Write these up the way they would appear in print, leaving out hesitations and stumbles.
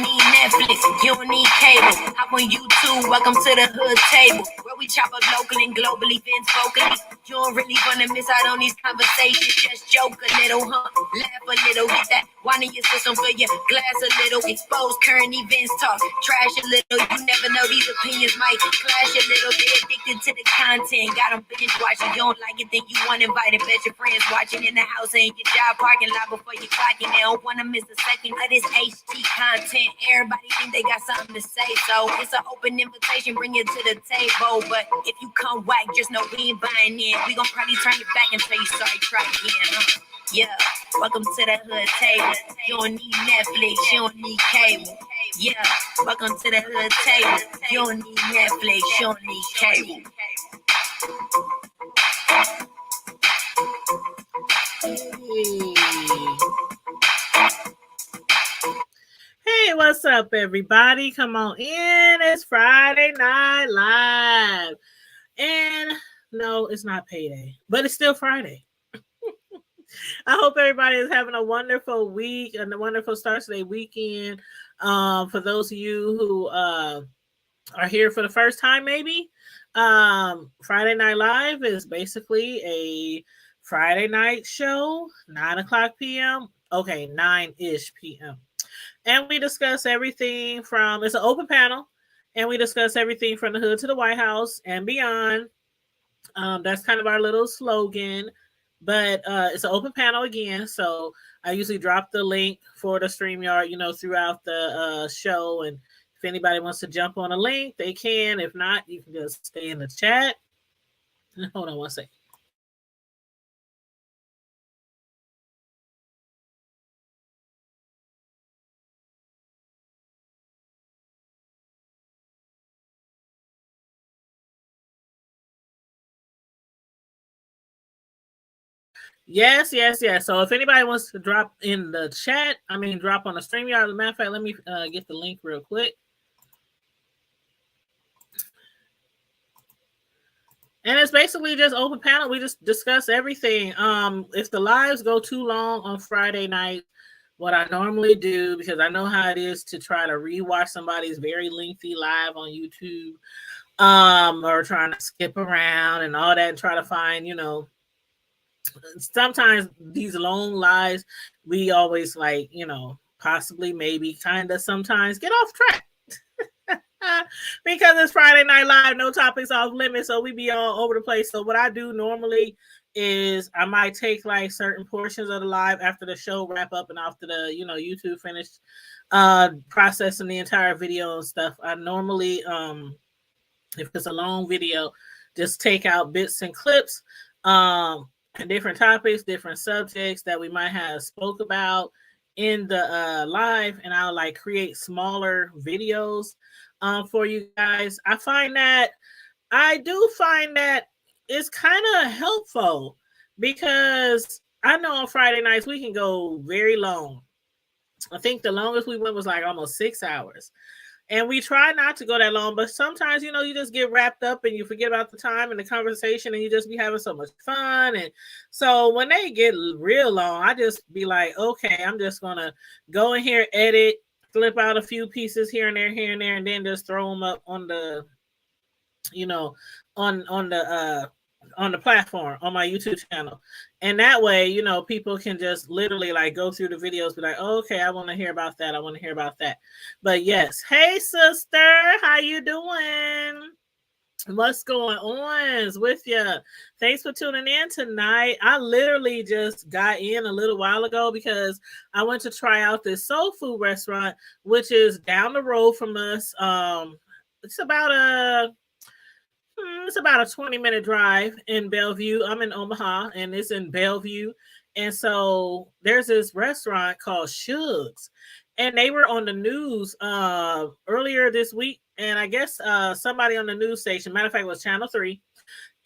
don't need Netflix, you don't need cable. Hop on YouTube, welcome to the hood table, where we chop up local and global events vocally. You don't really wanna miss out on these conversations. Just joke a little, laugh a little, get that wine in your system, fill your glass a little, expose current events, talk trash a little. You never know, these opinions might clash a little. Get addicted to the content, got them binge watching. You don't like it, then you want invited. Bet your friends watching in the house and your job parking lot before you clocking. They don't wanna miss a second of this HD content. Everybody think they got something to say, so it's an open invitation, bring it to the table. But if you come whack, just know we ain't buying in. We gon' probably turn it back and tell you sorry, try again. Yeah, welcome to the hood table. You don't need Netflix, you don't need cable. Yeah, welcome to the hood table. You don't need Netflix, you don't need cable. Hey, what's up, everybody? Come on in. It's Friday Night Live. And no, it's not payday, but it's still Friday. I hope everybody is having a wonderful week and a wonderful start to their weekend. For those of you who are here for the first time, maybe, Friday Night Live is basically a Friday night show, 9 o'clock p.m. Okay, 9-ish p.m. And we discuss everything from, it's an open panel, and we discuss everything from the hood to the White House and beyond. That's kind of our little slogan, but it's an open panel again. So I usually drop the link for the StreamYard, throughout the show. And if anybody wants to jump on a link, they can. If not, you can just stay in the chat. Hold on one second. Yes. So if anybody wants to drop in the chat, drop on the StreamYard. As a matter of fact, let me get the link real quick. And it's basically just open panel. We just discuss everything. If the lives go too long on Friday night, what I normally do, because I know how it is to try to rewatch somebody's very lengthy live on YouTube, or trying to skip around and all that and try to find, sometimes these long lives, we always possibly, maybe, kind of sometimes get off track. Because it's Friday Night Live, no topics off limits, so we be all over the place. So what I do normally is I might take certain portions of the live after the show wrap up and after the YouTube finished processing the entire video and stuff. I normally, if it's a long video, just take out bits and clips, and different topics, different subjects that we might have spoke about in the live, and I'll create smaller videos for you guys. I do find that it's kind of helpful, because I know on Friday nights we can go very long. I think the longest we went was almost 6 hours. And we try not to go that long, but sometimes, you just get wrapped up and you forget about the time and the conversation, and you just be having so much fun. And so when they get real long, I just be like, okay, I'm just going to go in here, edit, flip out a few pieces here and there, and then just throw them up on the, on the platform, on my YouTube channel. And that way, people can just literally go through the videos, be like, oh, okay, I want to hear about that. I want to hear about that. But yes. Hey, sister, how you doing? What's going on with you? Thanks for tuning in tonight. I literally just got in a little while ago because I went to try out this soul food restaurant, which is down the road from us. It's about a 20-minute drive in Bellevue. I'm in Omaha, and it's in Bellevue. And so there's this restaurant called Shug's, and they were on the news earlier this week. And I guess somebody on the news station, matter of fact, it was Channel 3.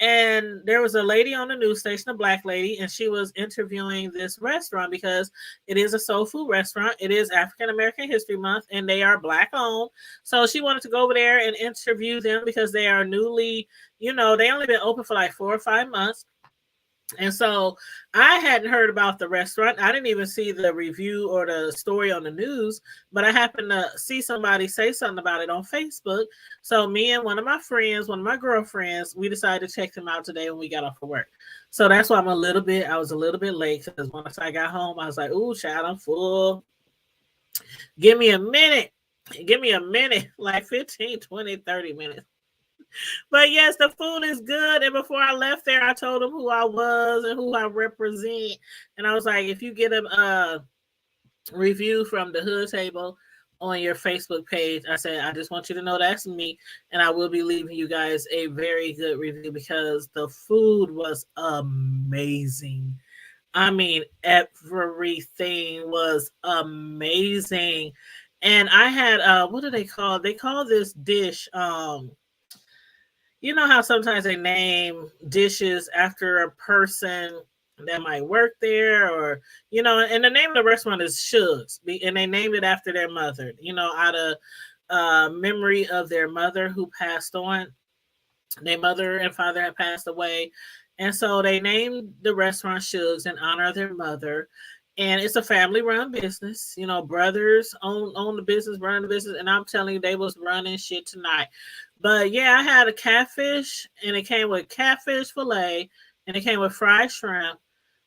And there was a lady on the news station, a black lady, and she was interviewing this restaurant because it is a soul food restaurant. It is African American History Month, and they are black owned. So she wanted to go over there and interview them because they are newly, they only been open for 4 or 5 months. And so I hadn't heard about the restaurant. I didn't even see the review or the story on the news, but I happened to see somebody say something about it on Facebook. So me and one of my friends, one of my girlfriends, we decided to check them out today when we got off of work. So that's why I was a little bit late because once I got home, I was like, ooh, child, I'm full. Give me a minute. Give me a minute, like 15, 20, 30 minutes. But yes, the food is good. And before I left there, I told them who I was and who I represent. And I was like, if you get a review from the Hood Table on your Facebook page, I said, I just want you to know that's me. And I will be leaving you guys a very good review because the food was amazing. I mean, everything was amazing. And I had what do they call? They call this dish you know how sometimes they name dishes after a person that might work there, or and the name of the restaurant is Shugs, and they named it after their mother, out of memory of their mother who passed on. Their mother and father had passed away, and so they named the restaurant Shugs in honor of their mother. And it's a family-run business. Brothers own the business, running the business, and I'm telling you, they was running shit tonight. But yeah, I had a catfish, and it came with catfish fillet, and it came with fried shrimp.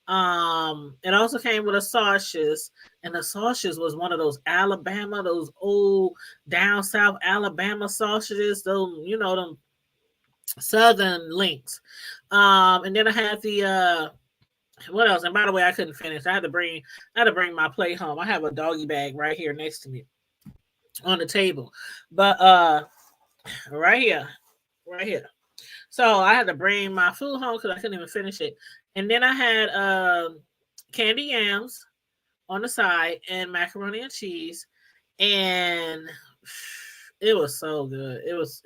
It also came with a sausages, and the sausages was one of those old down south Alabama sausages, those them Southern links. And then I had the what else? And by the way, I couldn't finish. I had to bring my plate home. I have a doggy bag right here next to me on the table. But right here. Right here. So I had to bring my food home because I couldn't even finish it. And then I had candy yams on the side and macaroni and cheese. And it was so good. It was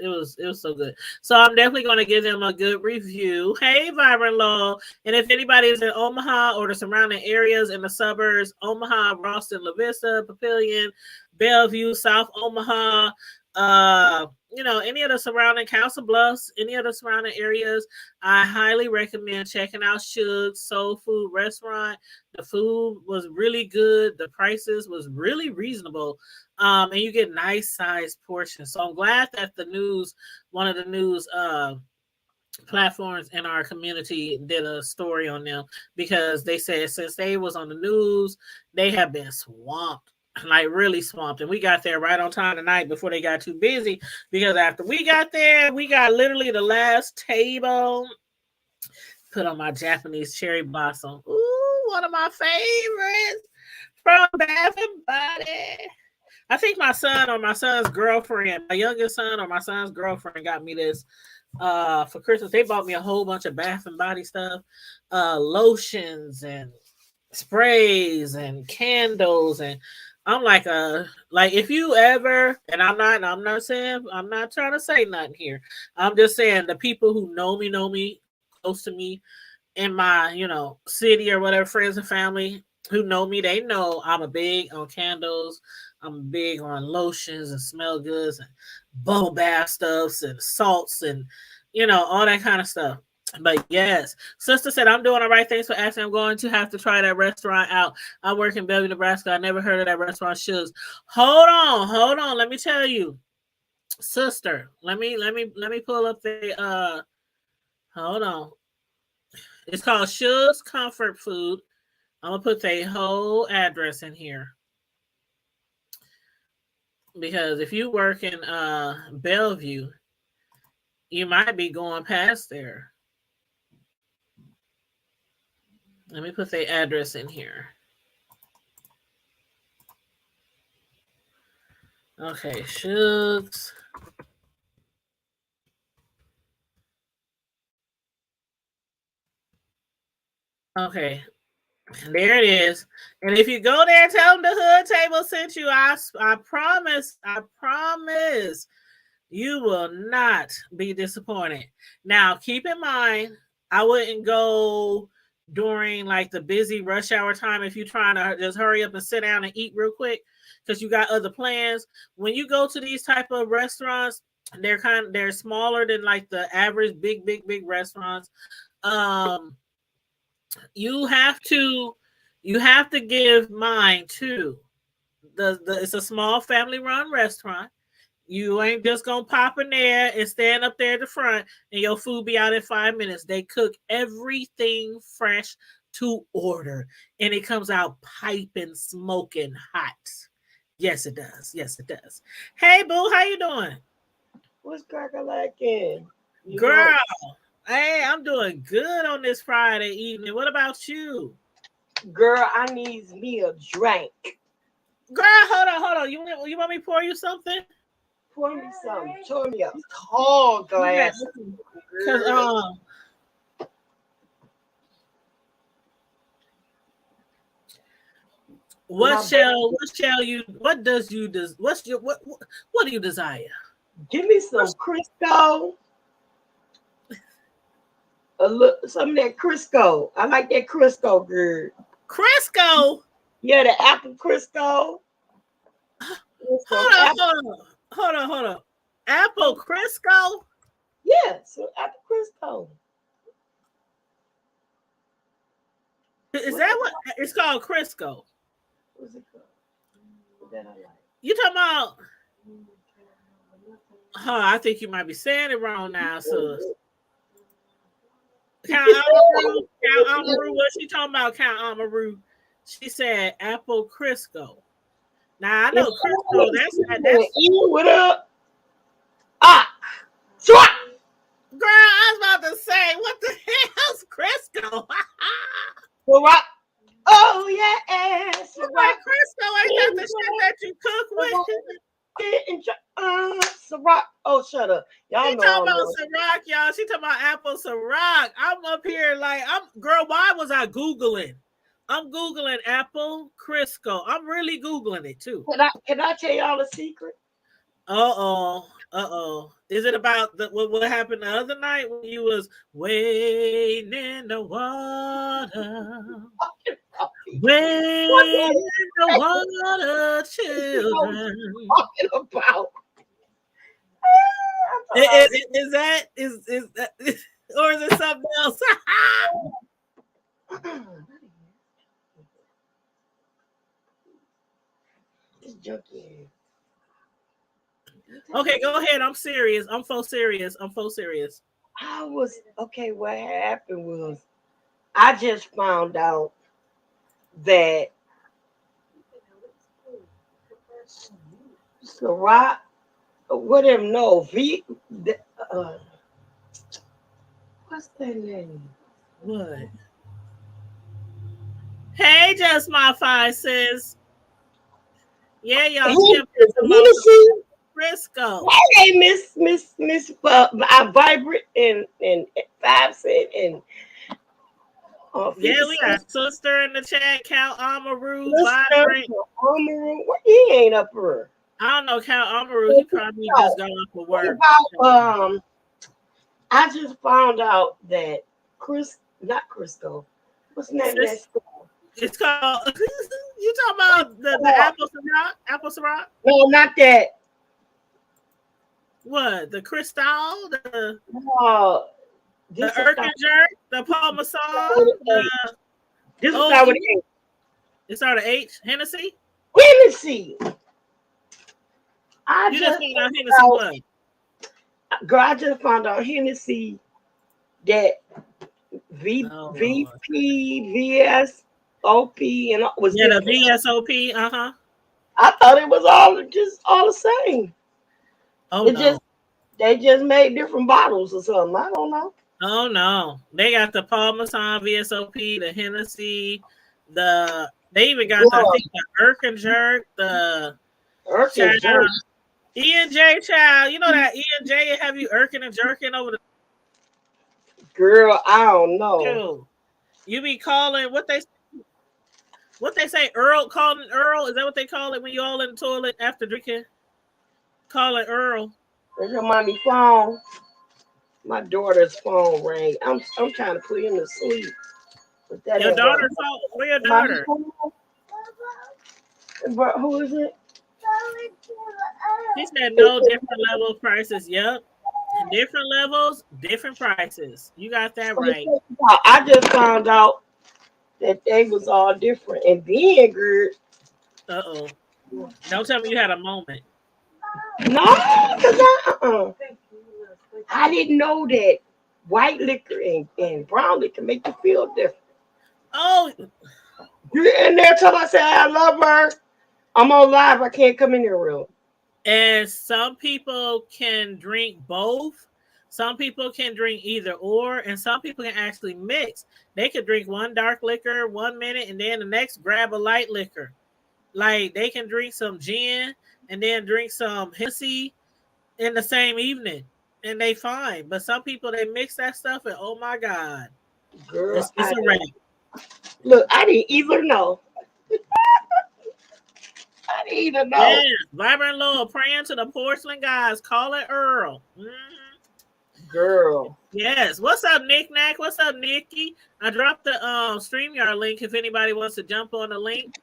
so good. So I'm definitely going to give them a good review. Hey, Vibrant Law. And if anybody is in Omaha or the surrounding areas in the suburbs, Omaha, Ralston, La Vista, Papillion, Bellevue, South Omaha, any of the surrounding Council Bluffs, any of the surrounding areas, I highly recommend checking out Shugs Soul Food Restaurant. The food was really good. The prices was really reasonable. And you get nice sized portions. So I'm glad that one of the news platforms in our community did a story on them, because they said since they was on the news, they have been swamped, like really swamped. And we got there right on time tonight before they got too busy, because after we got there, we got literally the last table. Put on my Japanese cherry blossom. Ooh, one of my favorites from Bath and Body. I think my son or my son's girlfriend, my youngest son or my son's girlfriend got me this for Christmas. They bought me a whole bunch of Bath and Body stuff, lotions and sprays and candles. And I'm like if you ever, and I'm not trying to say nothing here. I'm just saying the people who know me close to me in my city or whatever, friends and family who know me, they know I'm a big on candles. I'm big on lotions and smell goods and bubble bath stuffs and salts and all that kind of stuff. But yes, sister said I'm doing all right. Thanks for asking. I'm going to have to try that restaurant out. I work in Bellevue, Nebraska. I never heard of that restaurant. Shugs. Hold on. Let me tell you, sister. Let me pull up the hold on. It's called Shugs Comfort Food. I'm gonna put the whole address in here, because if you work in Bellevue, you might be going past there. Let me put the address in here. Okay, Shugs. Okay, there it is. And if you go there, tell them the Hood Table sent you. I promise, you will not be disappointed. Now, keep in mind, I wouldn't go during like the busy rush hour time if you're trying to just hurry up and sit down and eat real quick because you got other plans. When you go to these type of restaurants, they're smaller than like the average big restaurants. You have to give mine too. It's a small family run restaurant. You ain't just gonna pop in there and stand up there at the front and your food be out in 5 minutes. They cook everything fresh to order and it comes out piping, smoking hot. Yes, it does. Yes, it does. Hey, boo, how you doing? What's cracking lacking? Girl, hey, I'm doing good on this Friday evening. What about you? Girl, I needs me a drink. Girl, hold on. You want me to pour you something? Pour me some. Pour me a tall glass. Because what do you desire? Give me some Crisco. Some of that Crisco. I like that Crisco, girl. Crisco? Yeah, the apple Crisco. Hold on. Apple Crisco? Yeah, so apple Crisco. Is that what it's called? Crisco? What's it called? That I like. You talking about? I think you might be saying it wrong now, sis. Count Amaru, what she talking about? Count Amaru. She said apple Crisco. Now I know Crisco. That's what up? Swat. Girl, I was about to say, what the hell's Crisco? Ciroc. Oh yeah, Ciroc. Crisco ain't that the shit that you cook with? Ciroc. Oh, shut up. Y'all she know talking about Ciroc, y'all. She talking about apple Ciroc. I'm up here like, girl, why was I Googling? I'm Googling apple Crisco. I'm really Googling it too. Can I tell y'all a secret? Uh-oh. Is it about what happened the other night when you was wading in the water? Wading in the water, children. Talking about. Is that or is it something else? Okay, go ahead. I'm serious. I'm so serious. What happened was I just found out that Ciroc, what him know? What's that name? What? Hey, just my fine sis. Yeah, y'all. Crisco. Hey, Miss Vibrant and 5 Cent and yeah, we got sister in the chat. Count Amaru, Vibrant. Amaru, he ain't up here. I don't know, Count Amaru. He probably just got off of work. I just found out that not Crisco. What's the name of that store? It's called. You talking about the apple Ciroc? Apple Ciroc? No, not that. What? The Cristal? The This Erkenjerk? The Parmesan? This is how it is. It's out of H. Hennessy? Hennessy. You just found out Hennessy what? Girl, I just found out Hennessy that VP, VSOP, and was the VSOP. I thought it was all the same. They just made different bottles or something. I don't know. Oh no, they got the Parmesan VSOP, the Hennessy, they even got the Erkenjerk, the Erkenjerk. E&J child. You know that E&J have you Erkin and jerking over the. Girl, I don't know. Dude, you be calling what they say, Earl, calling Earl. Is that what they call it when you all in the toilet after drinking? Call it Earl. That's your mommy phone. My daughter's phone rang. I'm trying to put him to sleep. Your daughter's phone? Where your daughter? Who is it? She said no, different level prices. Yep. Different levels, different prices. You got that right. I just found out that they was all different. And then, girl, Uh-oh. Don't tell me you had a moment. no, because I didn't know that white liquor and brown liquor make you feel different. Oh, You in there till I say I love her. I'm on live. I can't come in your room. and some people can drink both. Some people can drink either or, and some people can actually mix. They could drink one dark liquor 1 minute and then the next grab a light liquor. Like they can drink some gin and then drink some Hennessy in the same evening, and they fine. But some people they mix that stuff, and oh my god, Girl, it's a wrap. look, I didn't even know. I didn't even know. Yes, Vibrant Lord praying to the porcelain gods. Call it Earl. Girl. Yes. What's up, Nick Nack? What's up, Nikki? I dropped the StreamYard link if anybody wants to jump on the link.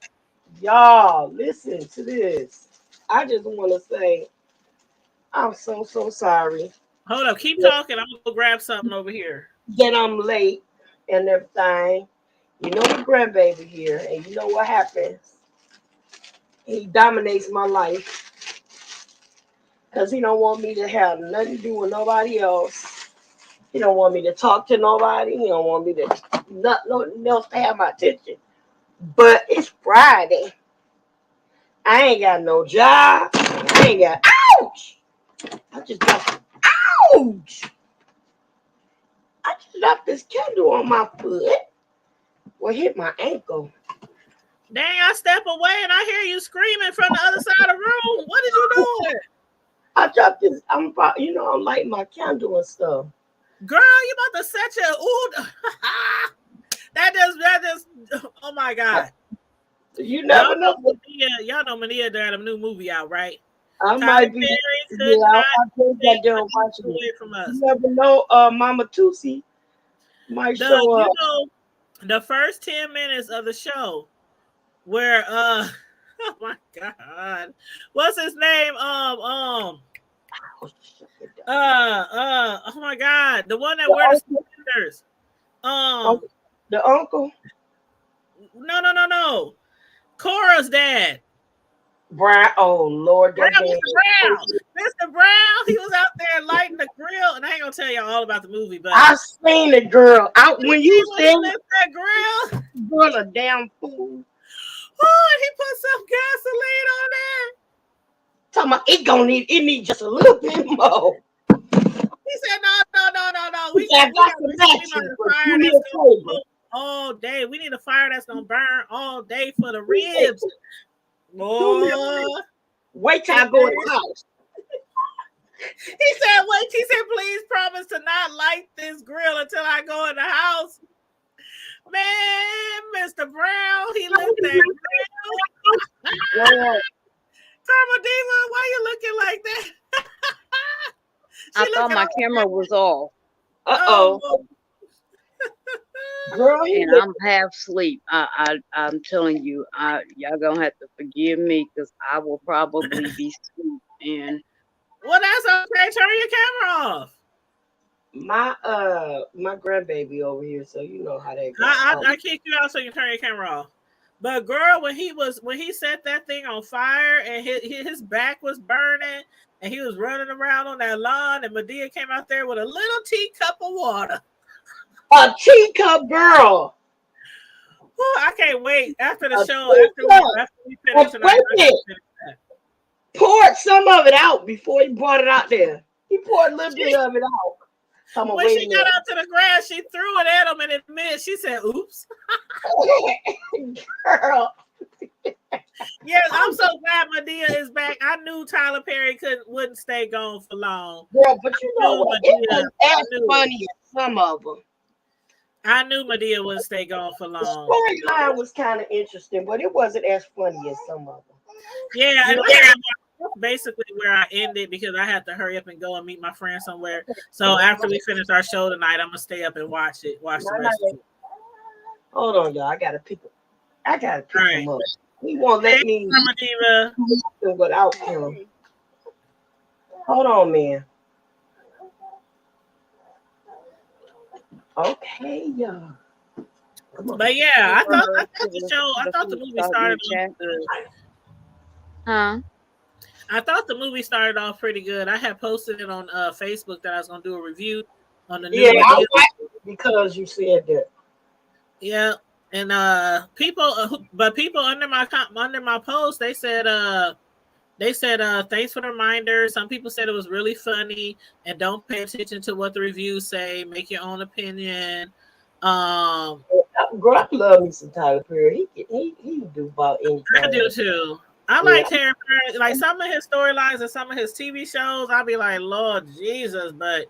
Y'all, listen to this. I just want to say, I'm so sorry Hold up, keep talking. I'm gonna go grab something over here. that I'm late and everything. You know the grandbaby here, and you know what happens. He dominates my life because he don't want me to have nothing to do with nobody else. He don't want me to talk to nobody. He don't want me to nothing else to have my attention. But it's Friday. I ain't got no job. I ain't got. Ouch! I just got. Ouch! I just dropped this candle on my foot. Well, hit my ankle. Dang, I step away and I hear you screaming from the other side of the room. What is you doing? I dropped this. I'm lighting my candle and stuff. Girl, you about to set your ooh. that just oh my god. You never know. Y'all know Medea got a new movie out, right? I might be. I think that they're watching it. From us. You never know. Mama Tusi might show up. You know, the first 10 minutes of the show, where oh my god, what's his name? Oh my god, the one that wears the suspenders. The uncle. No. Cora's dad. Brown. Oh Lord, Brown, Mr. Brown. He was out there lighting the grill, and I ain't gonna tell y'all all about the movie, but I seen the girl out when you said that grill. Girl, a damn fool. Oh, he put some gasoline on there. Talking about it need just a little bit more. He said no. We got to fire that's gonna smoke all day. We need a fire that's gonna burn all day for the ribs. Boy. Wait till I go in the house. He said, please promise to not light this grill until I go in the house. Man, Mr. Brown, he lit that grill. Karma Diva, why you looking like that? I thought my camera was off. Uh-oh. Girl, and I'm half asleep. I'm telling you, y'all gonna have to forgive me because I will probably be asleep. And well, that's okay. Turn your camera off. My grandbaby over here, so you know how that goes. I kick you out so you can turn your camera off. But girl, when he set that thing on fire and his back was burning and he was running around on that lawn and Medea came out there with a little teacup of water. A teacup girl. Well, I can't wait after the show. After we finish tonight. Poured some of it out before he brought it out there. He poured a little bit of it out. When she got out to the grass, she threw it at him and it missed. She said, "Oops." Girl. Yes, I'm so glad Medea is back. I knew Tyler Perry wouldn't stay gone for long. Girl, but you know what? It was as funny as some of them. I knew Medea wouldn't stay gone for long. The storyline was kind of interesting, but it wasn't as funny as some of them. Yeah, and that's basically where I ended because I had to hurry up and go and meet my friend somewhere. So after we finish our show tonight, I'm gonna stay up and watch the rest of it. Hold on, y'all. I gotta pick him up. He won't let me without him. Hold on, man. Okay, y'all. Come on. But yeah, I thought The the food movie salt in started the off chat. good. Huh? I thought the movie started off pretty good. I had posted it on Facebook that I was gonna do a review on the new Yeah, I Medea. watched it because you said that. Yeah, and people, but people under my post, they said thanks for the reminder. Some people said it was really funny, and don't pay attention to what the reviews say. Make your own opinion. Um, Girl, I love me some Tyler Perry. He can do about I do anything. too. I Yeah, like Terry Perry. Like some of his storylines and some of his TV shows, I'll be like, Lord Jesus, but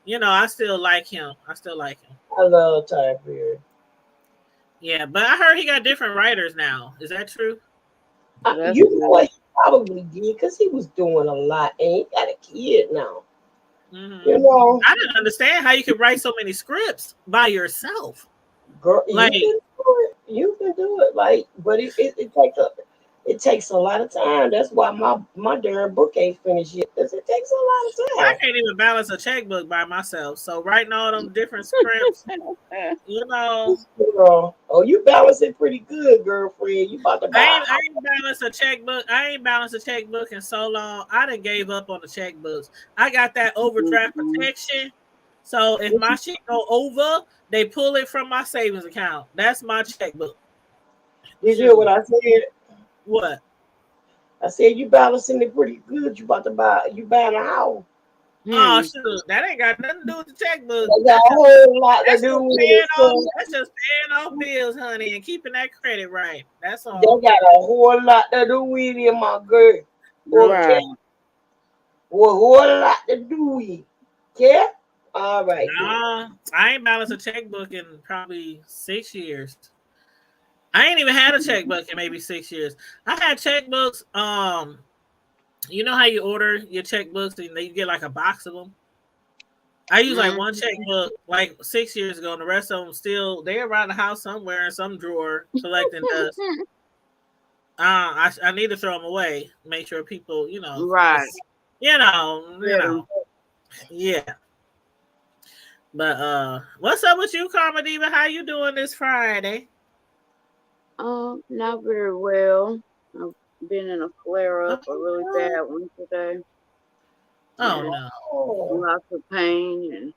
I still like him. I still like him. I love Tyler Perry. Yeah, but I heard he got different writers now. Is that true? That's You know good. what? He probably did because he was doing a lot, and he got a kid now. Hmm. You know, I didn't understand how you could write so many scripts by yourself. girl, Like, you can do it. You can do it. Like, but it takes a lot of time. That's why my darn book ain't finished yet. Because it takes a lot of I time. can't even balance a checkbook by myself. So writing all them different scripts, you know, Girl, oh, you balance it pretty good, girlfriend. You about to buy a I house. ain't balanced a checkbook. I ain't balanced a checkbook in so long. I done gave up on the checkbooks. I got that overdraft Mhm. protection. So if my shit go over, they pull it from my savings account. That's my checkbook. Did you hear what Shoot. I said? What? I said you balancing it pretty good. You buying a house. Oh Hmm. shoot. That ain't got nothing to do with the checkbook. They got a whole lot to do with it. So That's just paying off bills, honey, and keeping that credit right. That's they all. got a whole lot to do with it, my girl. Okay. Right. A whole lot to do with it. Okay? All right then. Nah, I ain't balanced a checkbook in probably 6 years. I ain't even had a checkbook in maybe 6 years. I had checkbooks. You know how you order your checkbooks and you get like a box of them. I use like one Mhm. checkbook like 6 years ago, and the rest of them still they're around the house somewhere in some drawer collecting dust. I need to throw them away. Make sure people, Right. you Yeah. know, yeah. But what's up with you, Karma Diva? How you doing this Friday? Not very well. I've been in a flare up, a really bad Oh, one today. oh And no. Oh. lots of pain and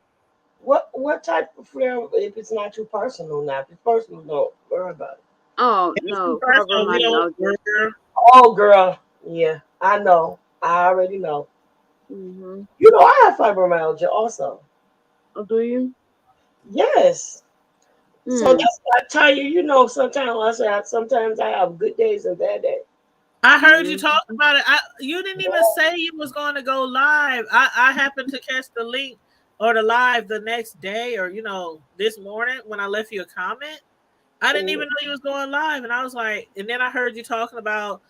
What type of flare if it's not too personal now? If it's personal, don't worry about it. oh If it's too no, personal, we don't. fibromyalgia. Oh girl. Yeah, I know. I already know. Mm-hmm. You know I have fibromyalgia also. Oh, do you? Yes. So Hmm. that's why I tell you, sometimes I have good days and bad days. I heard you Mm-hmm. talk about it. You didn't even say you was going to go live. I happened to catch the link or the live the next day, or this morning when I left you a comment. I didn't even know you was going live, and I was like, and then I heard you talking about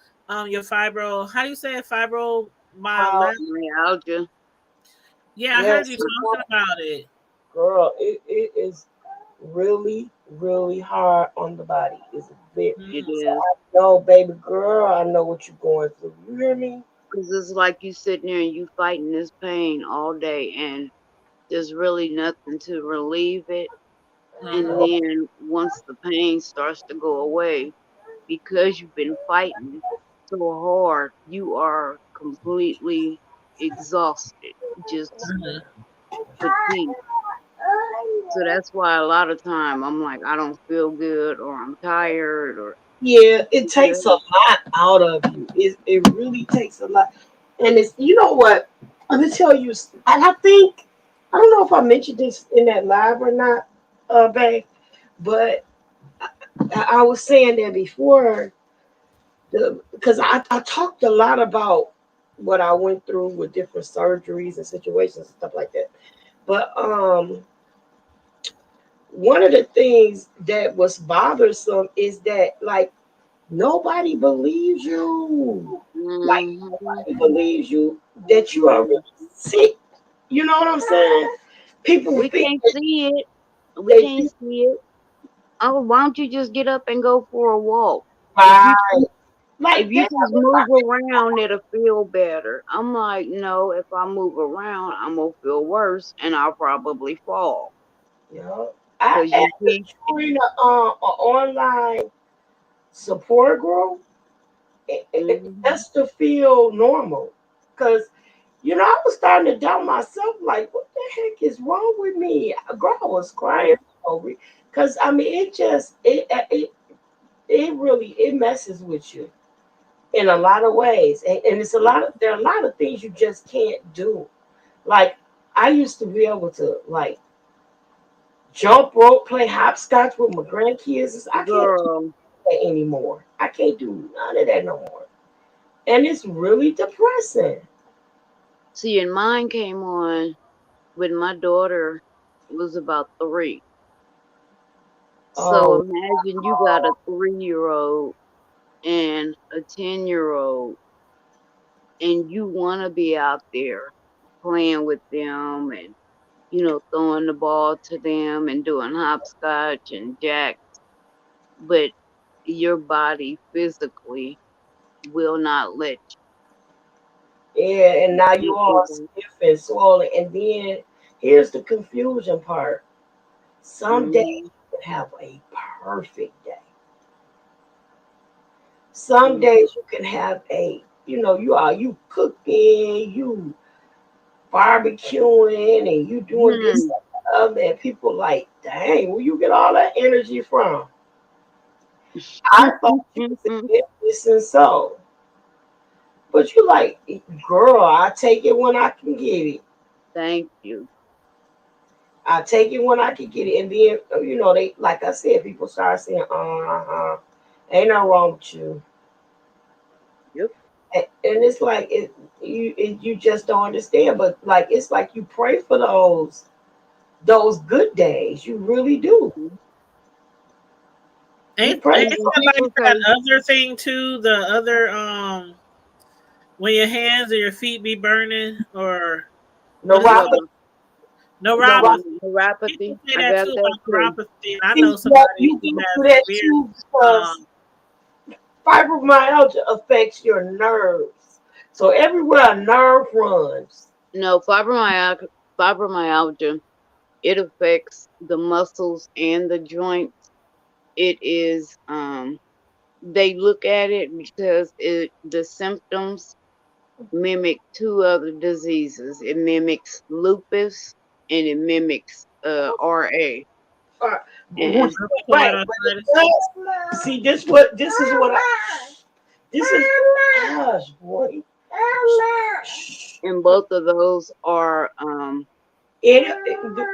your fibro. How do you say it? Uh, Fibromyalgia. Myalgia. Yeah, I heard yes, you talking about it. girl, it is really, really hard on the body. It's a bit. It Mm. So is. I know, baby girl, I know what you're going through. You hear me? Because it's like you sitting there and you fighting this pain all day and there's really nothing to relieve it. And Mhm. then once the pain starts to go away, because you've been fighting so hard, you are completely exhausted, just Mhm. fatigued. So that's why a lot of time I'm like, I don't feel good or I'm tired or Yeah, it takes a because lot out of you. It really takes a lot. And it's, you know what? Let me tell you, and I don't know if I mentioned this in that live or not, babe, but I was saying that before, because I talked a lot about what I went through with different surgeries and situations and stuff like that. But one of the things that was bothersome is that like nobody believes you. Like hmm nobody believes you that you are really sick. You know what I'm saying? People we think can't that see it. We they can't think see it. Oh, why don't you just get up and go for a walk? If right. you if Like you that. just move around, it'll feel better. I'm like, no, if I move around, I'm gonna feel worse and I'll probably fall. Yeah. I because you had to keep. join a online support group Mhm. just to feel normal. Cause I was starting to doubt myself. Like, what the heck is wrong with me? Girl, I was crying over it. Cause I mean, it really it messes with you in a lot of ways, and it's a lot of there are a lot of things you just can't do. Like, I used to be able to like jump rope, play hopscotch with my grandkids. I can't do Girl, that anymore. I can't do none of that no more, and it's really depressing. see, and mine came on when my daughter was about 3. So Oh, imagine you got a 3-year-old and a 10-year-old, and you want to be out there playing with them and, throwing the ball to them and doing hopscotch and jack, but your body physically will not let yeah, and now you all you. stiff and swollen, and then here's the confusion part. Some days Mm-hmm. you can have a perfect day. Some Mm-hmm. days you can have you cooking, you barbecuing, and you doing this Hmm. and the other, and people like, dang, where you get all that energy from? I thought you was in this and so. But you like, girl, I take it when I can get it. Thank you. I take it when I can get it. And then, they, like I said, people start saying, ain't nothing wrong with you. Yep. And it's like, you just don't understand. But like, it's like you pray for those good days. You really do. Mhm. You Ain't pray it And for like people that say, other thing too? The other when your hands or your feet be burning, or what is it what, called? neuropathy. Neuropathy. Neuropathy. People neuropathy? say I that got too that about too. neuropathy, and I know See, somebody you who go has through that severe. too because Um, fibromyalgia affects your nerves. So everywhere a nerve runs, No, fibromyalgia, it affects the muscles and the joints. It is they look at it because the symptoms mimic 2 other diseases. It mimics lupus and it mimics RA. uh, And rheumatoid right? But it arthritis. does. See, this is gosh, boy. and both of those are This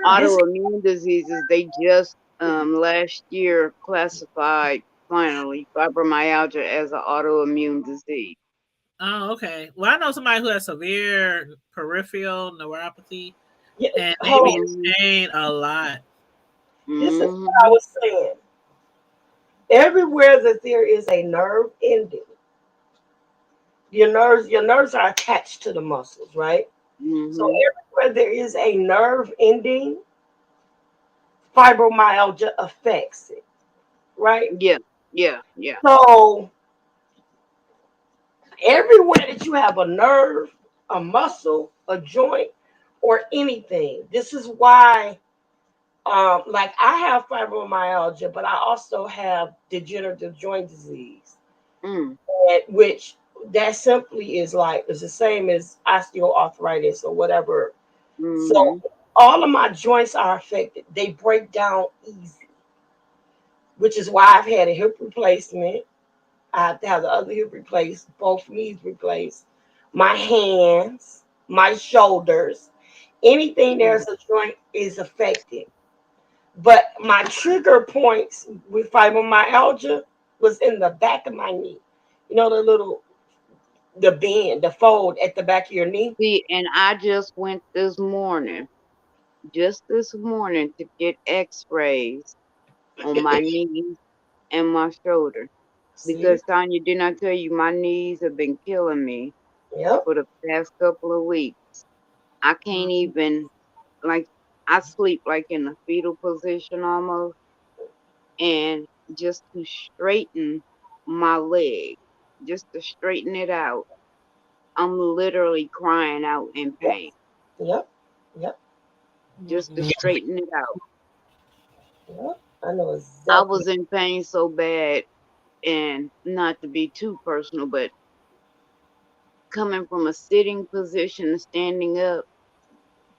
autoimmune diseases. They just last year classified finally fibromyalgia as an autoimmune disease. Oh, okay. Well, I know somebody who has severe peripheral neuropathy, yeah, and they hold be on. Hmm. in pain a lot. This is what I Hmm. was saying. Everywhere that there is a nerve ending, your nerves are attached to the muscles, right? So Hmm. everywhere there is a nerve ending, fibromyalgia affects it, right? Yeah, yeah, yeah. So everywhere that you have a nerve, a muscle, a joint, or anything, this is why. Like I have fibromyalgia, but I also have degenerative joint disease, Mm. which that simply is the same as osteoarthritis or whatever. So Hmm. all of my joints are affected. They break down easy, which is why I've had a hip replacement. I have to have the other hip replaced, both knees replaced, my hands, my shoulders, anything there's a joint is affected. But my trigger points with fibromyalgia was in the back of my knee. You know the bend, the fold at the back of your knee. See, and I just went this morning to get x-rays on my knees and my shoulder. See? Because Tanya, didn't I tell you my knees have been killing me Yep. for the past couple of weeks? I can't even, like, I sleep like in a fetal position almost, and just to straighten my leg, just to straighten it out, I'm literally crying out in Yep. pain, Yep. Yep. just to Mm-mm. straighten it out. Yeah, I know I exactly. was in pain so bad, and not to be too personal, but coming from a sitting position to standing up,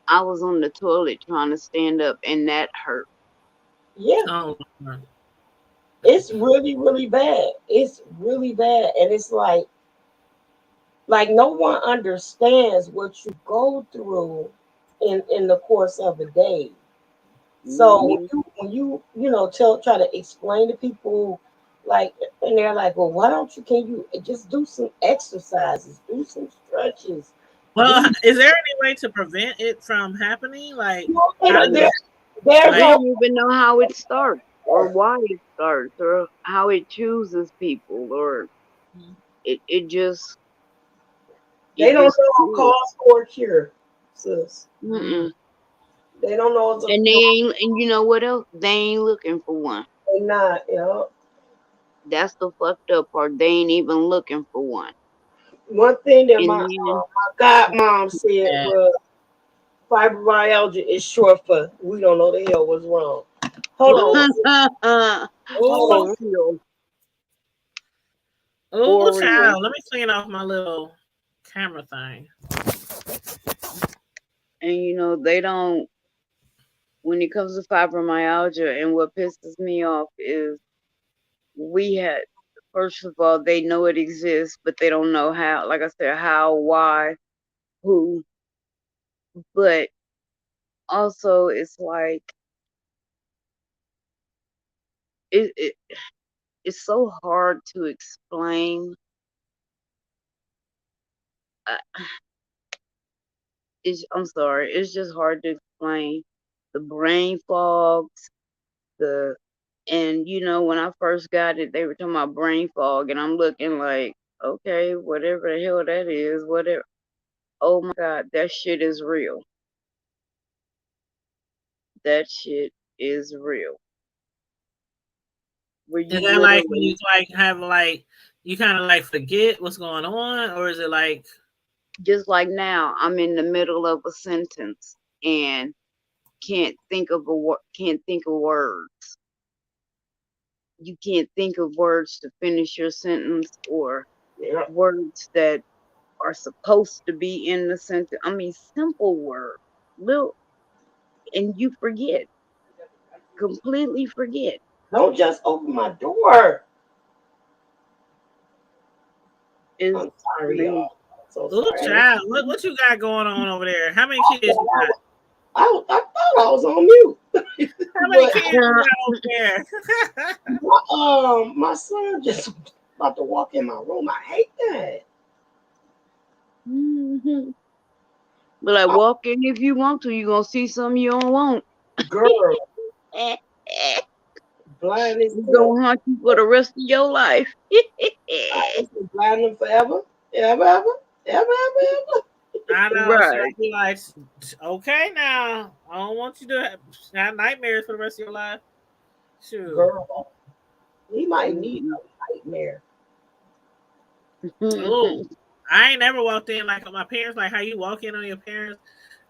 I was on the toilet trying to stand up, and that hurt. Yeah, Oh, Lord. it's really, really bad. It's really bad, and it's like no one understands what you go through in the course of a day. So Hmm when you know try to explain to people like and they're like, well, why don't you can you just do some exercises, do some stretches, Well, do is there any way to prevent it from happening? Like, you know, how do there, you there's We like? no don't even know how it starts, or why it starts, or how it chooses people, or it just they it don't just know is. cause or cure, sis. Mm, Mm-mm. They don't know it's a And they ain't, and you know what else? They ain't looking for one. they not, you know. That's the fucked up part. They ain't even looking for one. One thing that And then, my godmom said yeah. was fibromyalgia is short for we don't know the hell what's wrong. Hold on, hold on. Oh, for real, oh, for real. child. Let me clean off my little camera thing. And they don't. When it comes to fibromyalgia, and what pisses me off is we had. First of all, they know it exists, but they don't know how. Like I said, how, why, who. But also, it's like it it's so hard to explain. Uh, I'm sorry, it's just hard to explain the brain fogs, the and when I first got it, they were talking about brain fog, and I'm looking like, okay, whatever the hell that is, whatever. Oh my God, that shit is real. That shit is real. Where Is you that like when you literally, like have like you kind of like forget what's going on, or is it like just like now, I'm in the middle of a sentence and can't think of words. You can't think of words to finish your sentence, or Yeah. words that are supposed to be in the sentence. I mean, simple words, little, and you forget, completely forget. Don't just open my door. Is I'm sorry, man, y'all. I'm so oh sorry. child, what you got going on over there? How many kids you got? I thought I was on mute, How many but kids you got over there? my son just about to walk in my room. I hate that. mhm. But like, walk in if you want to. You gonna see something you don't want. Girl, blind as It's hell. gonna haunt you for the rest of your life. It's been blinding forever, ever, ever, ever, ever, I know. Should I Right. be like, okay, now I don't want you to have nightmares for the rest of your life. ever. Shoot. Girl, he might need Mm-mm. a nightmare. Oh, I ain't never walked in like my parents. Like how you walk in on your parents.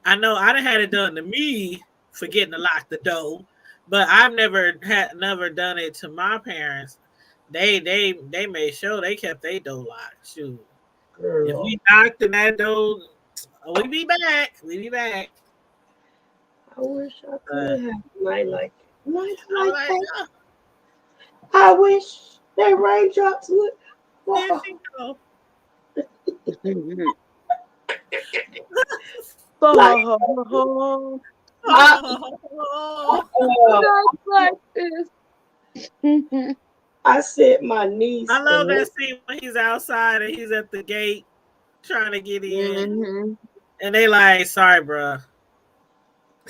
I know I done had it done to me, forgetting to lock the door, but I've never done it to my parents. They made sure they kept their door locked. Shoot, if Girl, we knocked in that door, we be back. We be back. I wish I Uh, could have a night like that. Night I'm like like, that. oh, I wish that raindrops would there fall. she go. Like I, uh, Not like this. I sent my niece I and love that scene when he's outside and he's at the gate trying to get in, Mhm. and they like, sorry, bro,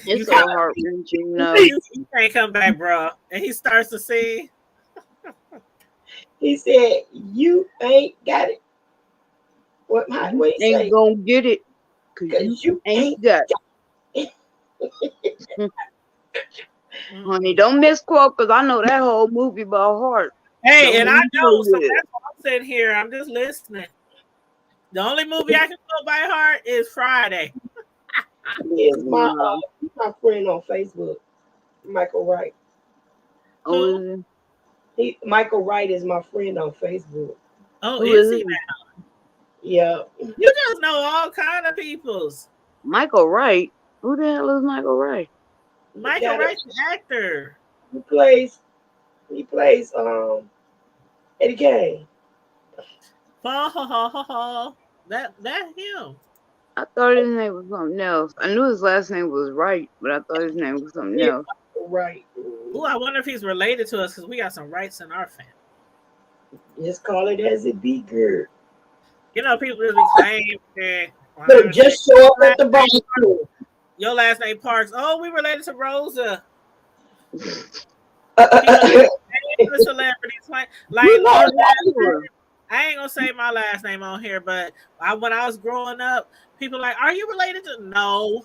you It's can't, so heart wrenching, you can't come back, bro. And he starts to sing. he said, "You ain't got it." You What he ain't say? gonna get it because you Cause you ain't ain't got got it. Honey, Mm-mm. don't misquote because I know that whole movie by heart. Hey, Don't and I even know, know so this. that's why I'm sitting here. I'm just listening. The only movie I can go by heart is Friday. He is Wow. my friend on Facebook, Michael Wright. Oh, Who? is it? Michael Wright is my friend on Facebook. Oh, Who is is he it? now? Yeah. You just know all kind of peoples. Michael Wright. Who the hell is Michael Wright? The Michael guy that Wright's an actor. he plays Eddie Kane. Ha ha ha ha ha. That him. I thought his name was something else. I knew his last name was Wright, but I thought his name was something Yeah, else. right. Ooh, I wonder if he's related to us because we got some rights in our family. Just call it as it be, girl. You know, people just be claiming that Look, just show up at the bar. your last name Parks. Oh, we related to Rosa. Uh, The celebrities like You know I ain't gonna say my last name on here, but when I was growing up, people like, are you related to? No.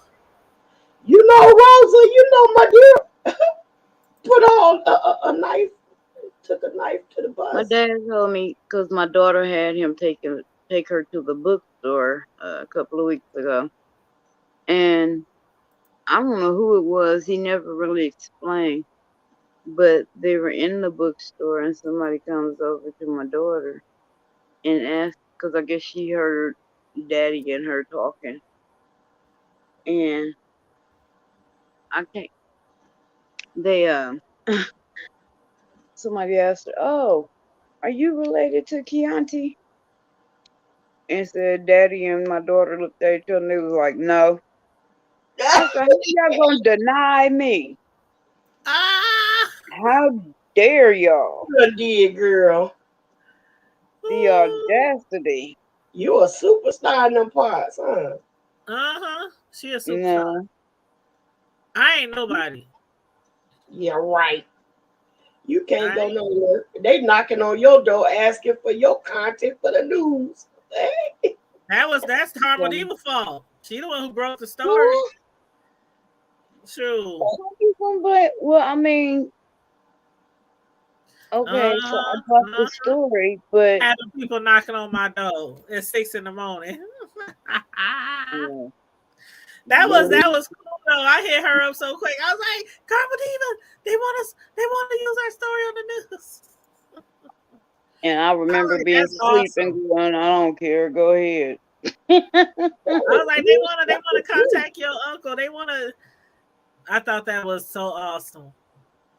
You know, Rosa, you know my dear put on a knife, took a knife to the bus. My dad told me because my daughter had him take her to the bookstore a couple of weeks ago, and I don't know who it was. He never really explained, but they were in the bookstore, and somebody comes over to my daughter and asks, because I guess she heard Daddy and her talking, and I can't. They somebody asked her, "Oh, are you related to Chianti?" And said, Daddy and my daughter looked at each other and they was like, no. I said, how y'all gonna deny me? Ah. How dare y'all? Good deal, girl. The audacity. You a superstar in them parts, huh? Uh-huh. She a superstar. No. I ain't nobody. Yeah, right. You can't go nowhere. They knocking on your door asking for your content for the news. Hey. That's Harmoniva's fault. She the one who broke the story. True. Well, I mean, okay, so I got the story, but having people knocking on my door at 6 in the morning. yeah. That was cool though. I hit her up so quick. I was like, Carmodiva, they want to use our story on the news. And I remember being asleep and going, I don't care, go ahead. I was like, they want to contact your uncle. They want to. I thought that was so awesome.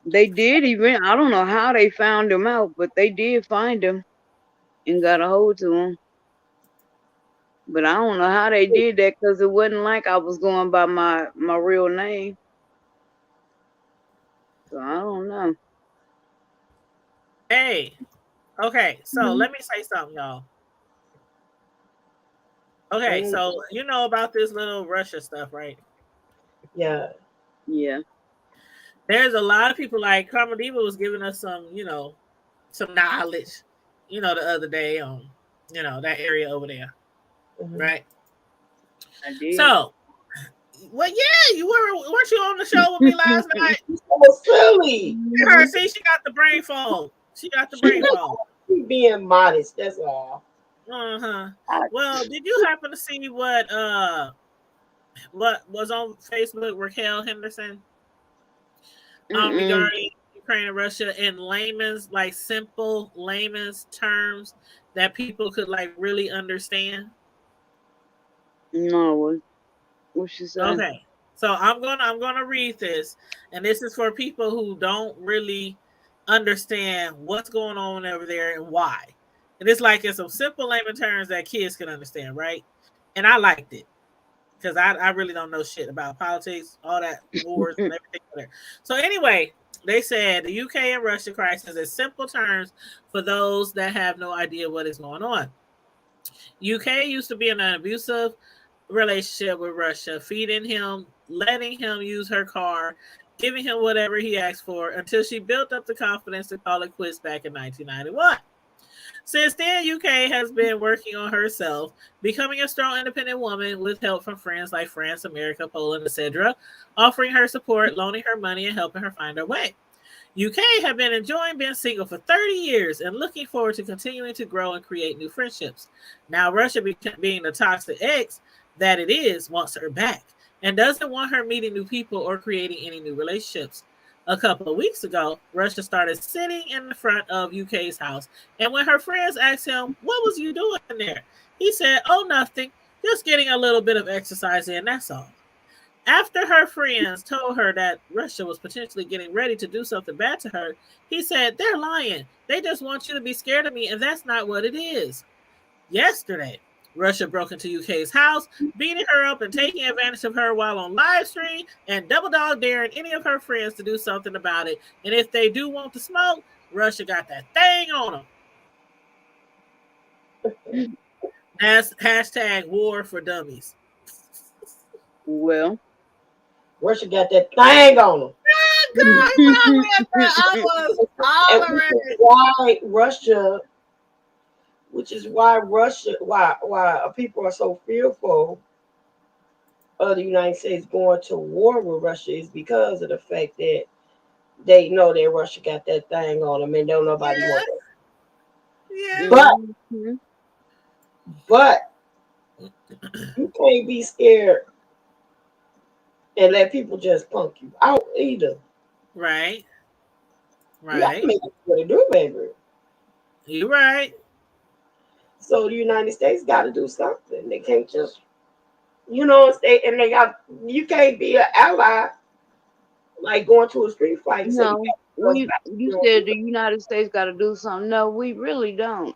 They did even. I don't know how they found him out, but they did find him and got a hold of him. But I don't know how they did that because it wasn't like I was going by my real name. So I don't know. Hey, okay, so let me say something, y'all. Okay, so you know about this little Russia stuff, right? Yeah. Yeah. There's a lot of people like Carmodiva was giving us some, some knowledge, the other day on, that area over there. Mm-hmm. Right? I did. So, well, yeah, weren't you on the show with me last night? So silly. Her, see, she got the brain fog. She being modest, that's all. Well, did you happen to see what was on Facebook, Raquel Henderson? Regarding Ukraine and Russia in simple layman's terms that people could really understand? No, what she said? Okay, so I'm gonna read this, and this is for people who don't really understand what's going on over there and why. And it's in some simple layman terms that kids can understand, right? And I liked it because I really don't know shit about politics, all that wars and everything there. So anyway, they said the UK and Russia crisis in simple terms for those that have no idea what is going on. UK used to be in an abusive relationship with Russia, feeding him, letting him use her car, giving him whatever he asked for until she built up the confidence to call it quits back in 1991. Since then, UK has been working on herself, becoming a strong, independent woman with help from friends like France, America, Poland, etc., offering her support, loaning her money, and helping her find her way. UK have been enjoying being single for 30 years and looking forward to continuing to grow and create new friendships. Now, Russia, being the toxic ex that it is, wants her back and doesn't want her meeting new people or creating any new relationships. A couple of weeks ago, Russia started sitting in the front of UK's house, and when her friends asked him, "What was you doing there?" he said, "Oh, nothing, just getting a little bit of exercise in, that's all." After her friends told her that Russia was potentially getting ready to do something bad to her, he said, "They're lying. They just want you to be scared of me, and that's not what it is." Yesterday, Russia broke into UK's house, beating her up and taking advantage of her while on live stream and double dog daring any of her friends to do something about it. And if they do want to smoke, Russia got that thing on them. That's hashtag war for dummies. Well, Russia got that thing on them. Girl, I was all And around. which is why why people are so fearful of the United States going to war with Russia is because of the fact that they know that Russia got that thing on them and don't nobody want it. Yeah. But you can't be scared and let people just punk you out either. Right. You got Right. to make it what to do, baby. You're right. So the United States got to do something. They can't just, you can't be an ally like going to a street fight. And say no, you said the United States got to do something. No, we really don't,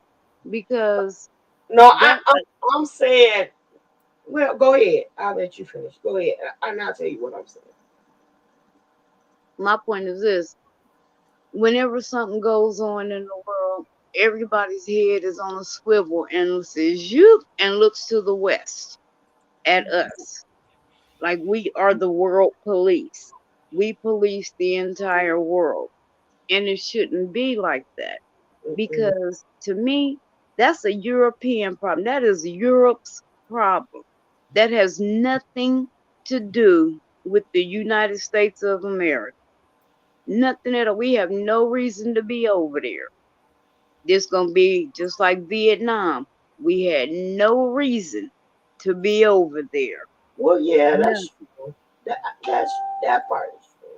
because no, that I'm saying. Well, go ahead. I'll let you finish. Go ahead, and I'll tell you what I'm saying. my point is this: whenever something goes on in the world, everybody's head is on a swivel and says you and looks to the west at us. Like we are the world police. We police the entire world. And it shouldn't be like that. Because to me, that's a European problem. That is Europe's problem. That has nothing to do with the United States of America. Nothing at all. We have no reason to be over there. This gonna be just like Vietnam. We had no reason to be over there. Well, yeah, None. that's true. That's that part is true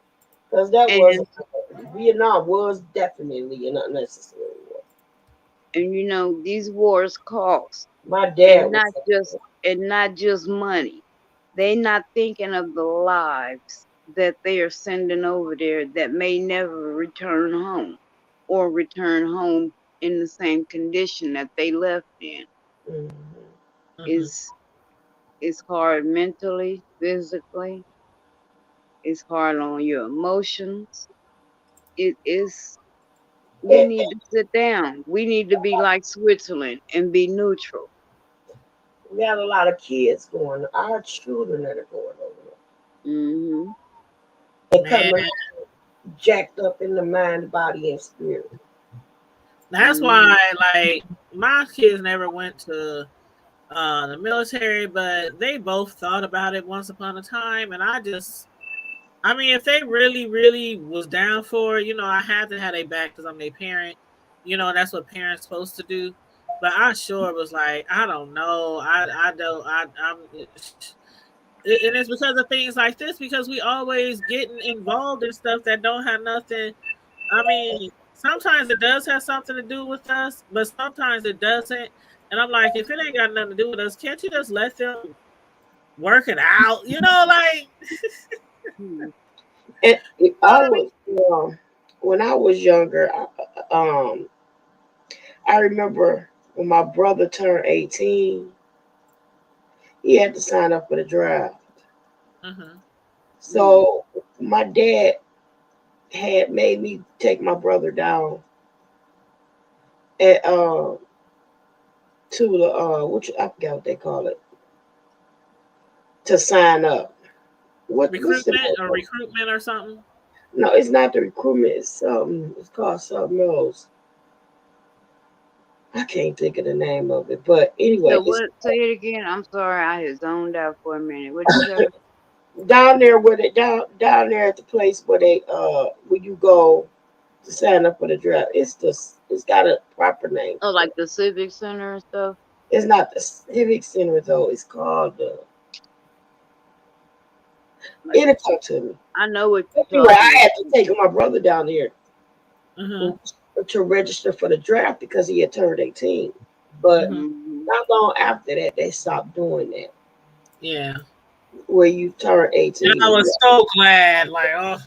because that was And Vietnam was definitely an unnecessary war. these wars cost, My dad and was not just money. They not thinking of the lives that they are sending over there that may never return home, or return home in the same condition that they left in. mhm. Is It's hard mentally, physically. It's hard on your emotions. It is. We It, need to sit down. We need to be like Switzerland and be neutral. we got a lot of kids going. Our children that are going over Hmm there and Man, coming jacked up in the mind, body, and spirit. that's hmm why, like, my kids never went to the military, but they both thought about it once upon a time, and I mean, if they really, really was down for it, I had to have their back because I'm their parent. That's what parents supposed to do. But I sure was like, I don't know, I don't, and it's because of things like this because we always getting involved in stuff that don't have nothing. I mean, sometimes it does have something to do with us, but sometimes it doesn't. And I'm like, if it ain't got nothing to do with us, can't you just let them work it out? Like, And know I what I mean? was, when I was younger, I remember when my brother turned 18, he had to sign up for the draft. Mm-hmm. So my dad had made me take my brother down at to the which I forgot what they call it to sign up. What's the name? Recruitment or something. No, it's not the recruitment. It's something. It's called something else. I can't think of the name of it. But anyway, So it's what? Say it again. I'm sorry, I had zoned out for a minute. What'd you say? down there where they down there at the place where they where you go to sign up for the draft. It's got a proper name Oh, for like it. the Civic Center and stuff. It's not the Civic Center though. It's called It'll come to me. I know what you're Anyway, I talking had to take my brother down there Mm-hmm. to register for the draft because he had turned 18. But Mm-hmm. not long after that, they stopped doing that. Yeah. Where you turn 18. And I was so glad, like, oh.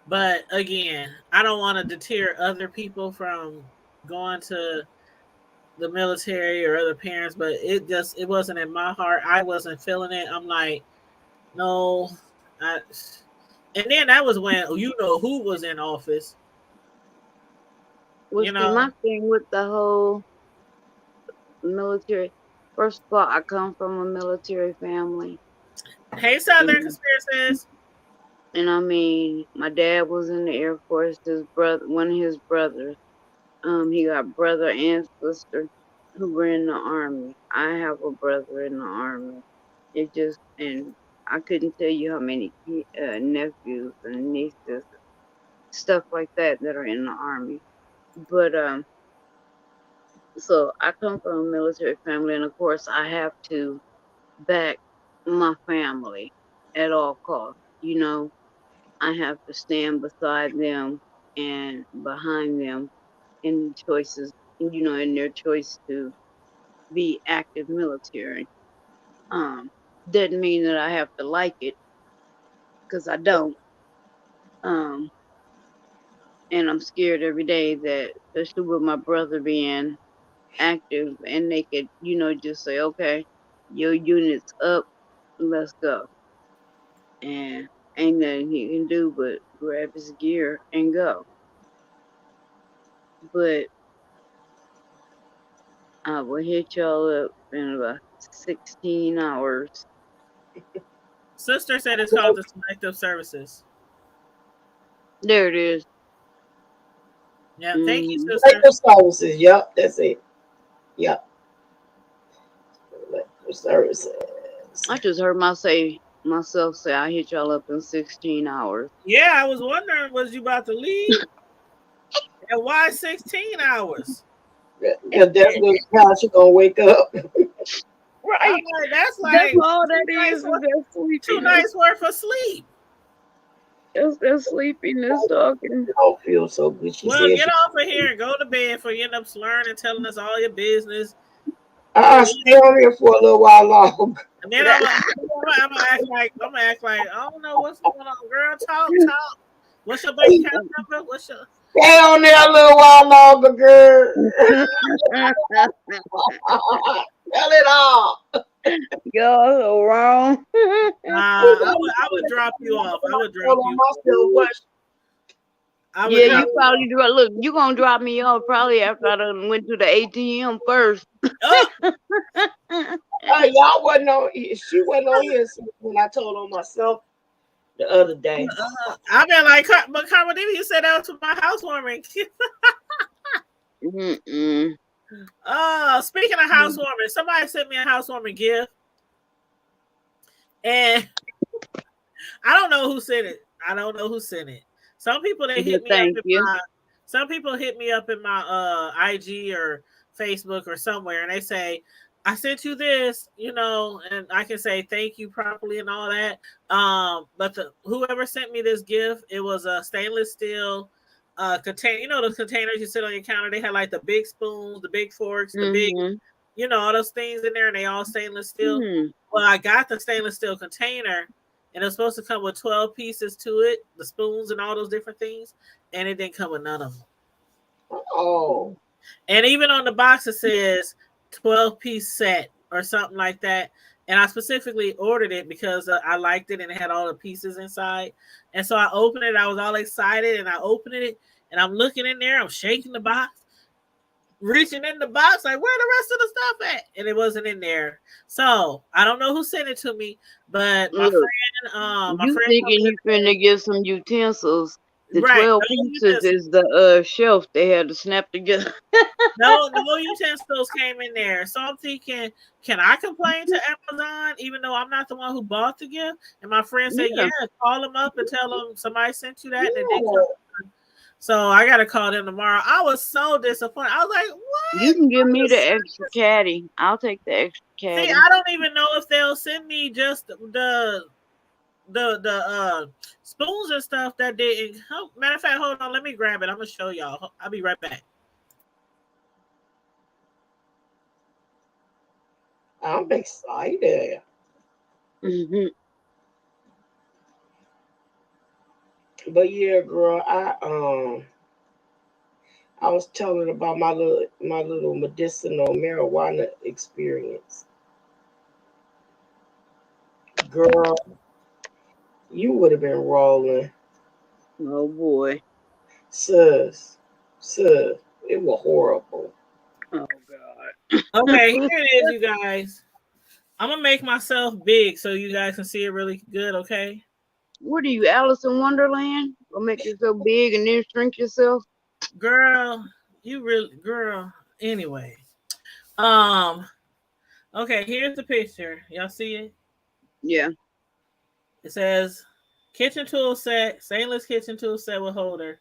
But again, I don't want to deter other people from going to the military or other parents, but it wasn't in my heart. I wasn't feeling it. I'm like, no. And then that was when who was in office. Well, see, my thing with the whole military. First of all, I come from a military family. Hey, Southern Conspiracies. And I mean, my dad was in the Air Force. One of his brothers, he got brother and sister who were in the Army. I have a brother in the Army. And I couldn't tell you how many nephews and nieces, stuff like that are in the Army. But so I come from a military family, and of course I have to back my family at all costs. I have to stand beside them and behind them in choices, in their choice to be active military. Doesn't mean that I have to like it, because I don't. Um, and I'm scared every day that, especially with my brother being active, and they could, just say, okay, your unit's up, let's go. And ain't nothing he can do but grab his gear and go. But I will hit y'all up in about 16 hours. Sister said it's called the Selective Services. There it is. Yeah, thank you, sister. Selective Services. Yep, that's it. Yep. Selective Services. I just heard myself say I hit y'all up in 16 hours. Yeah, I was wondering, was you about to leave? And why 16 hours? Because that's when you're going to wake up. Right. Like, that's all that is. That's sleepiness. 2 nights worth of sleep. That's sleepiness talking. I don't feel so good. She said, get off of here and go to bed before you end up slurring and telling us all your business. I'll stay on here for a little while longer. And then I'm gonna act like I don't know what's going on, girl. Talk. What's your bank account number? Stay on there a little while longer, girl. Tell it all. You're so wrong. I would drop you off. I would drop you off. Yeah, you probably do. Look, you gonna drop me off probably after I done went to the ATM first. Y'all wasn't on. She wasn't on here when I told on myself the other day. I've been like, but Carmen, you said that was for my housewarming. Speaking of housewarming, somebody sent me a housewarming gift, and I don't know who sent it. Some people hit me up. Some people hit me up in my IG or Facebook or somewhere, and they say, I sent you this, and I can say thank you properly and all that. But whoever sent me this gift, it was a stainless steel container. Those containers you sit on your counter. They had like the big spoons, the big forks, the big, all those things in there, and they all stainless steel. Well, I got the stainless steel container, and it was supposed to come with 12 pieces to it, the spoons and all those different things, and it didn't come with none of them. Oh. And even on the box, it says 12-piece set or something like that. And I specifically ordered it because I liked it and it had all the pieces inside. And so I opened it. I was all excited and I opened it and I'm looking in there. I'm shaking the box, reaching in the box, like, where the rest of the stuff at? And it wasn't in there. So I don't know who sent it to me, but my friend, thinking you finna get some utensils. The 12 pieces is the shelf they had to snap together. No utensils came in there. So I'm thinking, can I complain to Amazon even though I'm not the one who bought the gift? And my friend said, yeah, call them up and tell them somebody sent you that. And So I gotta call them tomorrow. I was so disappointed. I was like, what? You can give I me was the so extra caddy. I'll take the extra See, caddy. I don't even know if they'll send me just the spoons and stuff that didn't. Oh, matter of fact, hold on, let me grab it. I'm gonna show y'all. I'll be right back. I'm excited. Mhm. But yeah, girl, I was telling about my little medicinal marijuana experience. Girl, you would have been rolling. Oh boy. Sis. Sis. It was horrible. Oh God. Okay, here it is, you guys. I'm gonna make myself big so you guys can see it really good. Okay, What are you, Alice in Wonderland? Gonna make yourself big and then shrink yourself? girl, you really, girl. Anyway, um, okay, here's the picture. Y'all see it? Yeah. It says kitchen tool set, stainless kitchen tool set with holder,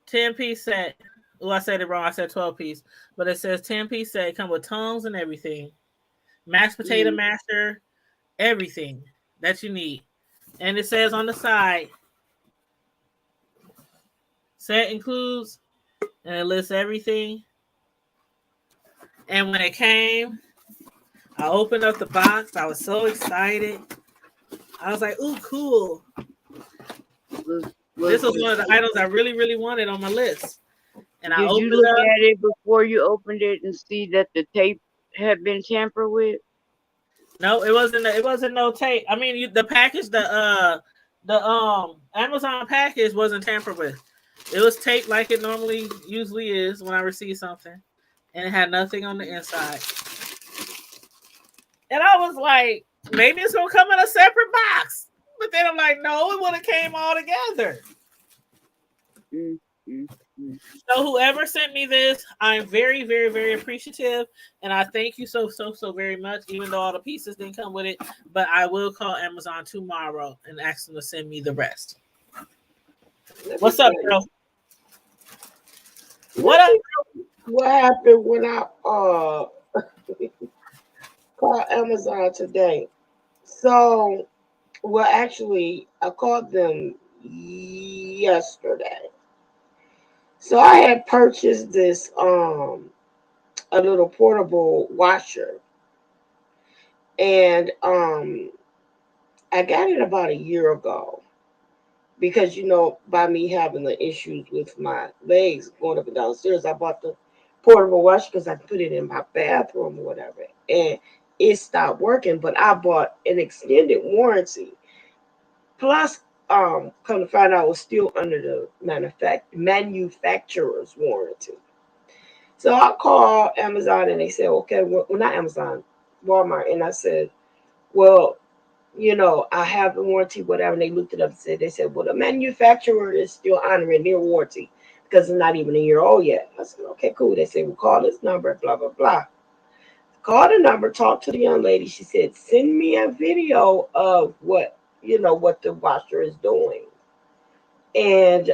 10-piece set. Oh, I said it wrong. I said 12-piece, but it says 10-piece set. Come with tongs and everything, mashed potato Mm. masher, everything that you need. And it says on the side, set includes, and it lists everything. And when it came, I opened up the box. I was so excited. I was like, "Ooh, cool!" Was, This was was one of the items I really, really wanted on my list. And I Did you opened look it up. at it before you opened it and see that the tape had been tampered with? No, it wasn't. It wasn't no tape. I mean, the package, the Amazon package wasn't tampered with. It was taped like it normally usually is when I receive something, and it had nothing on the inside. And I was like, maybe it's gonna come in a separate box. But then I'm like, no, it would have came all together. Mm, mm, mm. So whoever sent me this, I'm very, very, very appreciative, and I thank you so very much. Even though all the pieces didn't come with it, but I will call Amazon tomorrow and ask them to send me the rest. Let me What's up, tell you. girl? Let What up? me tell you what happened when I called Amazon today. So, well, actually, I called them yesterday. So I had purchased this a little portable washer, and I got it about a year ago because by me having the issues with my legs going up and downstairs, I bought the portable washer because I put it in my bathroom or whatever, and it stopped working. But I bought an extended warranty. Plus, come to find out, I was still under the manufacturer's warranty. So I called Amazon and they said, okay, well, not Amazon, Walmart. And I said, well, I have the warranty, whatever. And they looked it up and they said, well, the manufacturer is still honoring their warranty because it's not even a year old yet. I said, okay, cool. They said, we'll call this number, blah, blah, blah. Call the number, talk to the young lady. She said, send me a video of what the washer is doing. And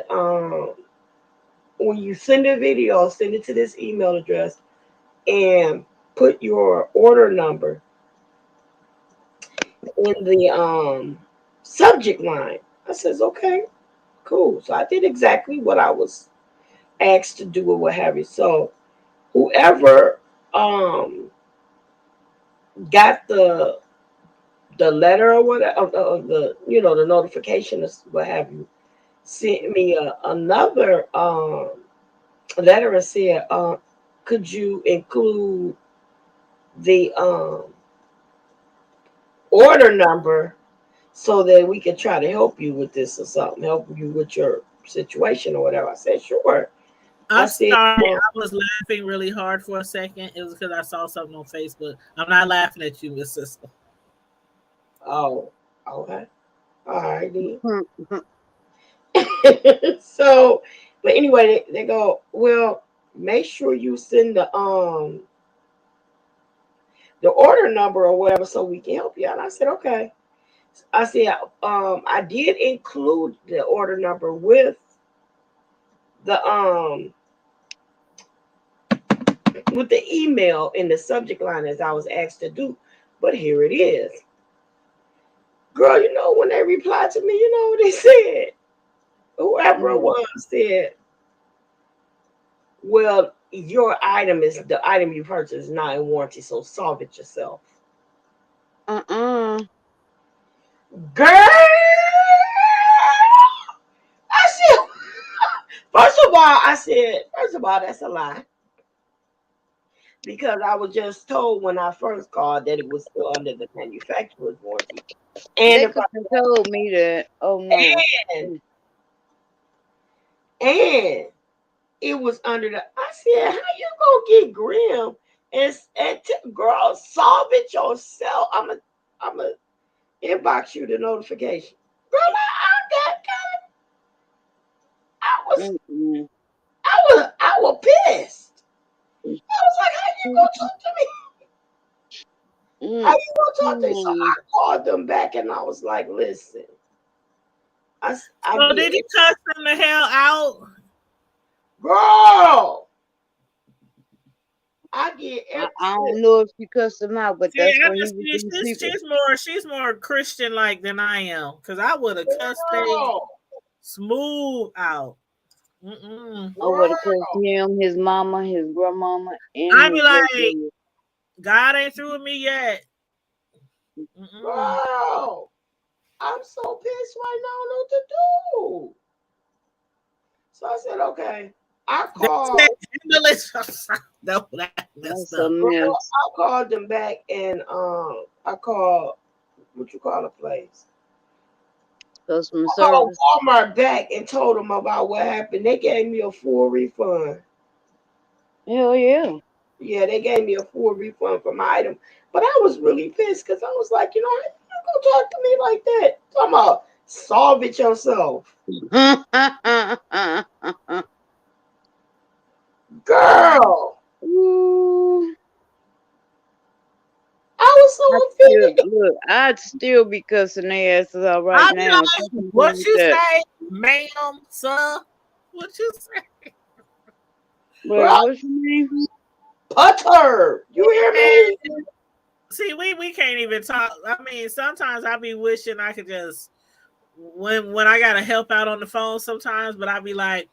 when you send a video, send it to this email address and put your order number in the subject line. I says, okay, cool. So I did exactly what I was asked to do or what have you. So whoever got the letter or whatever of the the notification or what have you sent me another letter and said, could you include the order number so that we can try to help you with this or something, help you with your situation or whatever. I said, sure. I I'm said, sorry. I was laughing really hard for a second. It was because I saw something on Facebook. I'm not laughing at you, Miss Sister. oh, okay. All right, then. Hmm. So, but anyway, they go, well, make sure you send the order number or whatever so we can help you. And I said, okay. I said, I did include the order number the with the email in the subject line as I was asked to do. But here it is. Girl, you know, when they replied to me, you know what they said? Whoever it was said, well, your item is the item you purchased is not in warranty, so solve it yourself. Uh-uh. Girl, I said, first of all, that's a lie. Because I was just told when I first called that it was still under the manufacturer's warranty. And They if could have told me that. Oh no. and it was under the. I said, how you gonna get grim and girl, solve it yourself? I'm a inbox you the notification. Girl, I was pissed. I was like, how you gonna talk to me? How you gonna talk to me? So I called them back and I was like, listen. So did you cuss them the hell out? Girl, I get I don't know if you cussed him out, but that's what she's more Christian like than I am, because I would have cussed them smooth out. I would have cussed him, his mama, his grandmama, and I'd be like, God ain't through with me yet. Girl, I'm so pissed right now. I don't know what to do. So I said, okay. I called. I called them back and I called what you call a place. Customer service. I called Walmart back and told them about what happened. They gave me a full refund. Hell yeah. Yeah, they gave me a full refund for my item. But I was really pissed because I was like, you know, how you gonna talk to me like that? Talking about solve it yourself. Girl. Ooh. I was so offended. Look, I'd still be cussing their asses out right now. Like, what you say, ma'am, sir? What you say? What's your name? Butter. You hear me? See, we can't even talk. I mean, sometimes I be wishing I could just when I gotta help out on the phone sometimes, but I be like,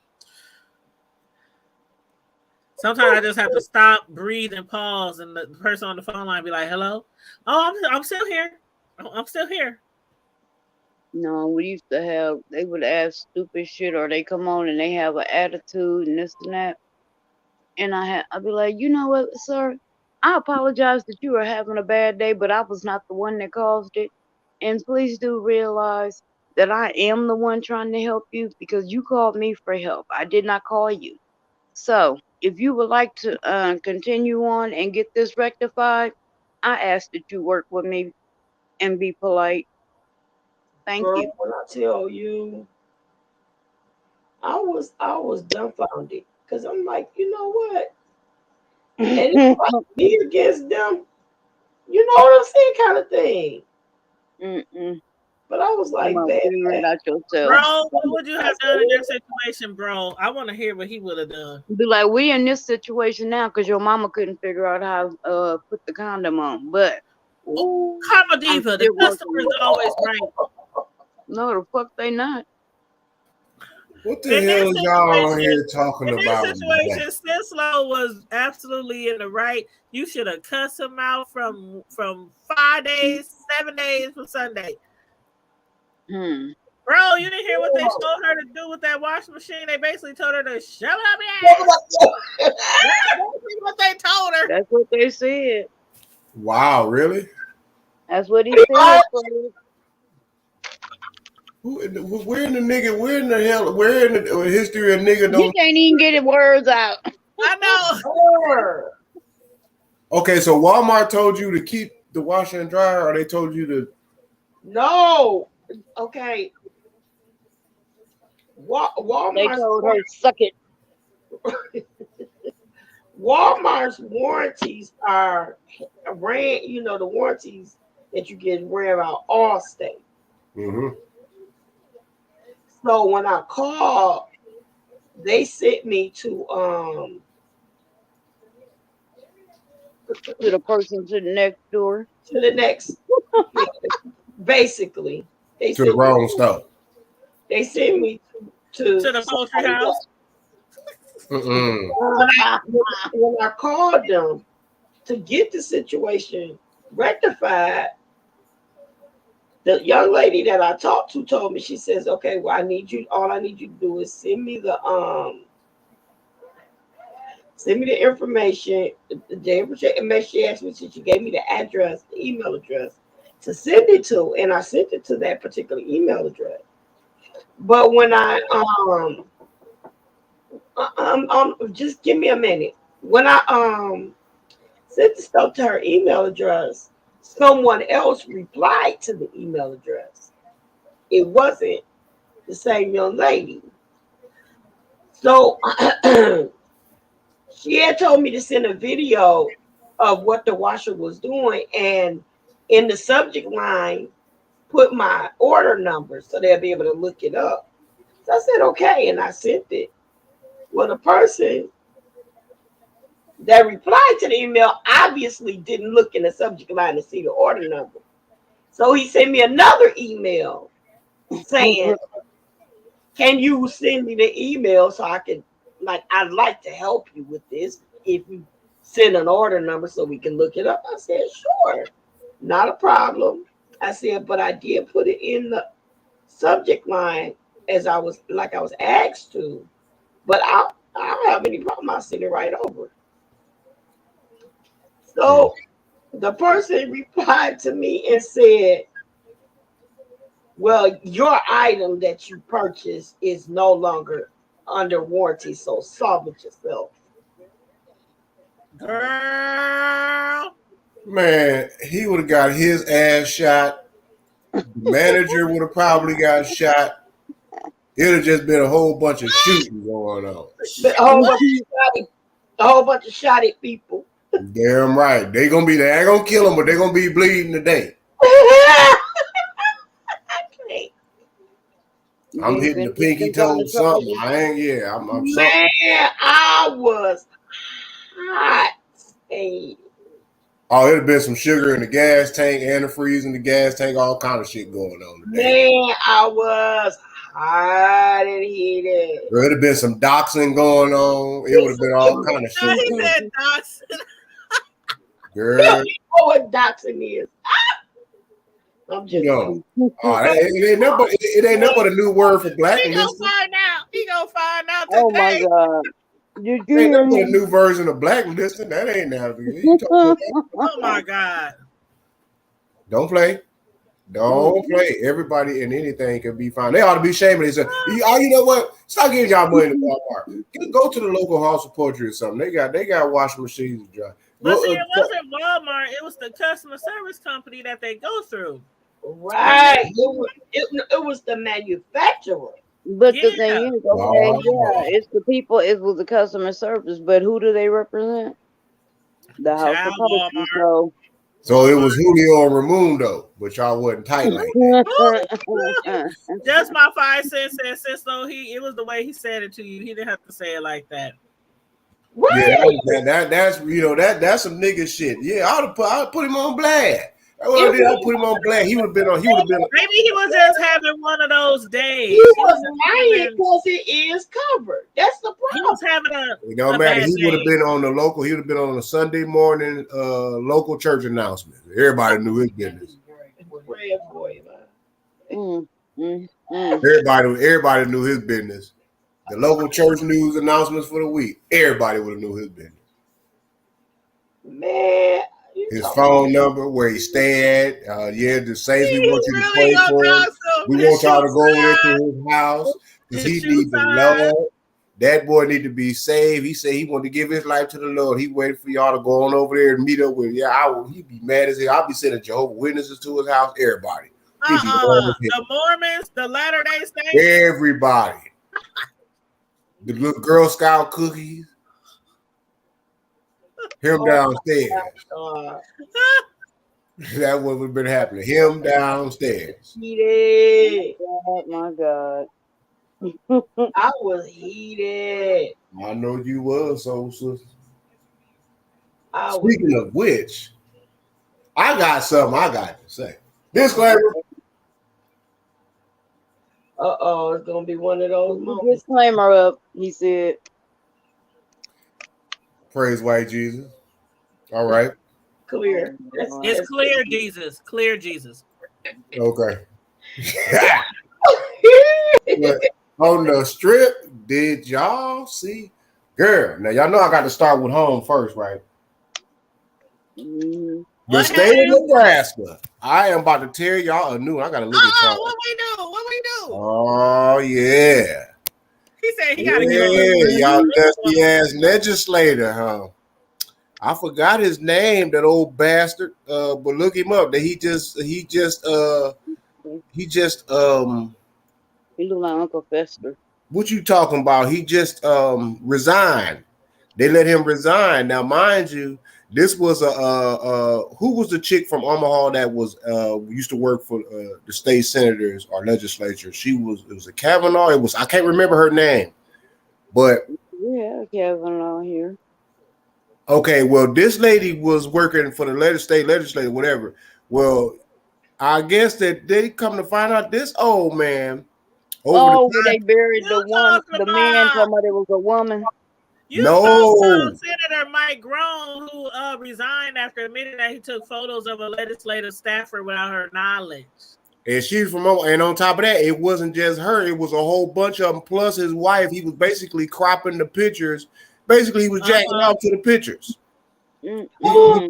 sometimes I just have to stop, breathe, and pause, and the person on the phone line be like, "Hello, oh, I'm still here. I'm still here." No, we used to have. They would ask stupid shit, or they come on and they have an attitude and this and that. And I'd be like, you know what, sir? I apologize that you were having a bad day, but I was not the one that caused it. And please do realize that I am the one trying to help you because you called me for help. I did not call you. So if you would like to continue on and get this rectified, I ask that you work with me and be polite. Thank you. When I tell you, I was dumbfounded because I'm like, you know what? And it's like me against them, you know what I'm saying, kind of thing. But I was like, bro, what would you have done in your situation, bro? I want to hear what he would have done. Be like, we in this situation now because your mama couldn't figure out how to put the condom on. But Karma Diva, the customer's always right. No, the fuck they not. What the hell is y'all on here talking about? In this situation, Sislo was absolutely in the right. You should have cussed him out from 5 days, 7 days from Sunday. Bro, you didn't hear what they told her to do with that washing machine? They basically told her to shut up, yeah. That's what they told her. That's what they said. Wow, really? That's what he said. Where in the history of nigga don't... He can't even get his words out. I know. Okay, so Walmart told you to keep the washer and dryer, or they told you to... No. Okay. Walmart. They told her, suck it. Walmart's warranties are ran, you know, the warranties that you get ran out Allstate. Mm-hmm. So when I called, they sent me to To the person to the next door. to the next. Basically, they To the sent me. wrong stuff. They sent me to To the poultry somebody house. else. Mm-mm. When I called them to get the situation rectified, the young lady that I talked to told me, she says, okay, well, all I need you to do is send me the information. The information she asked me, she gave me the address, the email address to send it to, and I sent it to that particular email address. But when just give me a minute. When I sent the stuff to her email address, someone else replied to the email address. It wasn't the same young lady. So she had told me to send a video of what the washer was doing, and in the subject line, put my order number so they'll be able to look it up. So I said, okay, and I sent it. Well, the person that replied to the email obviously didn't look in the subject line to see the order number. So he sent me another email saying, can you send me the email so I can, I'd like to help you with this. If you send an order number so we can look it up. I said, sure, not a problem. I said, but I did put it in the subject line as I was asked to, but I don't have any problem. I'll send it right over. So the person replied to me and said, well, your item that you purchased is no longer under warranty, so solve it yourself. Girl. Man, he would have got his ass shot. The manager would have probably got shot. It'd have just been a whole bunch of shooting going on. But a whole bunch of shot at people. Damn right. They ain't gonna kill them, but they're gonna be bleeding today. I'm hitting the pinky toe something. I'm something. Man, I was hot. Oh, it'd have been some sugar in the gas tank, antifreeze in the gas tank, all kind of shit going on today. Man, I was hot and heated. There would have been some doxing going on. It would have been all kind of shit. He said doxing. Girl. You know what doxing is. I'm just it ain't nothing but a new word for blacklisting. He gonna find out today. Oh my God. Ain't nothing but a new version of blacklisting. That ain't now. Oh my God. Don't play. Don't play. Everybody and anything can be fine. They ought to be ashamed of themselves. You know what? Stop giving y'all money to Walmart. Go to the local House of Poetry or something. They got washing machines to dry. But see, it wasn't Walmart. It was the customer service company that they go through. Right. It was the manufacturer. But the thing is, it's the people. It was the customer service. But who do they represent? The House of Poetry. So it was Julio and Raimundo, but y'all wasn't tight like that. Just my 5 cents said, since though it was the way he said it to you. He didn't have to say it like that. Yeah, that's that's some nigga shit. Yeah, I'll put him on blast. That's what I did. I put him on blast. He would have been. Maybe he was just having one of those days. He was lying because it is covered. That's the problem. He was having It don't matter. He would have been on the local. He would have been on a Sunday morning local church announcement. Everybody knew his business. Everybody knew his business. The local church news announcements for the week. Everybody would have knew his business. Man. His phone number, where he stay at. The Saints, we want you to pray for him. We want y'all to go over to his house because he needs the Lord. That boy need to be saved. He said he wanted to give his life to the Lord. He waited for y'all to go on over there and meet up with. He'd be mad as hell. I'll be sending Jehovah's Witnesses to his house. Everybody. The Mormons, the Latter-day Saints. Everybody. The little Girl Scout cookies. Him downstairs. That would have been happening. Him downstairs. Heated. Oh my God. I was heated. I know you was, so sister. I was Speaking of which, I got something I got to say. Disclaimer. it's gonna be one of those moments. Disclaimer up, he said. Praise white Jesus. All right. Clear. It's clear, Jesus. Clear, Jesus. Okay. But on the strip, did y'all see? Girl, now y'all know I got to start with home first, right? Mm-hmm. The state of Nebraska. I am about to tear y'all a new one. I gotta look at y'all. What we do? What we do? Oh yeah. He said he gotta get on. Y'all dusty ass legislator, huh? I forgot his name, that old bastard. But look him up. That he just He look like Uncle Fester. what you talking about? He just resigned. They let him resign. Now, mind you, this was who was the chick from Omaha that was used to work for the state senators or legislature? It was a Kavanaugh. I can't remember her name, but Yeah, Kavanaugh here. okay, well, this lady was working for the state legislature, whatever. Well, I guess that they come to find out this old man. They buried the man talking about it was a woman. Senator Mike Groen, who resigned after admitting that he took photos of a legislative staffer without her knowledge. And she's from, and on top of that, it wasn't just her; it was a whole bunch of them plus his wife. He was basically cropping the pictures. Basically, he was jacking off to the pictures. Mm-hmm.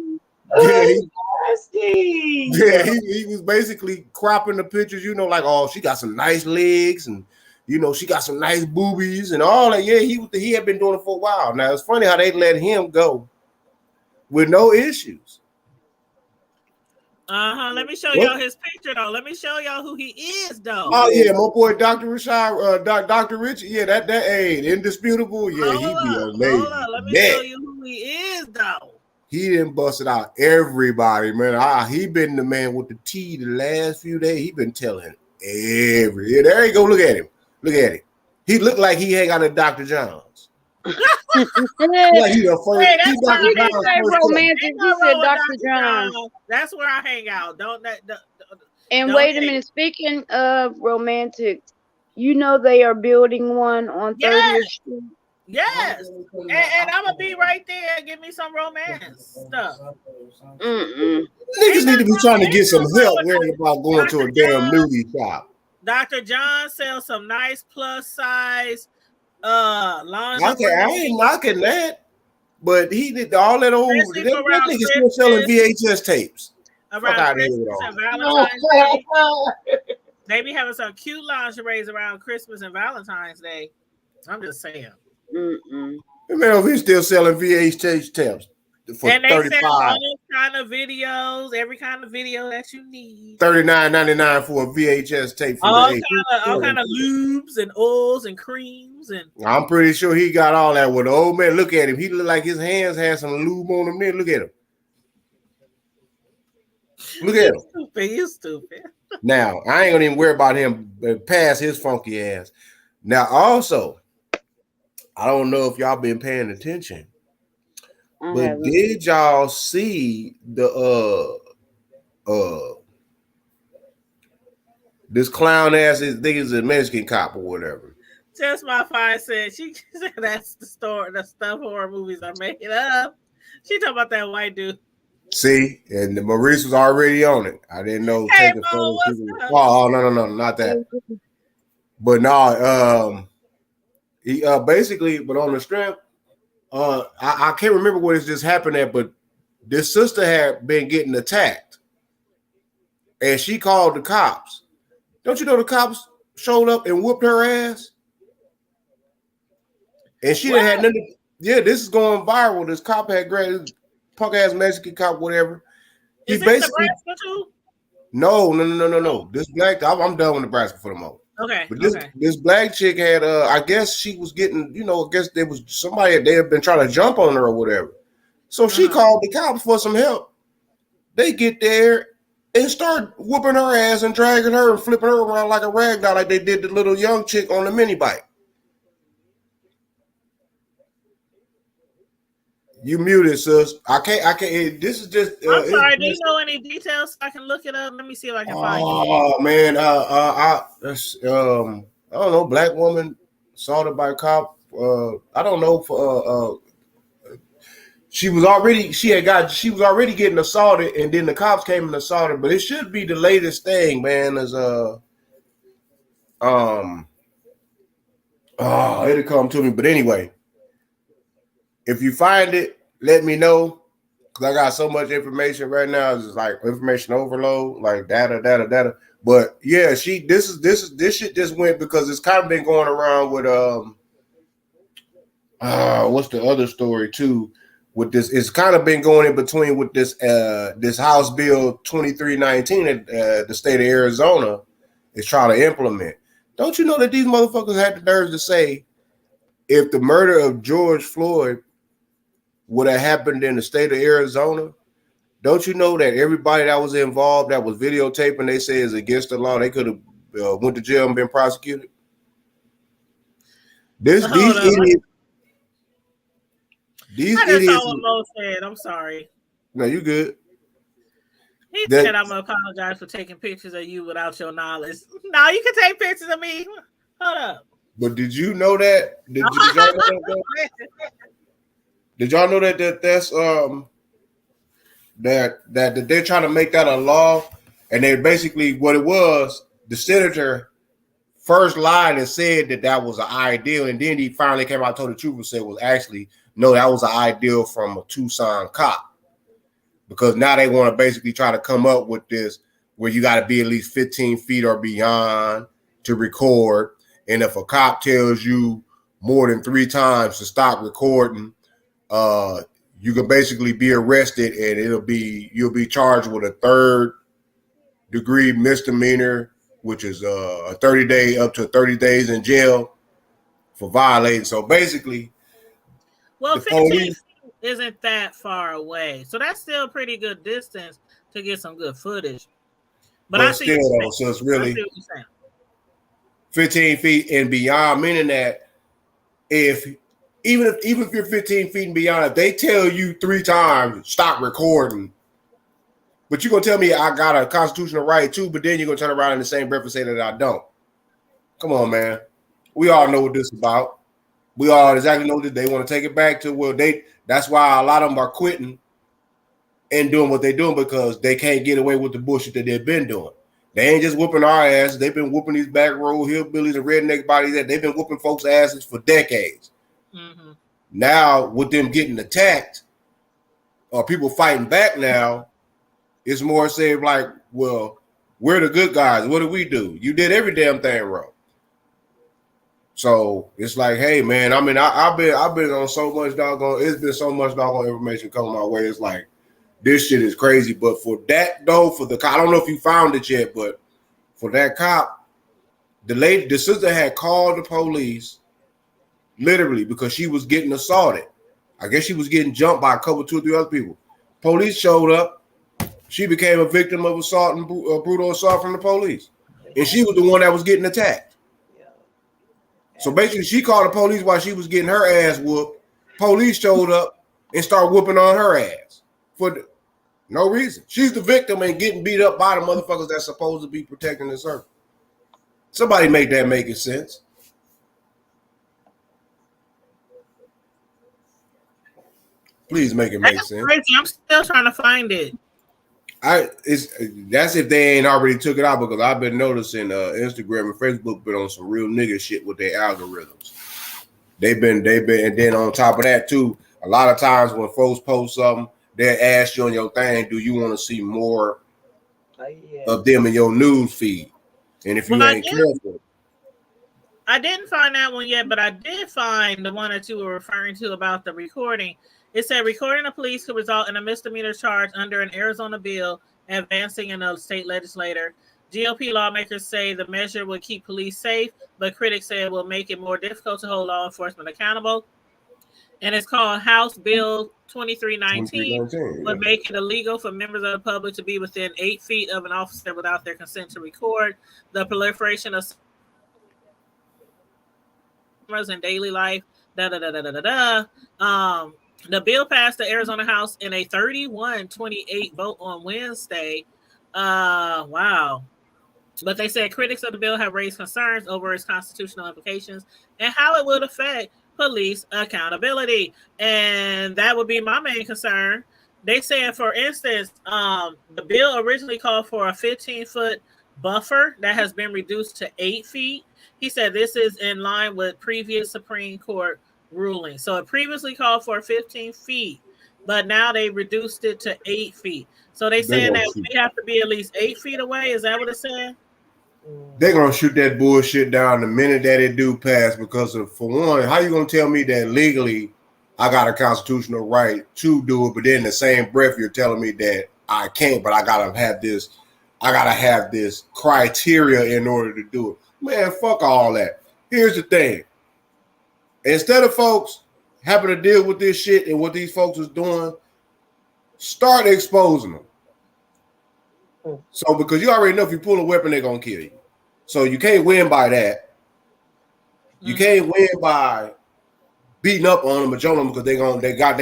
He was basically cropping the pictures. You know, like, oh, she got some nice legs, and you know, she got some nice boobies and all that. Yeah, he had been doing it for a while. Now it's funny how they let him go with no issues. Let me show y'all his picture though. Let me show y'all who he is though. Oh yeah, my boy Dr. Rashad, Dr. Richard. Yeah, that ain't indisputable. Yeah, he be amazing. Hold on. Let me show you who he is though. He didn't bust it out everybody, man. He been the man with the tea the last few days. He been telling there you go. Look at him. Look at it. He looked like he hang out at Dr. John's. Like he the first. Hey, he romantic. He said Dr. John's. That's where I hang out. And wait a minute. Speaking of romantic, you know they are building one on 30th Street. Yes, and I'm gonna be right there. Give me some romance stuff. Niggas need to be trying to get some help worrying about going to a damn nudie shop. Dr. John sells some nice plus size lingerie. Okay, I ain't knocking that, but he did all that old. That nigga still selling VHS tapes. Around Christmas and Valentine's Day. They be having some cute lingeries around Christmas and Valentine's Day. I'm just saying. Man, he's still selling VHS tapes for and they $35. sell all kind of videos, every kind of video that you need. $39.99 for a VHS tape. All kind of lubes and oils and creams and. I'm pretty sure he got all that. With the old man, look at him. He looked like his hands had some lube on them. There, look at him. Look at him. You stupid. Now I ain't gonna even worry about him past his funky ass. Now also. I don't know if y'all been paying attention, but did y'all see the this clown ass think is a Mexican cop or whatever? Just my fine said she said that's the story. The stuff horror movies are making up. She talking about that white dude. See, and Maurice was already on it. I didn't know. Hey, Mo, oh no, not that. But no, he basically, but on the strip, I can't remember where this just happened at, but this sister had been getting attacked, and she called the cops. Don't you know the cops showed up and whooped her ass? And she didn't have nothing. Yeah, this is going viral. This cop had grabbed punk ass Mexican cop, whatever. Is it Nebraska too? No. This black, I'm done with Nebraska for the moment. Okay. But this black chick had I guess she was getting, I guess there was somebody they had been trying to jump on her or whatever. So she called the cops for some help. They get there and start whooping her ass and dragging her and flipping her around like a rag doll, like they did the little young chick on the mini bike. You muted, sis. I can't. This is just. I'm sorry. Do you know any details so I can look it up? Let me see if I can find it. Oh man, I don't know. Black woman assaulted by a cop. I don't know. She was already getting assaulted, and then the cops came and assaulted. But it should be the latest thing, man. Is it'll come to me. But anyway, if you find it, let me know, because I got so much information right now. It's just like information overload, like data. But yeah, this shit just went because it's kind of been going around with what's the other story too? With this, it's kind of been going in between with this House Bill 2319 that the state of Arizona is trying to implement. Don't you know that these motherfuckers had the nerve to say if the murder of George Floyd would have happened in the state of Arizona, don't you know that everybody that was involved, that was videotaping, they say is against the law, they could have went to jail and been prosecuted? These idiots. I just saw what Mo said. I'm sorry. No, you good. He said I'm gonna apologize for taking pictures of you without your knowledge. No, you can take pictures of me. Hold up. But did you know that? Did y'all know that? Did y'all know that that's that they're trying to make that a law, and they basically what it was, the senator first lied and said that was an ideal, and then he finally came out and told the truth and said was actually no, that was an ideal from a Tucson cop, because now they want to basically try to come up with this where you got to be at least 15 feet or beyond to record, and if a cop tells you more than 3 times to stop recording, you can basically be arrested, and you'll be charged with a 3rd degree misdemeanor, which is a 30 days in jail for violating. So basically, well, 15 feet isn't that far away, so that's still a pretty good distance to get some good footage. But I see still, though, so it's really 15 feet and beyond, meaning that even if you're 15 feet and beyond, if they tell you 3 times stop recording, but you're gonna tell me I got a constitutional right too, but then you're gonna turn around in the same breath and say that I don't. Come on, man. We all know what this is about. We all exactly know that they want to take it back to that's why a lot of them are quitting and doing what they're doing, because they can't get away with the bullshit that they've been doing. They ain't just whooping our asses. They've been whooping these back road hillbillies and redneck bodies. They've been whooping folks' asses for decades. Mm-hmm. Now, with them getting attacked or people fighting back now, it's more saying like, well, we're the good guys. What do we do? You did every damn thing wrong. So it's like, hey, man, I mean, I've been on so much it's been so much doggone information coming my way. It's like, this shit is crazy. But for that, though, for the cop, I don't know if you found it yet, but for that cop, the sister had called the police literally because she was getting assaulted. I guess she was getting jumped by 2 or 3 other people. Police showed up. She became a victim of assault and brutal assault from the police. And she was the one that was getting attacked. So basically, she called the police while she was getting her ass whooped. Police showed up and started whooping on her ass for no reason. She's the victim and getting beat up by the motherfuckers that's supposed to be protecting the circle. Somebody make that make sense. Please make it make sense. Crazy. I'm still trying to find it. That's if they ain't already took it out, because I've been noticing Instagram and Facebook been on some real nigga shit with their algorithms. They've been, and then on top of that too, a lot of times when folks post something, they ask you on your thing, do you want to see more of them in your news feed? And if you ain't careful. I didn't find that one yet, but I did find the one that you were referring to about the recording. It said recording the police could result in a misdemeanor charge under an Arizona bill advancing in a state legislature. GOP lawmakers say the measure will keep police safe, but critics say it will make it more difficult to hold law enforcement accountable. And it's called House Bill 2319 would make it illegal for members of the public to be within 8 feet of an officer without their consent to record. The proliferation of cameras in daily life. The bill passed the Arizona House in a 31-28 vote on Wednesday. Wow. But they said critics of the bill have raised concerns over its constitutional implications and how it would affect police accountability. And that would be my main concern. They said, for instance, the bill originally called for a 15-foot buffer that has been reduced to 8 feet. He said this is in line with previous Supreme Court ruling. So it previously called for 15 feet, but now they reduced it to 8 feet. So they saying that we have to be at least 8 feet away. Is that what it's saying? They're gonna shoot that bullshit down the minute that it do pass, because of, for one, how you gonna tell me that legally I got a constitutional right to do it, but then in the same breath you're telling me that I can't, but I gotta have this criteria in order to do it. Man, fuck all that. Here's the thing. Instead of folks having to deal with this shit and what these folks is doing, start exposing them. So, because you already know if you pull a weapon, they're gonna kill you. So you can't win by that. You can't win by beating up on them, but showing them, because they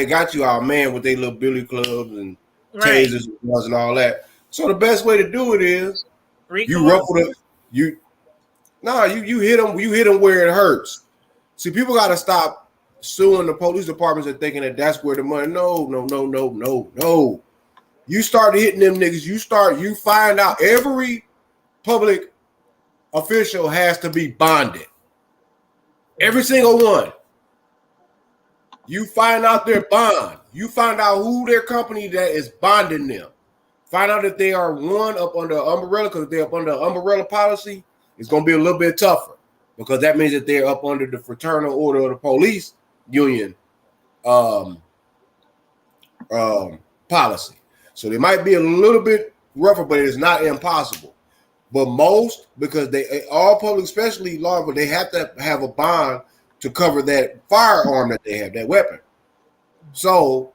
got you out, man, with their little billy clubs and tasers and all that. So the best way to do it is you ruffle them. You hit them where it hurts. See, people got to stop suing the police departments and thinking that that's where the money. No. You start hitting them niggas. You find out every public official has to be bonded. Every single one. You find out their bond. You find out who their company that is bonding them. Find out if they are one up under umbrella, because if they're up under umbrella policy, it's going to be a little bit tougher, because that means that they're up under the Fraternal Order of the Police Union policy. So they might be a little bit rougher, but it's not impossible. But most, because all public, especially law enforcement, they have to have a bond to cover that firearm that they have, that weapon. So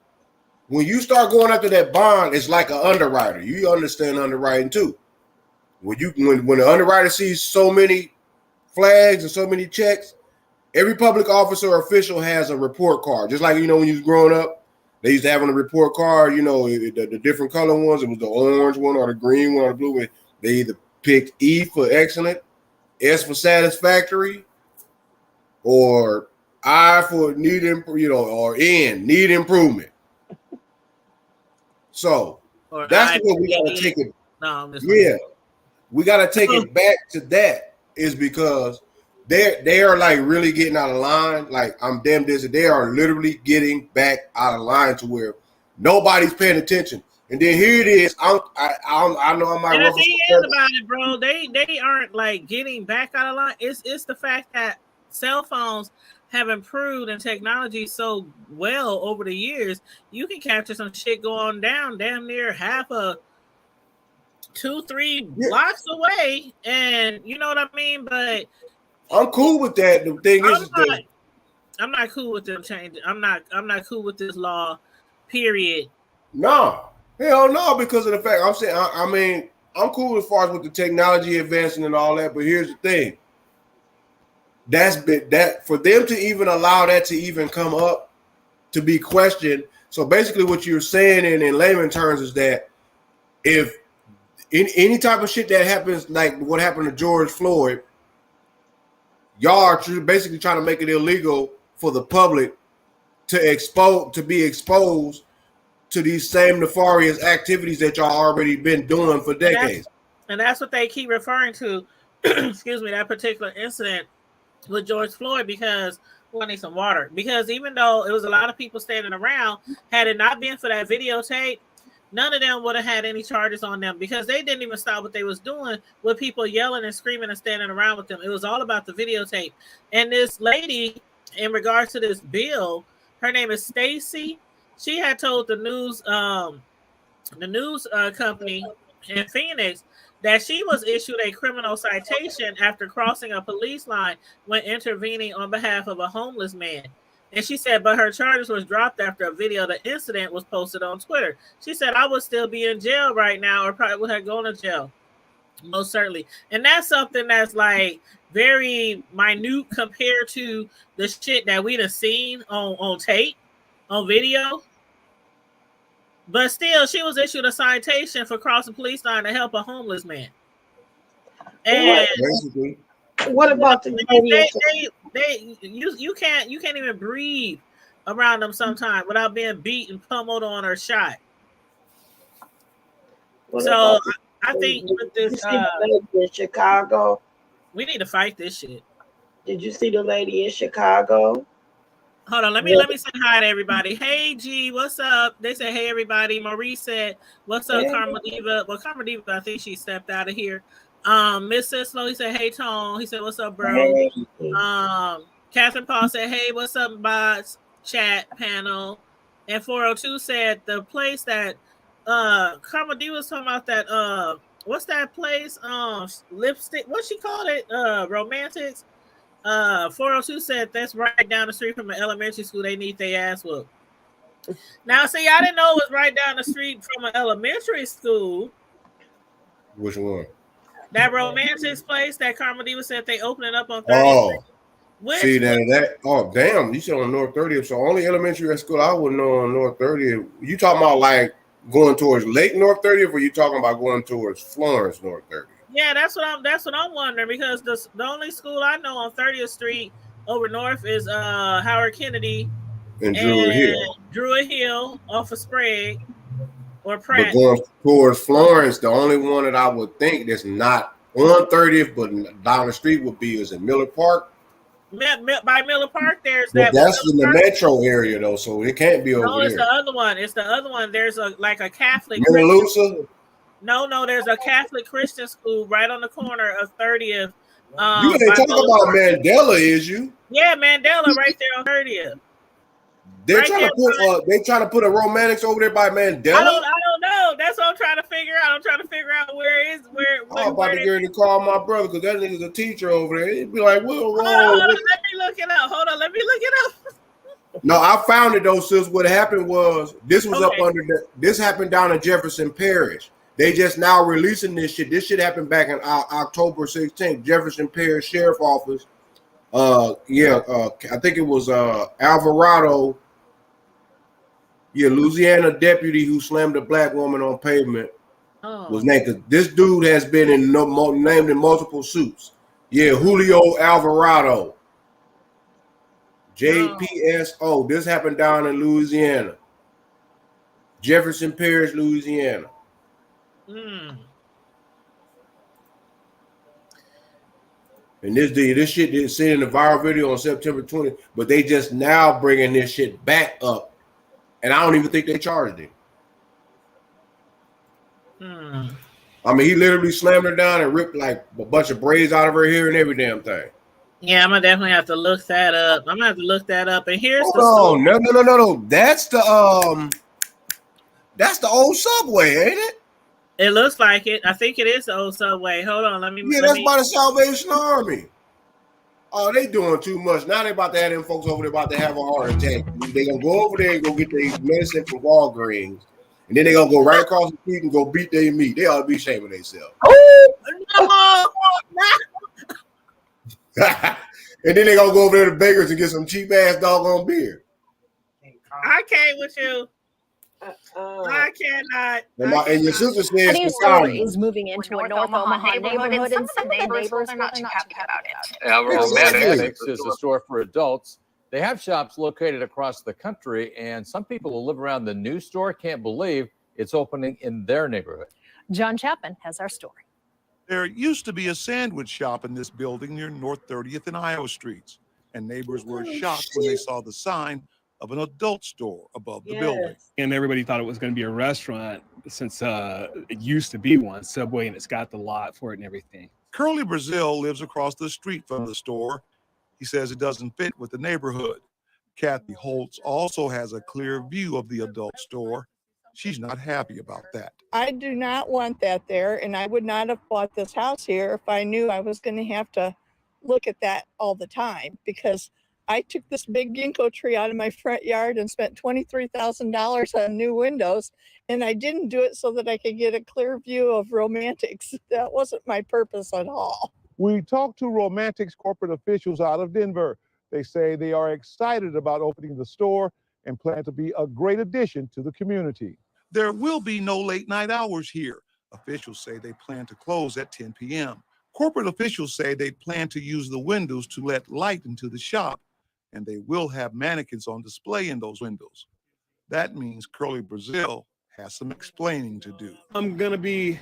when you start going after that bond, it's like an underwriter. You understand underwriting too. When the underwriter sees so many flags and so many checks, every public officer or official has a report card. Just like, when you was growing up, they used to have on a report card, the different color ones. It was the orange one or the green one or the blue one. They either picked E for excellent, S for satisfactory, or I for need or N, need improvement. So that's what we gotta take it. We gotta take it back to that, is because they are like really getting out of line. Like, I'm damn this. They are literally getting back out of line to where nobody's paying attention. And then here it is. I know I might. And the thing is about it, bro, they aren't like getting back out of line. It's the fact that cell phones have improved in technology so well over the years. You can capture some shit going down damn near half a 2-3 blocks away, and you know what I mean. But I'm cool with that. The thing I'm not cool with them changing. I'm not cool with this law. Period. No, hell no, because of the fact I'm saying. I mean, I'm cool as far as with the technology advancing and all that. But here's the thing. That for them to even allow that to even come up to be questioned. So basically, what you're saying in layman terms is that if any type of shit that happens, like what happened to George Floyd, y'all are basically trying to make it illegal for the public to be exposed to these same nefarious activities that y'all already been doing for decades. And that's what they keep referring to. Excuse me, that particular incident with George Floyd, because I need some water. Because even though it was a lot of people standing around, had it not been for that videotape, none of them would have had any charges on them, because they didn't even stop what they was doing with people yelling and screaming and standing around with them. It was all about the videotape. And this lady, in regards to this bill, her name is Stacy. She had told the news company in Phoenix that she was issued a criminal citation after crossing a police line when intervening on behalf of a homeless man. And she said, but her charges was dropped after a video of the incident was posted on Twitter. She said, I would still be in jail right now, or probably would have gone to jail. Most certainly. And that's something that's like very minute compared to the shit that we'd have seen on tape, on video. But still, she was issued a citation for crossing police line to help a homeless man. And basically, what about the you can't even breathe around them sometimes without being beaten, pummeled on, or shot. So I think with this in Chicago, we need to fight this shit. Did you see the lady in Chicago? Hold on, let me say hi to everybody. Hey G, what's up? They said hey everybody. Maurice said, what's up, Karma Diva? Well, Karma Diva, I think she stepped out of here. Miss Sislo, he said, hey Tone. He said, what's up, bro? Hey. Catherine Paul said, hey, what's up, bots? Chat panel. And 402 said the place that Karma Diva was talking about, that what's that place? Lipstick, what she called it? Romantics. 402 said that's right down the street from an elementary school. They need their ass whooped. Now, see, I didn't know it was right down the street from an elementary school. Which one? That Romantics place that Karma Diva said they opening up on 30th Street. See that? Oh, damn! You said on North 30th. So only elementary school I would know on North 30th. You talking about like going towards Lake North 30th, or you talking about going towards Florence North 30th? Yeah, that's what I'm wondering, because the only school I know on 30th Street over north is Howard Kennedy and Druid Hill off of Sprague or Pratt. But going towards Florence, the only one that I would think that's not on 30th but down the street would be is in Miller Park. By Miller Park, there's but that's in the metro area though, so it can't be over there. No, it's the other one. It's the other one. There's a Catholic. No, there's a Catholic Christian school right on the corner of 30th. You ain't talking about Mandela, is you? Yeah, Mandela right there on 30th. They're trying to put a Romantics over there by Mandela. I don't know. That's what I'm trying to figure out. I'm trying to figure out where. I'm about to get ready to call my brother because that nigga's a teacher over there. He'd be like, "What's wrong?" Hold on, let me look it up. Hold on, let me look it up. No, I found it though, sis. What happened was this was up under this happened down in Jefferson Parish. They just now releasing this shit. This shit happened back in October 16th. Jefferson Parish Sheriff Office. I think it was Alvarado. Yeah, Louisiana deputy who slammed a black woman on pavement was named. Cause this dude has been named in multiple suits. Yeah, Julio Alvarado. JPSO. This happened down in Louisiana. Jefferson Parish, Louisiana. And this shit is seen in the viral video on September 20th, but they just now bringing this shit back up, and I don't even think they charged him. I mean, he literally slammed her down and ripped like a bunch of braids out of her hair and every damn thing. Yeah, I'm gonna definitely have to look that up. I'm gonna have to look that up. And here's no. That's the old Subway, ain't it? It looks like it. I think it is the old Subway. Hold on, let me. Yeah, that's by the Salvation Army. Oh, they doing too much. Now they about to have them folks over there about to have a heart attack. They gonna go over there and go get their medicine from Walgreens, and then they gonna go right across the street and go beat their meat. They ought to be ashamed of themselves. And then they gonna go over there to Baker's and get some cheap ass doggone beer. I can't with you. I cannot. And your sister says a new story is moving into a North Omaha neighborhood, and some of the neighbors are not too happy about it. Romantics is a store for adults. They have shops located across the country, and some people who live around the new store can't believe it's opening in their neighborhood. John Chapman has our story. There used to be a sandwich shop in this building near North 30th and Iowa Streets, and neighbors were shocked when they saw the sign of an adult store above the building. And everybody thought it was going to be a restaurant since it used to be one, Subway, and it's got the lot for it and everything. Curly Brazil lives across the street from the store. He says it doesn't fit with the neighborhood. Kathy Holtz also has a clear view of the adult store. She's not happy about that. I do not want that there, and I would not have bought this house here if I knew I was going to have to look at that all the time, because I took this big ginkgo tree out of my front yard and spent $23,000 on new windows. And I didn't do it so that I could get a clear view of Romantics. That wasn't my purpose at all. We talked to Romantics corporate officials out of Denver. They say they are excited about opening the store and plan to be a great addition to the community. There will be no late night hours here. Officials say they plan to close at 10 p.m. Corporate officials say they plan to use the windows to let light into the shop, and they will have mannequins on display in those windows. That means Curly Brazil has some explaining to do. I'm going to be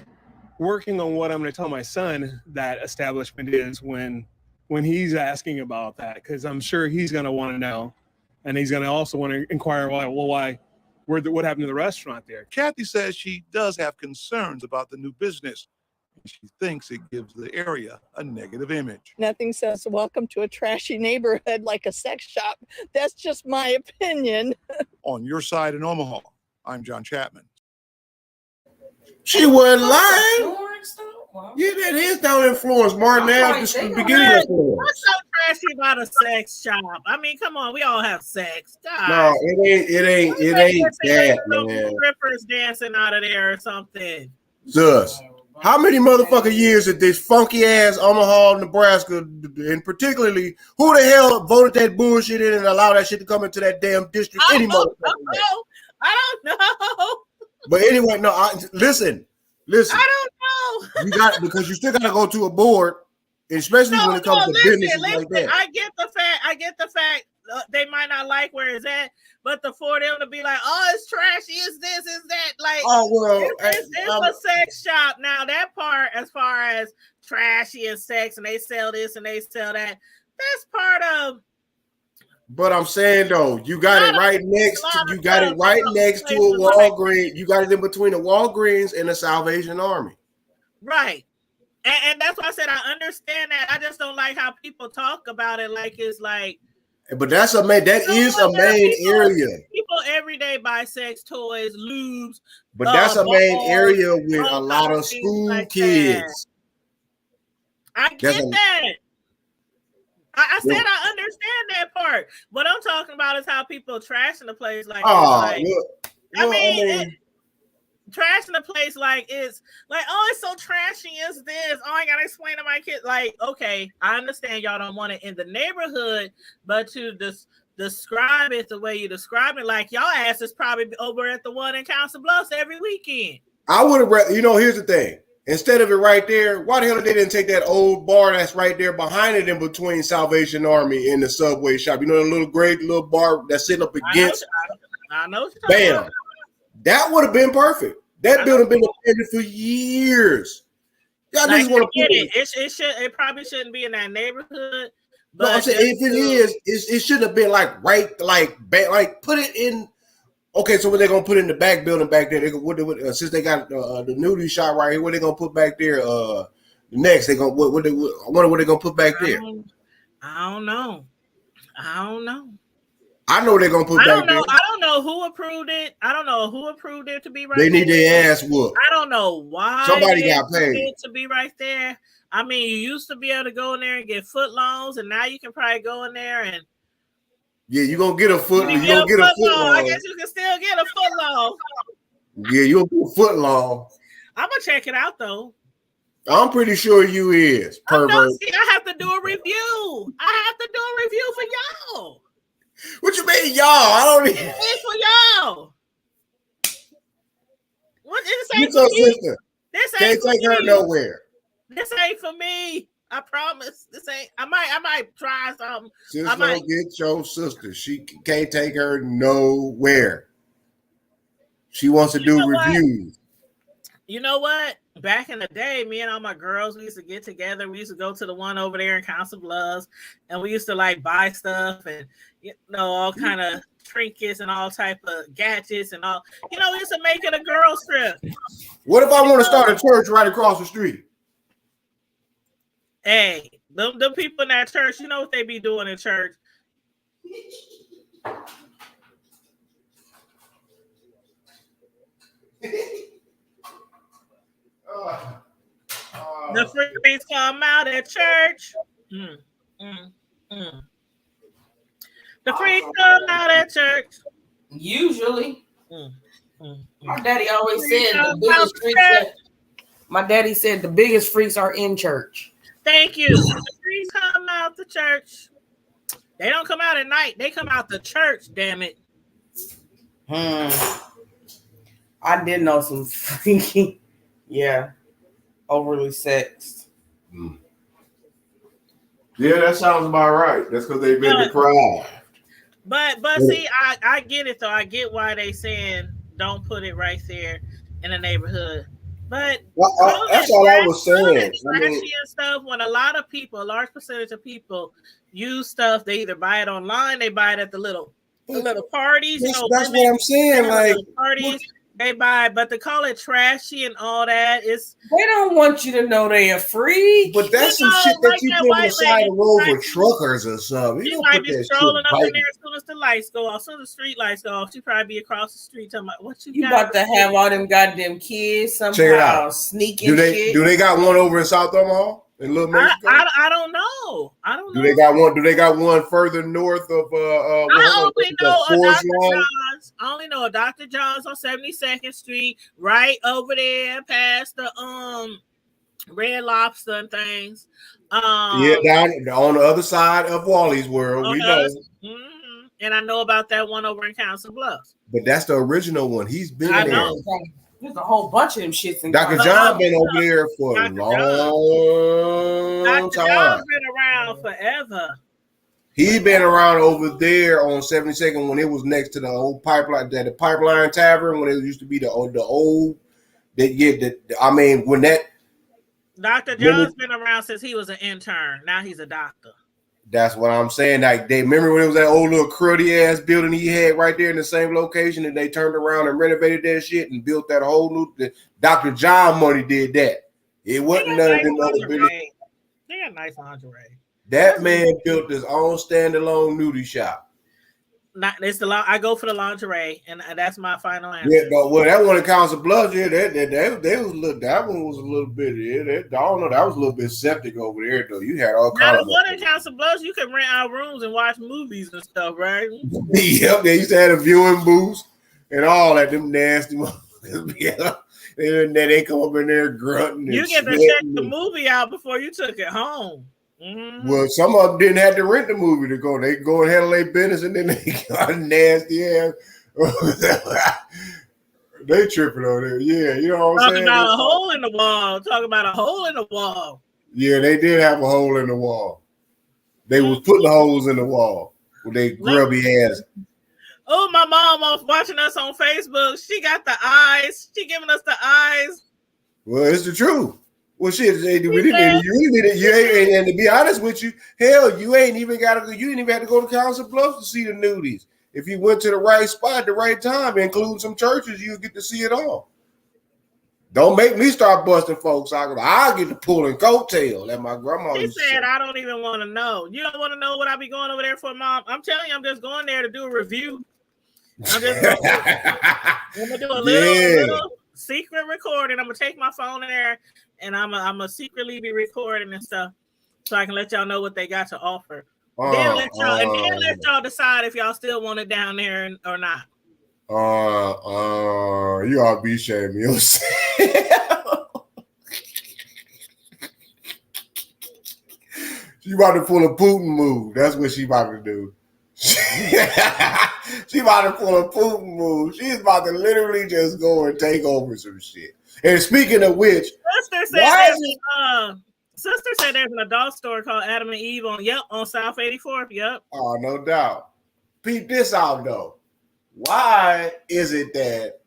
working on what I'm going to tell my son that establishment is when he's asking about that, because I'm sure he's going to want to know, and he's going to also want to inquire why what happened to the restaurant there. Kathy says she does have concerns about the new business. She thinks it gives the area a negative image. Nothing says welcome to a trashy neighborhood like a sex shop. That's just my opinion. On Your Side in Omaha, I'm John Chapman. She wasn't lying. Yeah, that is down in Florence. Martin Ave is the beginning of Florence. What's so trashy about a sex shop? I mean, come on, we all have sex. God. No, it ain't that, man. Strippers dancing out of there or something. Sus. How many motherfucking years did this funky ass Omaha, Nebraska, and particularly who the hell voted that bullshit in and allowed that shit to come into that damn district? I don't know. But anyway, no, listen. I don't know. You got because you still got to go to a board, especially when it comes to businesses like that. I get the fact. They might not like where it's at, but for them to be like, "Oh, it's trashy, it's this, it's that," like, oh well, it's a sex shop. Now that part, as far as trashy and sex, and they sell this and they sell that, that's part of. But I'm saying though, you got it right next. You got it right next to a Walgreens. You got it in between a Walgreens and a Salvation Army. Right, and that's why I said I understand that. I just don't like how people talk about it like it's like. But that's a main. That is a main area. People every day buy sex toys, lubes. But that's a main area with a lot of school like kids. I get that. I said I understand that part. What I'm talking about is how people trashing the place like. I mean, trashing the place like it's like, oh, it's so trashy. Is this? Oh, I gotta explain to my kids. Like, okay, I understand y'all don't want it in the neighborhood, but to describe it the way you describe it, like y'all ass is probably over at the one in Council Bluffs every weekend. I would have rather, here's the thing. Instead of it right there, why the hell they didn't take that old bar that's right there behind it in between Salvation Army and the Subway shop? You know, the little bar that's sitting up against. I know. Bam. That would have been perfect. That building been abandoned for years. Y'all just want to put it. It probably shouldn't be in that neighborhood. But no, I'm saying if it is, it should have been like put it in. Okay, so what they gonna put in the back building back there? Since they got the nudie shop right here, what they gonna put back there? Next they gonna I wonder what they gonna put back there. I don't know. I know they're gonna put back there. I don't know who approved it. I don't know who approved it to be right there. They need their ass whooped. I don't know why somebody got paid to be right there. I mean, you used to be able to go in there and get foot longs, and now you can probably go in there and you're gonna get a foot. You gonna get a foot long. I guess you can still get a foot long. Yeah, you'll get a foot long. I'm gonna check it out though. I'm pretty sure you is. Pervert. I have to do a review. For y'all. What you mean, y'all? I don't even. It's for y'all. What this ain't for me. Sister. This can't ain't take her nowhere. This ain't for me. I promise. This ain't. I might try something. Just don't get your sister. She can't take her nowhere. She wants to do reviews. You know what? Back in the day, me and all my girls, we used to get together. We used to go to the one over there in Council Bluffs, and we used to like buy stuff and all kind of trinkets and all type of gadgets and all. We used to make it a girls trip. What if I want to start a church right across the street? Hey, them people in that church, you know what they be doing in church? The freebies come out at church. The freaks come out at church. Usually. My daddy always Freaks said the come biggest out the freaks. church. My daddy said the biggest freaks are in church. Thank you. The freaks come out the church. They don't come out at night. They come out the church. Damn it. I did know some freaky, overly sexed. Yeah, that sounds about right. That's because they've been deprived. But see, I get it though. I get why they saying don't put it right there in the neighborhood. But that's all I was saying. Trashy and stuff. When a large percentage of people use stuff, they either buy it online, they buy it at the little parties. That's what I'm saying. Like parties, they buy, but to call it trashy and all that is they don't want you to know they are free. But that's some shit that you put on the side of the road for truckers or something. You might be strolling up in there as soon as the lights go off, as soon as the street lights go off. She probably be across the street talking about what you about to have all them goddamn kids somehow sneaking shit. Do they got one over in South Omaha? In Little Mexico? I don't know. Do they got one? Do they got one further north of I only know a Dr. John's on 72nd Street, right over there past the Red Lobster and things. Down on the other side of Wally's World, we know. And I know about that one over in Council Bluffs. But that's the original one. He's been there. Know. There's a whole bunch of them shits in Dr. John been over there for a long time. Dr. John's been around forever. He been around over there on 72nd when it was next to the old pipeline, the Pipeline Tavern, when it used to be the old when that Dr. John's been around since he was an intern. Now he's a doctor. That's what I'm saying. Like, they remember when it was that old little cruddy ass building he had right there in the same location, and they turned around and renovated that shit and built that whole new. Dr. John money did that. It wasn't none of them other buildings. They got nice lingerie. That man built his own standalone nudie shop. I go for the lingerie, and that's my final answer. Yeah, but that one in Council Bluffs, that one was a little bit. I don't know, that was a little bit septic over there though. You had all kinds. Now the one in Council Bluffs, you can rent out rooms and watch movies and stuff, right? Yep, they used to have a viewing booth and all that. Them nasty motherfuckers. Yeah, and then they come up in there grunting. You get to check the movie out before you took it home. Mm-hmm. Well, some of them didn't have to rent the movie to go. They go and handle their business, and then they got nasty ass. They tripping on there. Yeah, you know what I'm saying? Talking about a hole in the wall. Talking about a hole in the wall. Yeah, they did have a hole in the wall. They was putting holes in the wall with their grubby ass. Oh, my mom was watching us on Facebook. She got the eyes. She giving us the eyes. Well, it's the truth. Well, shit, and to be honest with you, hell, you ain't even have to go to Council Bluffs to see the nudies. If you went to the right spot at the right time, including some churches, you'll get to see it all. Don't make me start busting folks. I'll get to pulling coattail at my grandma. She said, I don't even want to know. You don't want to know what I be going over there for, Mom? I'm telling you, I'm just going there to do a review. I'm just going to do a little secret recording. I'm going to take my phone in there, and I'm gonna secretly be recording and stuff, so I can let y'all know what they got to offer. Then let y'all decide if y'all still want it down there or not. You ought to be shaming yourself. She about to pull a Putin move. That's what she about to do. She about to pull a Putin move. She's about to literally just go and take over some shit. And speaking of which, Sister said there's an adult store called Adam and Eve on South 84th. Yep. Oh, no doubt. Peep this out though. Why is it that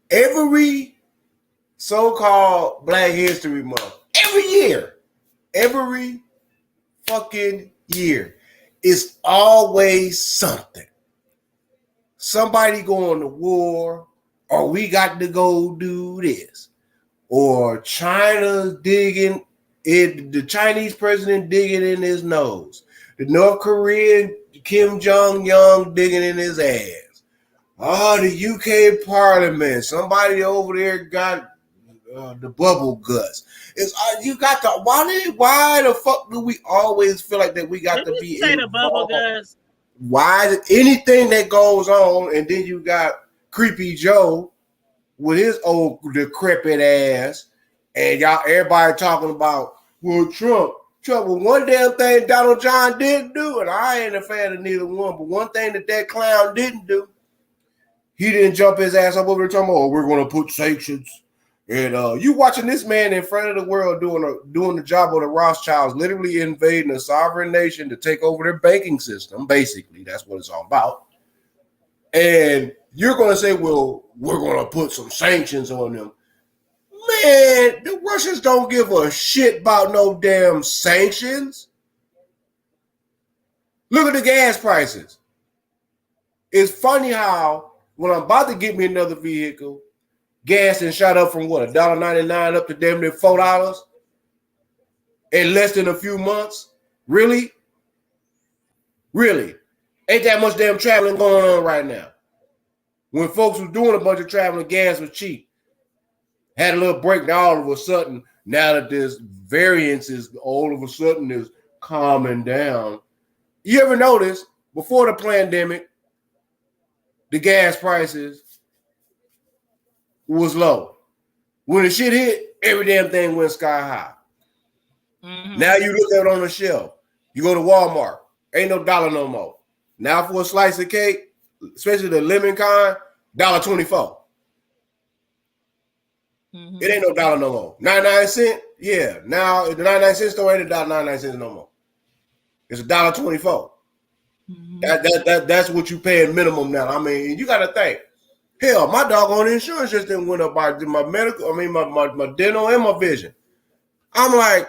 every so-called Black History Month, every fucking year, it's always something. Somebody going to war, or we got to go do this, or China's digging it, the Chinese president digging in his nose, the North Korean Kim Jong-un digging in his ass. Oh, the UK Parliament, somebody over there got the bubble guts. Is you got to why the fuck do we always feel like that we got to be say the bubble guts? Why is it anything that goes on, and then you got Creepy Joe with his old decrepit ass, and y'all everybody talking about Trump was one damn thing Donald John didn't do, and I ain't a fan of neither one, but one thing that clown didn't do, he didn't jump his ass up over there talking about, we're going to put sanctions. And you watching this man in front of the world doing the job of the Rothschilds, literally invading a sovereign nation to take over their banking system. Basically, that's what it's all about. And you're going to say, well, we're going to put some sanctions on them. Man, the Russians don't give a shit about no damn sanctions. Look at the gas prices. It's funny how when I'm about to get me another vehicle, gas and shot up from what, $1.99 up to damn near $4 in less than a few months. Really? Ain't that much damn traveling going on right now. When folks were doing a bunch of traveling, gas was cheap. Had a little break, now all of a sudden, now that this variance is all of a sudden is calming down. You ever notice before the pandemic, the gas prices was low. When the shit hit, every damn thing went sky high. Mm-hmm. Now you look at it on the shelf. You go to Walmart, ain't no dollar no more. Now for a slice of cake, especially the lemon kind, $1.24. Mm-hmm. It ain't no dollar no more. 99 cents, yeah. Now the 99 cent store ain't $1.99 no more. It's $1.24. Mm-hmm. That's what you paying minimum now. I mean, you got to think. Hell, my doggone insurance just didn't went up by my medical. I mean, my dental and my vision. I'm like,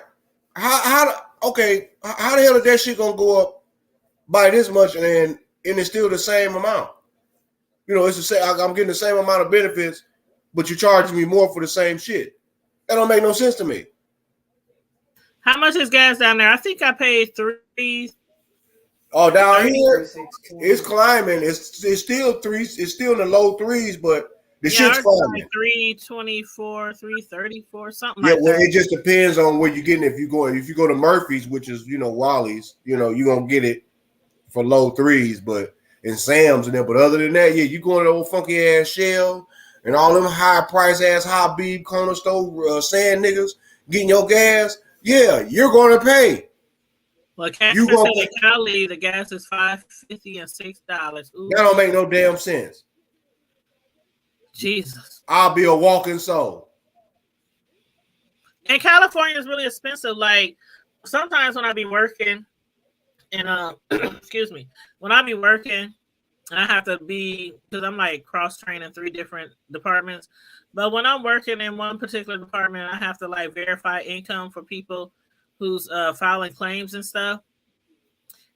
how the hell is that shit gonna go up by this much and it's still the same amount? You know, it's the same. I'm getting the same amount of benefits, but you're charging me more for the same shit. That don't make no sense to me. How much is gas down there? I think I paid $3. Oh, down here, it's climbing. It's still threes. It's still in the low threes, but the shit's climbing. Like $3.24, $3.34, something. Yeah, like well, that. it just depends on where you're getting. If you go to Murphy's, which is Wally's, you're gonna get it for low threes, but in Sam's and there. But other than that, yeah, you going to old funky ass Shell and all them high price ass high beam corner store sand niggas getting your gas. Yeah, you're gonna pay. Well, in Cali, the gas is $5.50 and $6. Ooh. That don't make no damn sense. Jesus. I'll be a walking soul. And California is really expensive. Like sometimes when I be working and excuse me, when I be working, I have to be, because I'm like cross training 3 different departments. But when I'm working in one particular department, I have to like verify income for people who's filing claims and stuff.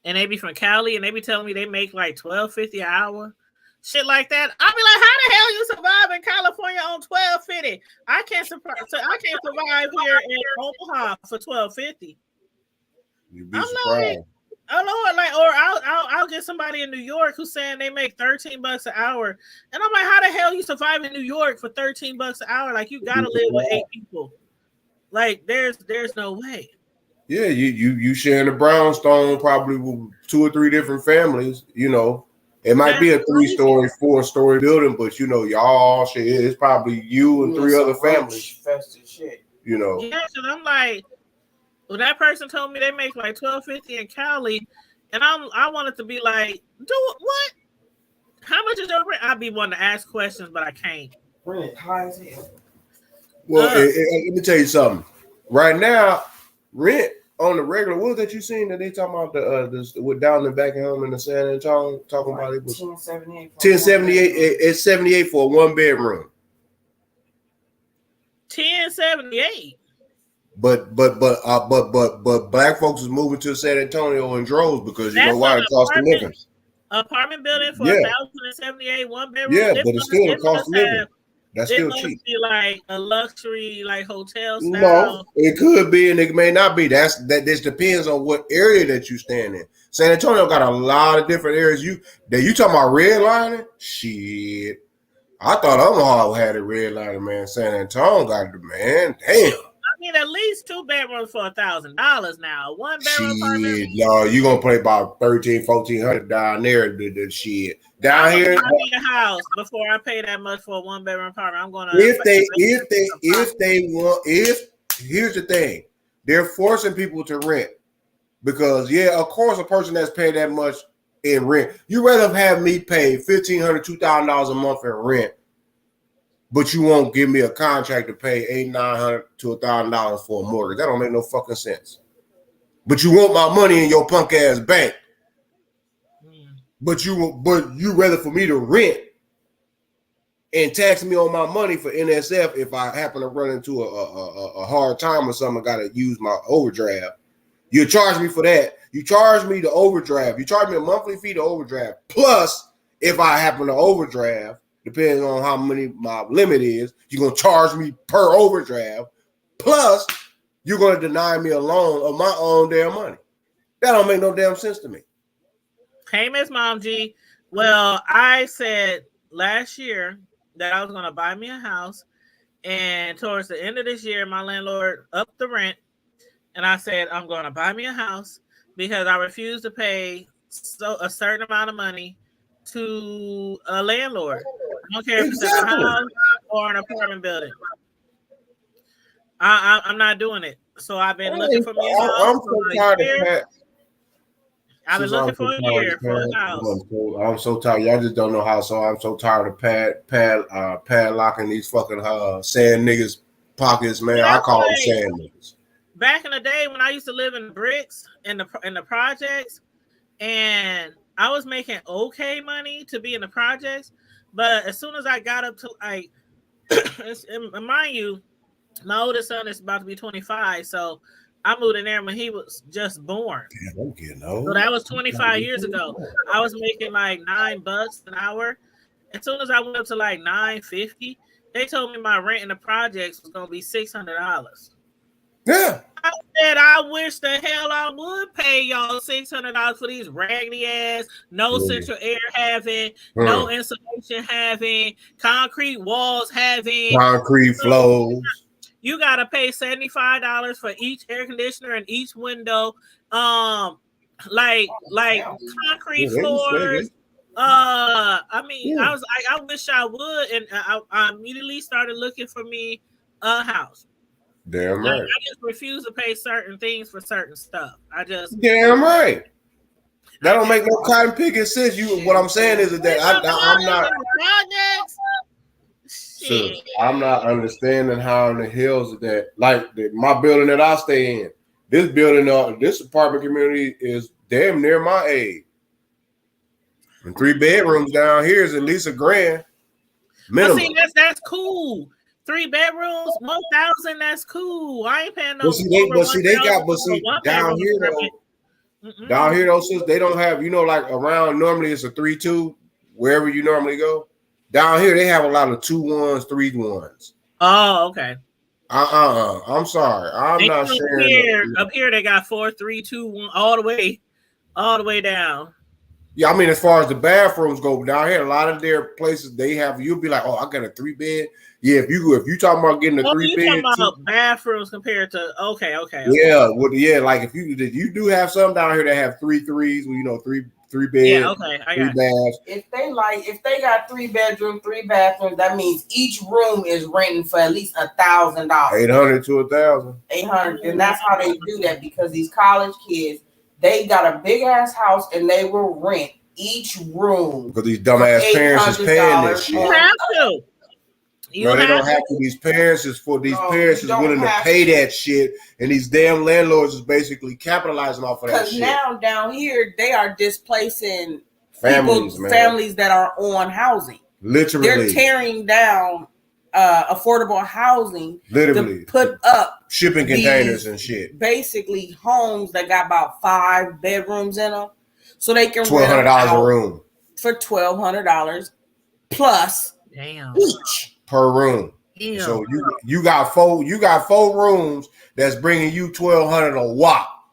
And they be from Cali and they be telling me they make like $12.50 an hour. Shit like that. I'll be like, how the hell you survive in California on $12.50? I can't survive here in Omaha for $12.50. You'd be surprised. Like, oh Lord, like, or I'll get somebody in New York who's saying they make $13 an hour. And I'm like, how the hell you survive in New York for $13 an hour? Like you gotta live with 8 people. Like there's no way. Yeah, you sharing a brownstone probably with 2 or 3 different families. It might be a 3-story, 4-story building, but y'all shit. It's probably you and 3 other families. Shit. Yeah, because I'm like, well, that person told me they make like $12.50 in Cali, and I wanted to be like, do what? How much is your rent? I'd be wanting to ask questions, but I can't. Rent high as hell. Well, let me tell you something. Right now, rent on the regular, what was that you seen that they talking about with down in Beckham in the San Antonio talking about it was 1078. It's 78 for a 1-bedroom. 1078. But black folks is moving to San Antonio in droves because you know why it costs of living. Apartment building for $1,078, 1-bedroom. Yeah, but it's still a cost of living. That's still cheap. Be like a luxury, like hotel style. No, it could be and it may not be. This depends on what area that you stand in. San Antonio got a lot of different areas. You talking about redlining? Shit. I thought Omaha had a redlining, man. San Antonio got it, man. Damn. mean, at least 2 bedrooms for $1,000 now. 1 bedroom apartment. No, you gonna pay about $1,300-1,400 down there. The shit down here. I need a house before I pay that much for a 1 bedroom apartment. I'm gonna. If here's the thing, they're forcing people to rent because of course a person that's paid that much in rent, you rather have me pay $1,500, $2,000 a month in rent, but you won't give me a contract to pay $800, $900 to $1,000 for a mortgage. That don't make no fucking sense. But you want my money in your punk ass bank. But you rather for me to rent and tax me on my money for NSF if I happen to run into a hard time or something, I gotta use my overdraft. You charge me for that. You charge me the overdraft. You charge me a monthly fee to overdraft. Plus, if I happen to overdraft, depending on how many my limit is, you're gonna charge me per overdraft. Plus, you're gonna deny me a loan of my own damn money. That don't make no damn sense to me. Hey, Miss Mom G. Well, I said last year that I was going to buy me a house, and towards the end of this year, my landlord upped the rent, and I said I'm going to buy me a house because I refuse to pay a certain amount of money to a landlord. I don't care if it's a house or an apartment building. I'm not doing it. So I've been looking for me a house. I'm so tired of that. I've been looking for a year for a house. I'm so tired. Y'all just don't know how. So I'm so tired of padlocking these fucking sand niggas pockets, man. I call them sand niggas. Back in the day when I used to live in the bricks in the projects, and I was making okay money to be in the projects, but as soon as I got up to like, mind you, my oldest son is about to be 25, so I moved in there when he was just born. Damn, I'm getting old. So that was 25 years ago. I was making like $9 an hour. As soon as I went up to like $9.50, they told me my rent in the projects was gonna be $600. Yeah. I said I wish the hell I would pay y'all $600 for these raggedy ass, no central air having, no insulation having, concrete walls having, concrete floors. You gotta pay $75 for each air conditioner and each window. Like concrete floors. I mean, I was like, I wish I would, and I immediately started looking for me a house. Damn right. I just refuse to pay certain things for certain stuff. Damn right. That don't make no cotton picking sense. What I'm saying is that I'm not. So I'm not understanding how in the hills that, like my building that I stay in, this building, this apartment community is damn near my age. And 3 bedrooms down here is at least $1,000 minimum. See, that's cool. 3 bedrooms, 1,000. That's cool. I ain't paying no. Down here though. Down here though, since they don't have, like around normally it's a 3-2 wherever you normally go. Down here, they have a lot of 2-1s, 3-1s. Oh, okay. I'm sorry. I'm not sharing. Up here, they got 4, 3, 2, 1, all the way down. Yeah, I mean, as far as the bathrooms go, down here, a lot of their places they have. You'll be like, oh, I got a 3-bed. Yeah, if you talking about getting a 3-bed, talking about bathrooms compared to okay. Yeah, like if you do have some down here that have 3-3s, 3 beds. Yeah, okay, I got 3 baths. If they got 3 bedrooms, 3 bathrooms, that means each room is renting for at least $1,000. $800 to $1,000. $800, and that's how they do that because these college kids, they got a big ass house and they will rent each room because these dumbass parents is paying this shit. You have to. No, they don't have to. These parents is willing to pay that shit, and these damn landlords is basically capitalizing off of that shit. Because now down here they are displacing families that are on housing. Literally, they're tearing down affordable housing. Literally, to put up shipping containers and shit. Basically, homes that got about 5 bedrooms in them, so they can $1,200 a room for $1,200 plus each. Per room. Yeah. So you got 4 rooms that's bringing you $1,200 a wop.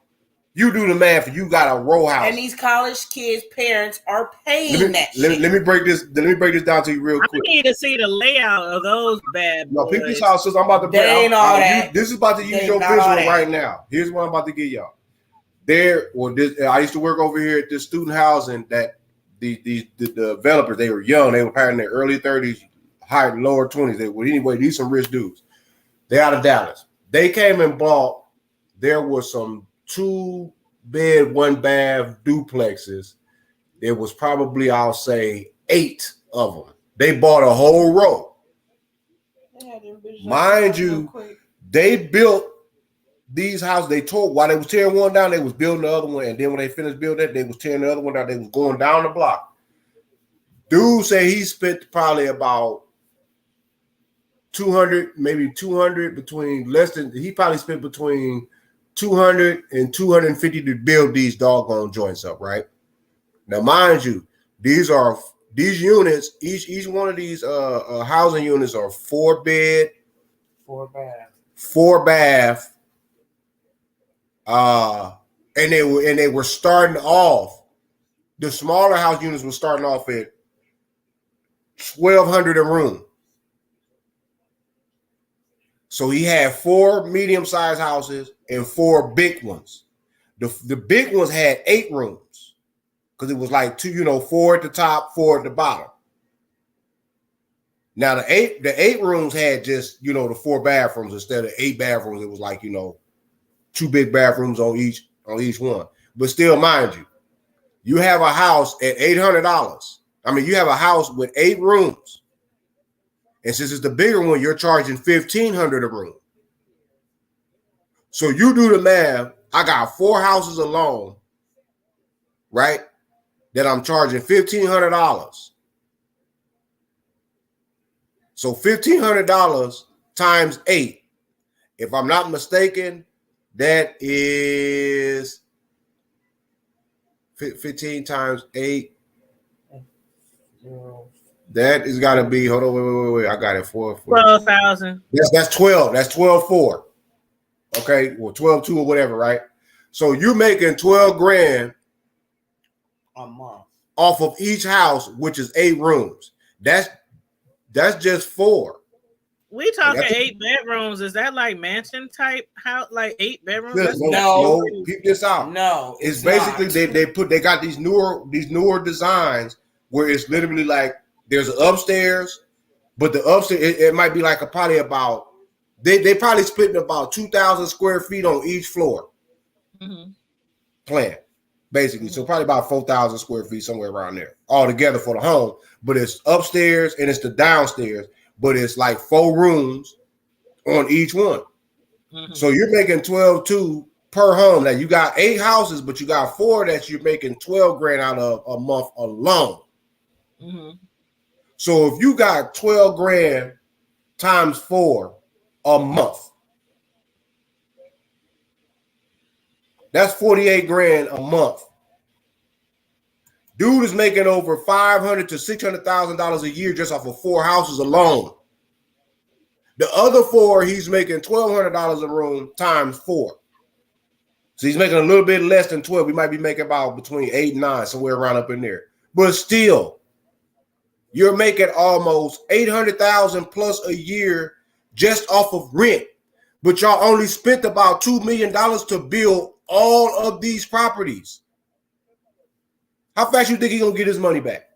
You do the math. You got a row house, and these college kids' parents are paying that. Let me break this. Let me break this down to you real quick. I need to see the layout of those bad boys. No, pick this house. I'm about to break. This is about to use your visual right now. Here's what I'm about to give y'all. I used to work over here at this student housing that the developers, they were young. They were probably in their early 30s, lower 20s. Anyway, these some rich dudes. They're out of Dallas. They came and bought. There was some 2-bed, 1-bath duplexes. There was probably, I'll say, 8 of them. They bought a whole row. Mind you, they built these houses. They told while they was tearing one down, they was building the other one. And then when they finished building it, they was tearing the other one down. They was going down the block. Dude said he spent probably about 200, maybe 200 he probably spent between 200 and 250 to build these doggone joints up, right? Now, mind you, these units, each one of these housing units are 4-bed, 4-bath, and they were starting off. The smaller house units were starting off at $1,200 a room. So he had 4 medium-sized houses and 4 big ones. The big ones had 8 rooms because it was like 4 at the top, 4 at the bottom. Now the eight rooms had just the 4 bathrooms instead of 8 bathrooms. It was like 2 big bathrooms on each one. But still, mind you, you have a house at $800. I mean, you have a house with 8 rooms. And since it's the bigger one, you're charging $1,500 a room. So you do the math. I got 4 houses alone, right? That I'm charging $1,500. So $1,500 times 8. If I'm not mistaken, that is 15 times 8. That is got to be, hold on, wait. I got it. 12,000. That's 12. That's 12.4. Okay, well, 12.2 or whatever, right? So you're making $12,000 a month off of each house, which is 8 rooms. That's just 4. We talking 8 bedrooms. Is that like mansion type house? Like 8 bedrooms? No. Keep this out. No, it's basically they got these newer designs where it's literally like there's an upstairs, but the upstairs it might be like probably about they probably splitting about 2,000 square feet on each floor. Plan basically, so probably about 4,000 square feet somewhere around there all together for the home. But it's upstairs and it's the downstairs, but it's like 4 rooms on each one. So you're making 12.2 per home. Now you got 8 houses, but you got 4 that you're making $12,000 out of a month alone. So if you got $12,000 times 4 a month, that's $48,000 a month. Dude is making over $500,000 to $600,000 a year just off of 4 houses alone. The other 4, he's making $1,200 a room times 4. So he's making a little bit less than 12. We might be making about between 8 and 9, somewhere around up in there. But still, you're making almost $800,000 plus a year just off of rent. But y'all only spent about $2 million to build all of these properties. How fast you think he's gonna get his money back?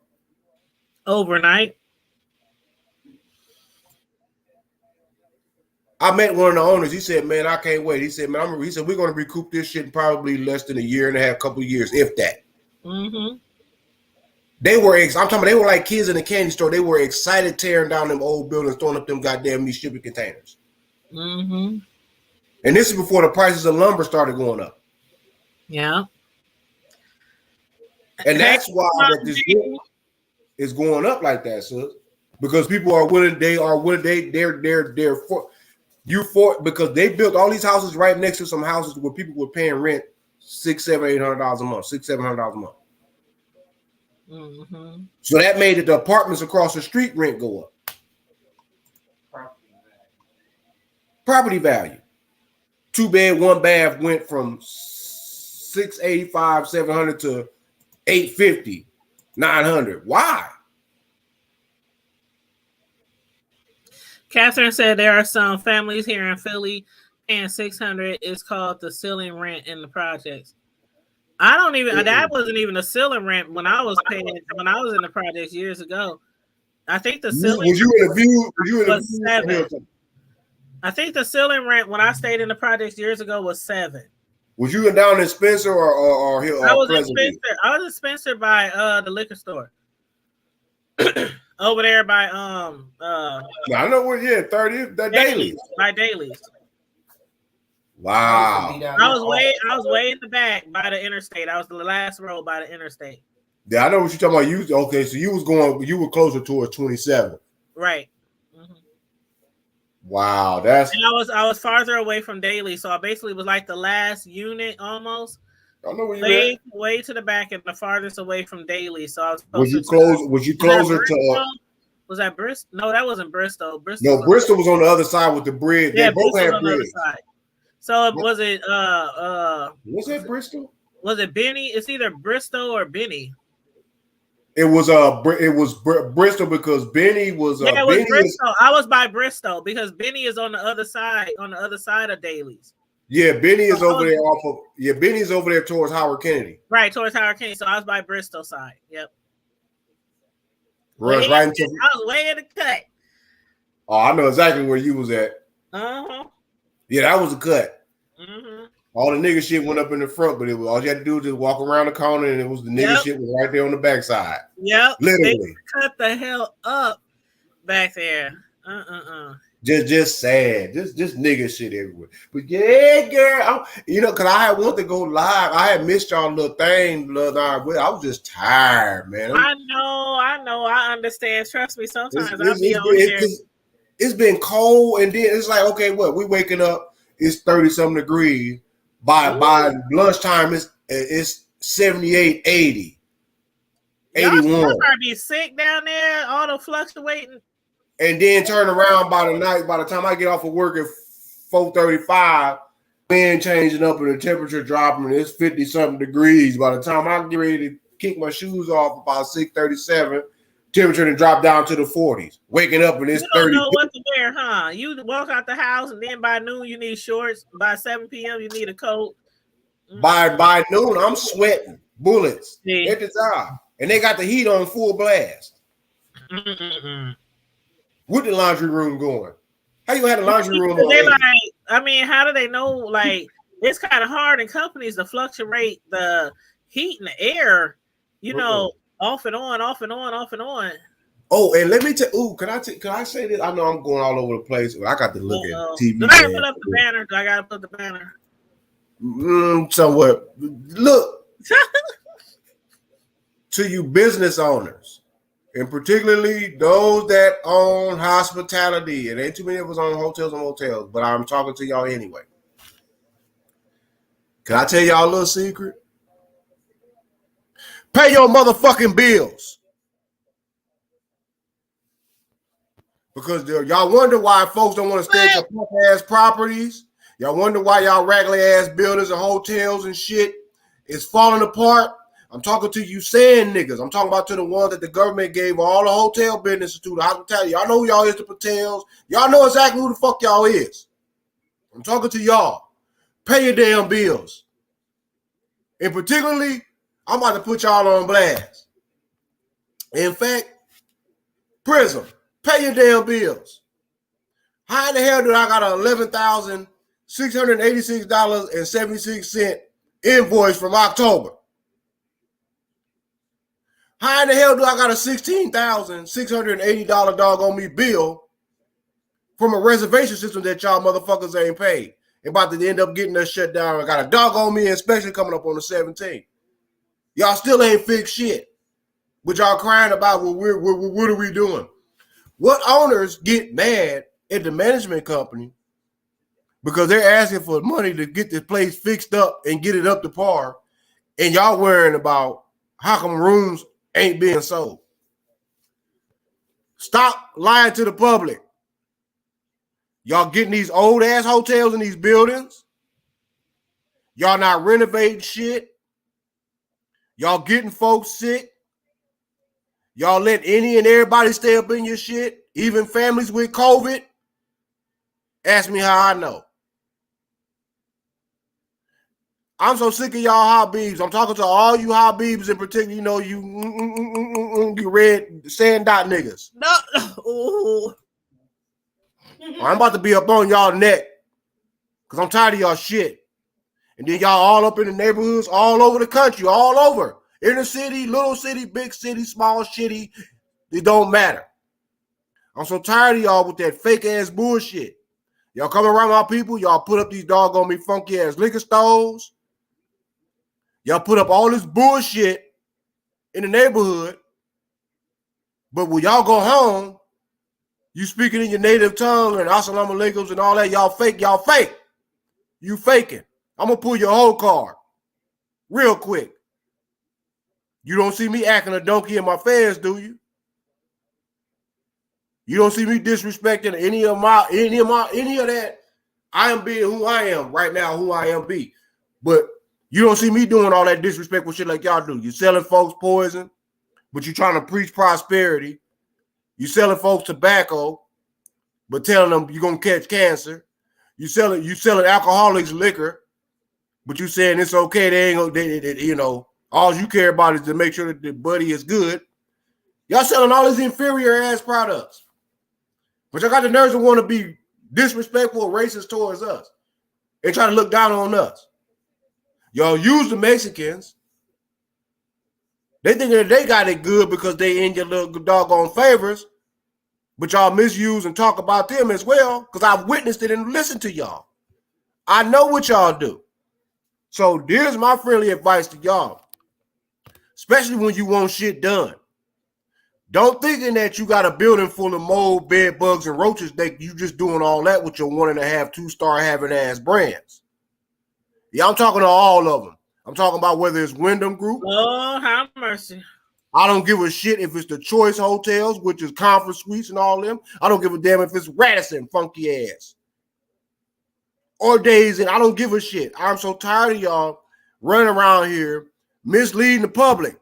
Overnight. I met one of the owners. He said, "Man, I can't wait." He said, "Man, he said we're gonna recoup this shit in probably less than a year and a half, couple of years, if that." They were, I'm talking about, they were like kids in a candy store. They were excited tearing down them old buildings, throwing up them goddamn these shipping containers. And this is before the prices of lumber started going up. Yeah. And that's why that this is going up like that, sis. Because people are willing, they're for because they built all these houses right next to some houses where people were paying rent $600, $700, $800 a month, $600, $700 a month. So that made the apartments across the street rent go up. Property value. 2-bed, 1-bath went from $600 $685, $700 to $850, $900. Why? Catherine said there are some families here in Philly paying $600. It's called the ceiling rent in the projects. I don't even. That wasn't even a ceiling rent when I was paying when I was in the projects years ago. I think the ceiling. Was you in a view? Was you in a was $7. I think the ceiling rent when I stayed in the projects years ago was $7. Was you down in Spencer or here? I was in Spencer. I was in Spencer by the liquor store. Over there by I know where 30th that Dailies. By Dailies. Wow. I was way in the back by the interstate. I was the last row by the interstate. Yeah, I know what you're talking about. Okay, so you were closer towards 27. Right. Mm-hmm. Wow, and I was farther away from Daily, so I basically was like the last unit almost. I know where you way to the back and the farthest away from Daily. So I was. Was you closer to? Was that Bristol? No, that wasn't Bristol. Bristol was on the other side with the bridge. Yeah, they both Bristol had bridge. So was it was it Bristol? Was it Benny? It's either Bristol or Benny. It was Bristol because Benny was it was Bristol. I was by Bristol because Benny is on the other side of Dailies. Yeah, Benny is over there Benny's over there towards Howard Kennedy. Right, towards Howard Kennedy. So I was by Bristol side. Yep. I was way in the cut. Oh, I know exactly where you was at. Uh-huh. Yeah, that was a cut. Mm-hmm. All the nigga shit went up in the front, but all you had to do was just walk around the corner, and it was the nigga shit was right there on the backside. Yep, literally they cut the hell up back there. Just sad, just nigga shit everywhere. But yeah, girl, because I had wanted to go live. I had missed y'all little thing the other night. I was just tired, man. I know. I understand. Trust me. Sometimes I'll be on here. It's been cold, and then it's like, okay, we waking up. It's 30-something degrees. By lunchtime, it's 78, 80, 81. Y'all probably be sick down there, all the fluctuating. And then turn around by the time I get off of work at 4:35, wind changing up and the temperature dropping, and it's 50-something degrees. By the time I get ready to kick my shoes off about 6:37, temperature to drop down to the 40s. Waking up and it's 30. You don't know what to wear, huh? You walk out the house and then by noon you need shorts. By 7 p.m. you need a coat. By noon I'm sweating bullets at the time, and they got the heat on full blast. With the laundry room going, how you have the laundry room on? How do they know? Like, it's kind of hard in companies to fluctuate the heat and the air. Off and on, off and on, off and on. Oh, and let me tell. Can I say this? I know I'm going all over the place, but I got to look at TV. I gotta put up the banner. I gotta put the banner. Somewhat. Look to you, business owners, and particularly those that own hospitality. It ain't too many of us on hotels and motels, but I'm talking to y'all anyway. Can I tell y'all a little secret? Pay your motherfucking bills. Because y'all wonder why folks don't want to stay at your punk ass properties. Y'all wonder why y'all raggedy ass buildings and hotels and shit is falling apart. I'm talking to you saying niggas. I'm talking about to the ones that the government gave all the hotel businesses to, the hospitality. Y'all know who y'all is, the Patels. Y'all know exactly who the fuck y'all is. I'm talking to y'all. Pay your damn bills. And particularly, I'm about to put y'all on blast. In fact, Prism, pay your damn bills. How in the hell did I got an $11,686.76 invoice from October? How in the hell do I got a $16,680 doggone me bill from a reservation system that y'all motherfuckers ain't paid? And about to end up getting us shut down. I got a doggone me inspection coming up on the 17th. Y'all still ain't fixed shit. But y'all crying about what are we doing? What owners get mad at the management company because they're asking for money to get this place fixed up and get it up to par, and y'all worrying about how come rooms ain't being sold? Stop lying to the public. Y'all getting these old ass hotels in these buildings. Y'all not renovating shit. Y'all getting folks sick. Y'all let any and everybody stay up in your shit, even families with COVID. Ask me how I know. I'm so sick of y'all Habibs. I'm talking to all you Habibs in particular. You know, you red sand dot niggas. No. Ooh. I'm about to be up on y'all neck because I'm tired of y'all shit. And then y'all all up in the neighborhoods, all over the country, all over. Inner city, little city, big city, small city. It don't matter. I'm so tired of y'all with that fake ass bullshit. Y'all come around my people, y'all put up these doggone me funky ass liquor stores. Y'all put up all this bullshit in the neighborhood. But when y'all go home, you speaking in your native tongue and assalamu alaikum and all that, y'all fake. You faking. I'm going to pull your whole card real quick. You don't see me acting a donkey in my fans, do you? You don't see me disrespecting any of that. I am being who I am right now, who I am be. But you don't see me doing all that disrespectful shit like y'all do. You selling folks poison, but you trying to preach prosperity. You selling folks tobacco, but telling them you're gonna catch cancer. You selling alcoholics liquor, but you saying it's okay. They ain't gonna, you know, all you care about is to make sure that the buddy is good. Y'all selling all these inferior ass products, but y'all got the nerves to want to be disrespectful or racist towards us and try to look down on us. Y'all use the Mexicans. They think that they got it good because they in your little doggone favors, but y'all misuse and talk about them as well because I've witnessed it and listened to y'all. I know what y'all do. So here's my friendly advice to y'all, especially when you want shit done. Don't thinking that you got a building full of mold, bed bugs, and roaches that you just doing all that with your 1.5, 2-star having ass brands. Yeah, I'm talking to all of them. I'm talking about whether it's Wyndham Group. Lord have mercy. I don't give a shit if it's the Choice Hotels, which is conference suites and all them. I don't give a damn if it's Radisson, funky ass. Or Days Inn. I don't give a shit. I'm so tired of y'all running around here misleading the public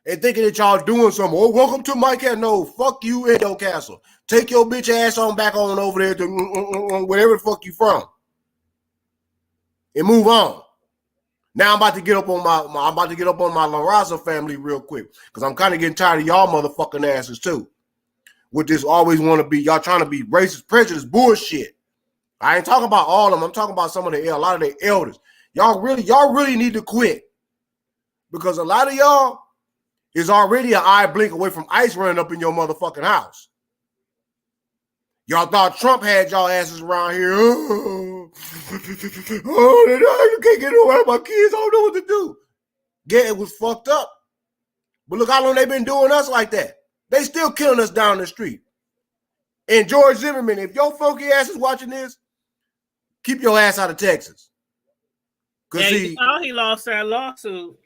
and thinking that y'all doing something. Oh, welcome to my castle. No, fuck you in your castle. Take your bitch ass on back on over there to wherever the fuck you from. And move on. Now I'm about to get up on my La Raza family real quick because I'm kind of getting tired of y'all motherfucking asses too. With this always want to be y'all trying to be racist, prejudice, bullshit. I ain't talking about all of them. I'm talking about a lot of the elders. Y'all really need to quit because a lot of y'all is already an eye blink away from ICE running up in your motherfucking house. Y'all thought Trump had y'all asses around here. Oh, you can't get away with my kids. I don't know what to do. Yeah, it was fucked up. But look how long they've been doing us like that. They still killing us down the street. And George Zimmerman, if your funky ass is watching this, keep your ass out of Texas. Yeah, you know he lost that lawsuit.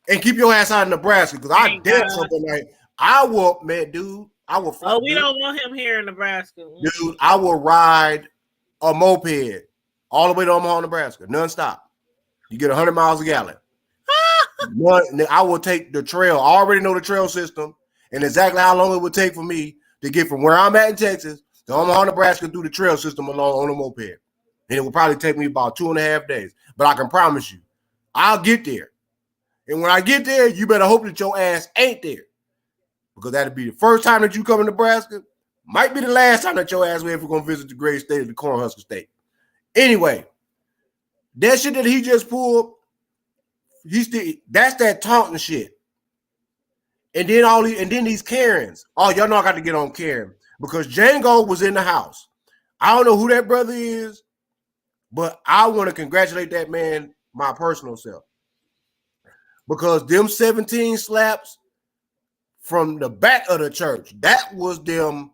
And keep your ass out of Nebraska. Because I did something like, I will, man, dude. Oh, we don't want him here in Nebraska. Dude, I will ride a moped all the way to Omaha, Nebraska, nonstop. You get 100 miles a gallon. I will take the trail. I already know the trail system and exactly how long it would take for me to get from where I'm at in Texas to Omaha, Nebraska through the trail system along on a moped. And it will probably take me about 2.5 days. But I can promise you, I'll get there. And when I get there, you better hope that your ass ain't there. Because that'll be the first time that you come to Nebraska. Might be the last time that your ass will ever going to visit the great state of the Cornhusker State. Anyway, that shit that he just pulled, that's that taunting shit. And then these Karens. Oh, y'all know I got to get on Karen because Django was in the house. I don't know who that brother is, but I want to congratulate that man, my personal self. Because them 17 slaps from the back of the church, that was them.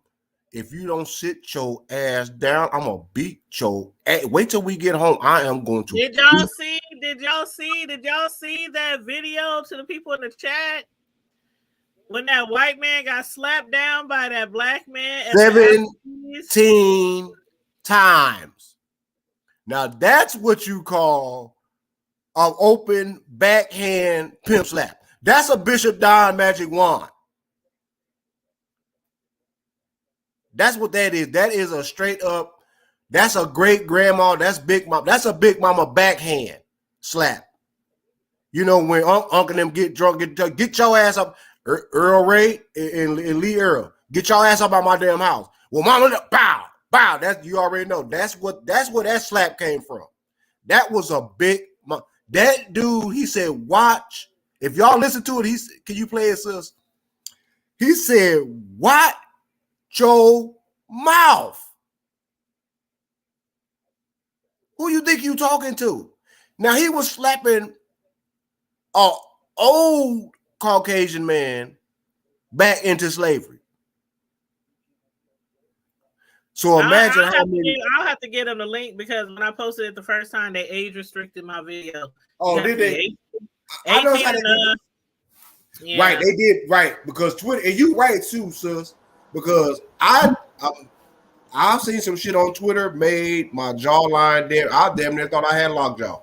If you don't sit your ass down, I'm gonna beat your ass. Wait till we get home. I am going to. Did y'all see that video to the people in the chat when that white man got slapped down by that black man 17 times? Now that's what you call of open backhand pimp slap. That's a Bishop Don magic wand. That's what that is. That is a straight up, that's a great grandma, that's big mom, that's a big mama backhand slap. You know, when Uncle them get drunk, get your ass up, Earl Ray and Lee Earl, get your ass up out my damn house. Well, mama, bow, bow. That's, you already know. That's where that slap came from. That was a big, that dude, he said, watch. If y'all listen to it, can you play it, sis? He said, watch your mouth. Who you think you talking to? Now, he was slapping an old Caucasian man back into slavery. So imagine how many. I'll have to get them the link because when I posted it the first time, they age restricted my video. Oh, did they? 18 and yeah. Right, they did, right, because Twitter, and you right too, sis, because I've seen some shit on Twitter made my jawline there. I damn near thought I had lockjaw.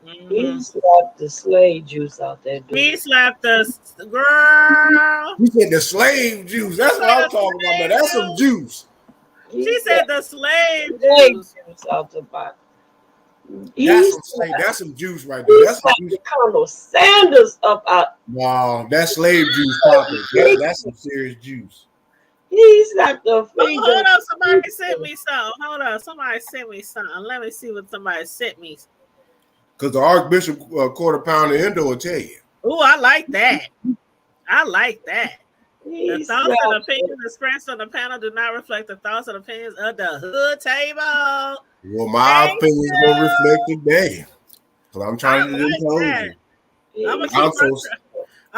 He slapped the slave juice out there, dude. He slapped the girl. You said the slave juice. That's what I'm talking about, man. That's some juice. She said the slave juice out the bottom. That's some juice right there. That's some juice. Colonel Sanders up out. Wow, that's slave juice popping. That's some serious juice. He slapped the finger. Hold on, somebody sent me something. Hold on, somebody sent me something. Let me see what somebody sent me. Because the Archbishop quarter pounder Endo will tell you. Oh, I like that. I like that. The thoughts and opinions expressed on the panel do not reflect the thoughts and opinions of the hood table. Well, my opinion is going to reflect today. Because I'm trying to impose you. I'm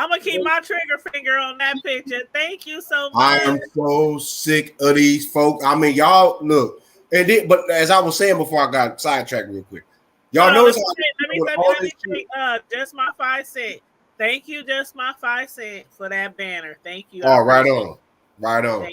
going to keep my trigger finger on that picture. Thank you so much. I am so sick of these folks. I mean, y'all, look. But as I was saying before I got sidetracked real quick, y'all notice let me say, just my 5 cents. Thank you, just my 5 cents for that banner. Thank you. Oh, right on. Right on.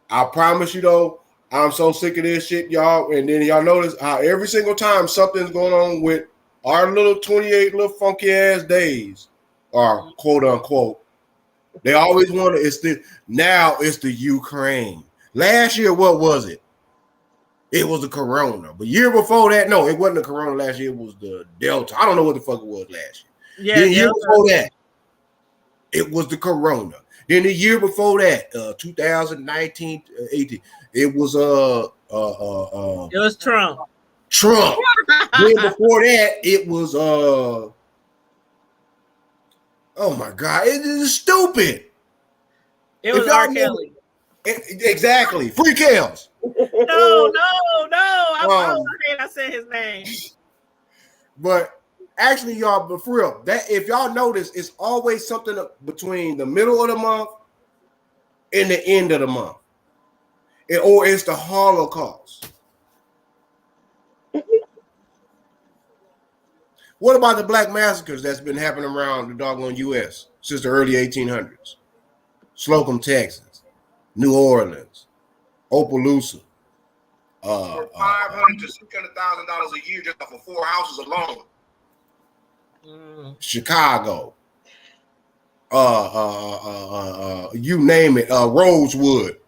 I promise you, though, I'm so sick of this shit, y'all. And then y'all notice how every single time something's going on with our little 28 little funky ass days, or quote unquote, they always want to, now it's the Ukraine. Last year, what was it? It was the corona. But year before that, no, it wasn't the corona last year. It was the Delta. I don't know what the fuck it was last year. Yeah, then the year before that, it was the corona. Then the year before that, 2019, 18, it was it was Trump. Trump. Then before that, it was oh my God, it is stupid. It was R. Kelly. Exactly. Free Kels. No. I said his name. But actually, y'all, but for real, that if y'all notice, it's always something between the middle of the month and the end of the month. Or it's the Holocaust. What about the black massacres that's been happening around the doggone U.S. since the early 1800s? Slocum, Texas, New Orleans, Opelousas. $500,000 to $600,000 a year just for 4 houses alone. Chicago, you name it, Rosewood.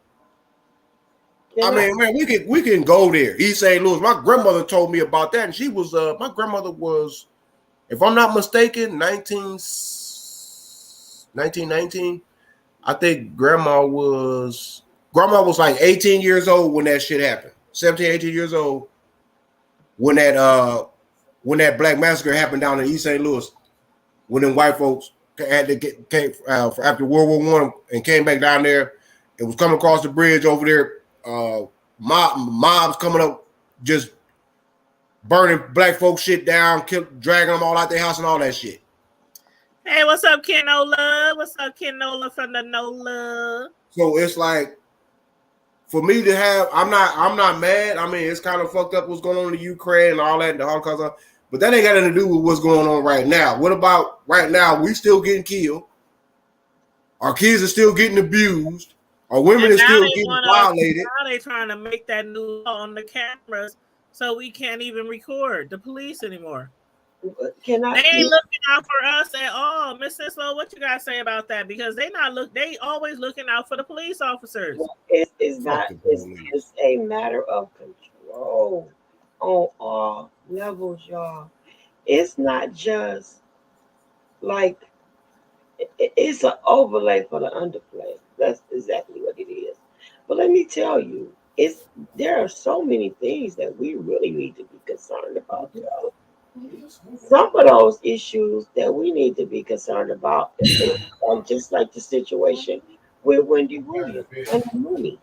I mean, man, we can go there. East St. Louis. My grandmother told me about that, and she was my grandmother was, if I'm not mistaken, 1919. I think grandma was like 18 years old when that shit happened. 17, 18 years old when that black massacre happened down in East St. Louis, when them white folks came after World War I and came back down there. It was coming across the bridge over there. Mobs coming up, just burning black folks shit down, dragging them all out their house and all that shit. Hey, what's up, Kenola? What's up, Kenola from the NOLA? So it's like, for me to have, I'm not mad. I mean, it's kind of fucked up what's going on in Ukraine and all that, and the Holocaust, but that ain't got nothing to do with what's going on right now. What about right now? We still getting killed. Our kids are still getting abused. Our women are still getting violated. Now they trying to make that new law on the cameras so we can't even record the police anymore. Can I? They ain't looking out for us at all. Miss Sislo, what you guys say about that? Because they always looking out for the police officers. It's not. It's a matter of control on all levels, y'all. It's not just like it's an overlay for the underplay. That's exactly what it is. But let me tell you, there are so many things that we really need to be concerned about, y'all. Some of those issues that we need to be concerned about, just like the situation with Wendy Williams and the money.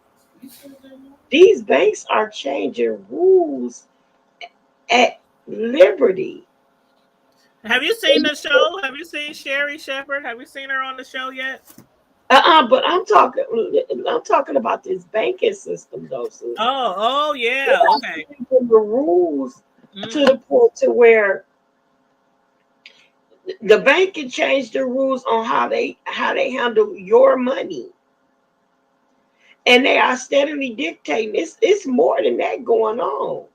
These banks are changing rules at Liberty. Have you seen the show? Have you seen Sherry Shepherd? Have you seen her on the show yet? But I'm talking about this banking system, though. So oh yeah, okay. The rules to the point to where the bank can change the rules on how they handle your money, and they are steadily dictating. It's more than that going on.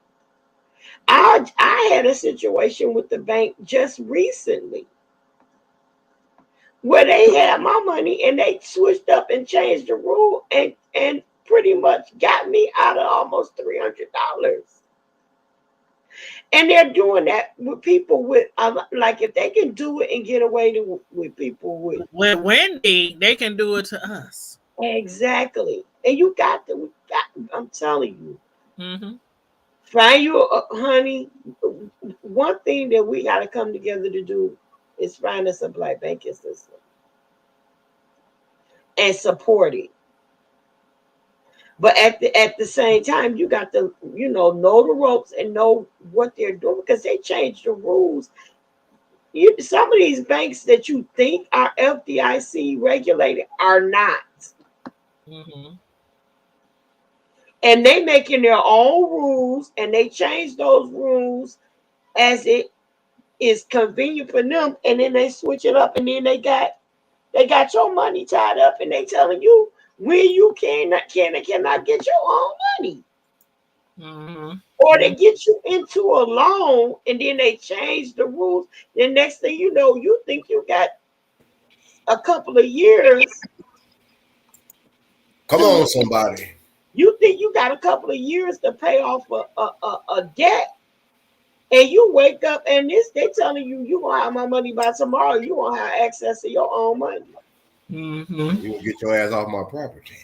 I had a situation with the bank just recently where they had my money and they switched up and changed the rule and pretty much got me out of almost $300. And they're doing that with people with like if they can do it and get away with people with Wendy, they can do it to us. Exactly. And you got to. I'm telling you. Mm-hmm. Find you, honey. One thing that we got to come together to do is find us a black banking system and support it. But at the same time, you got to, know the ropes and know what they're doing because they changed the rules. Some of these banks that you think are FDIC regulated are not. Mm-hmm. And they making their own rules, and they change those rules as it is convenient for them, and then they switch it up, and then they got your money tied up, and they telling you when you cannot get your own money. Mm-hmm. Or they get you into a loan, and then they change the rules. Then next thing you know, you think you got a couple of years. Come on, somebody. You think you got a couple of years to pay off a debt, and you wake up and they telling you gonna have my money by tomorrow. You gonna have access to your own money. Mm-hmm. You gonna get your ass off my property.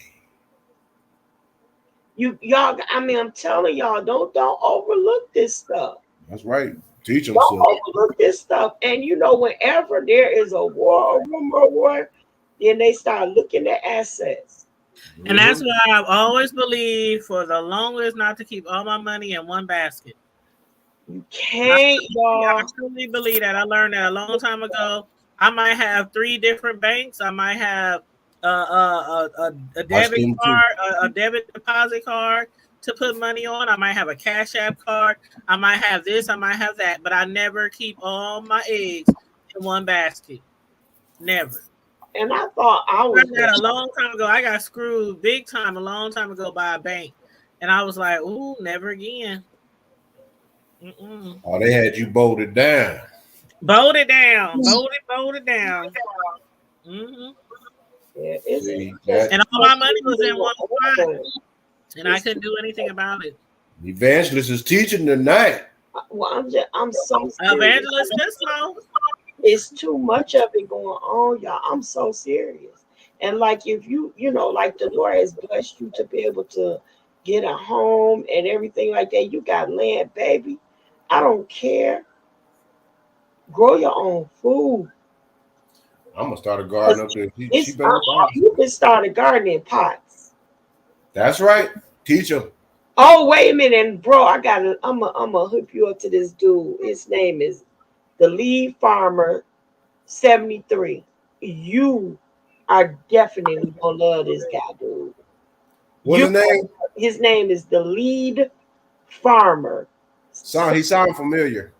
Y'all. I mean, I'm telling y'all, don't overlook this stuff. That's right. Teach them. Don't overlook this stuff. And whenever there is a war, then they start looking at assets. And that's why I've always believed for the longest not to keep all my money in one basket. You can't, y'all. I truly believe that. I learned that a long time ago. I might have 3 different banks. I might have a debit card, a debit deposit card to put money on. I might have a Cash App card. I might have this. I might have that. But I never keep all my eggs in one basket. Never. And I thought I was that a long time ago. I got screwed big time a long time ago by a bank, and I was like, "Ooh, never again." Oh, they had you bolted down. Bolted down. Mm-hmm. Yeah, and all my money was in one spot, and I couldn't do anything about it. Evangelist is teaching tonight. Well, I'm so Evangelist Sislo. It's too much of it going on, y'all. I'm so serious. And like if like the Lord has blessed you to be able to get a home and everything like that, you got land, baby. I don't care. Grow your own food. I'm gonna start a garden up there. You can start a garden in pots. That's right. Teach them. Oh, wait a minute, and bro, I'm gonna hook you up to this dude. His name is The Lead Farmer 73. You are definitely gonna love this guy, dude. What's his name? His name is The Lead Farmer. He sound familiar.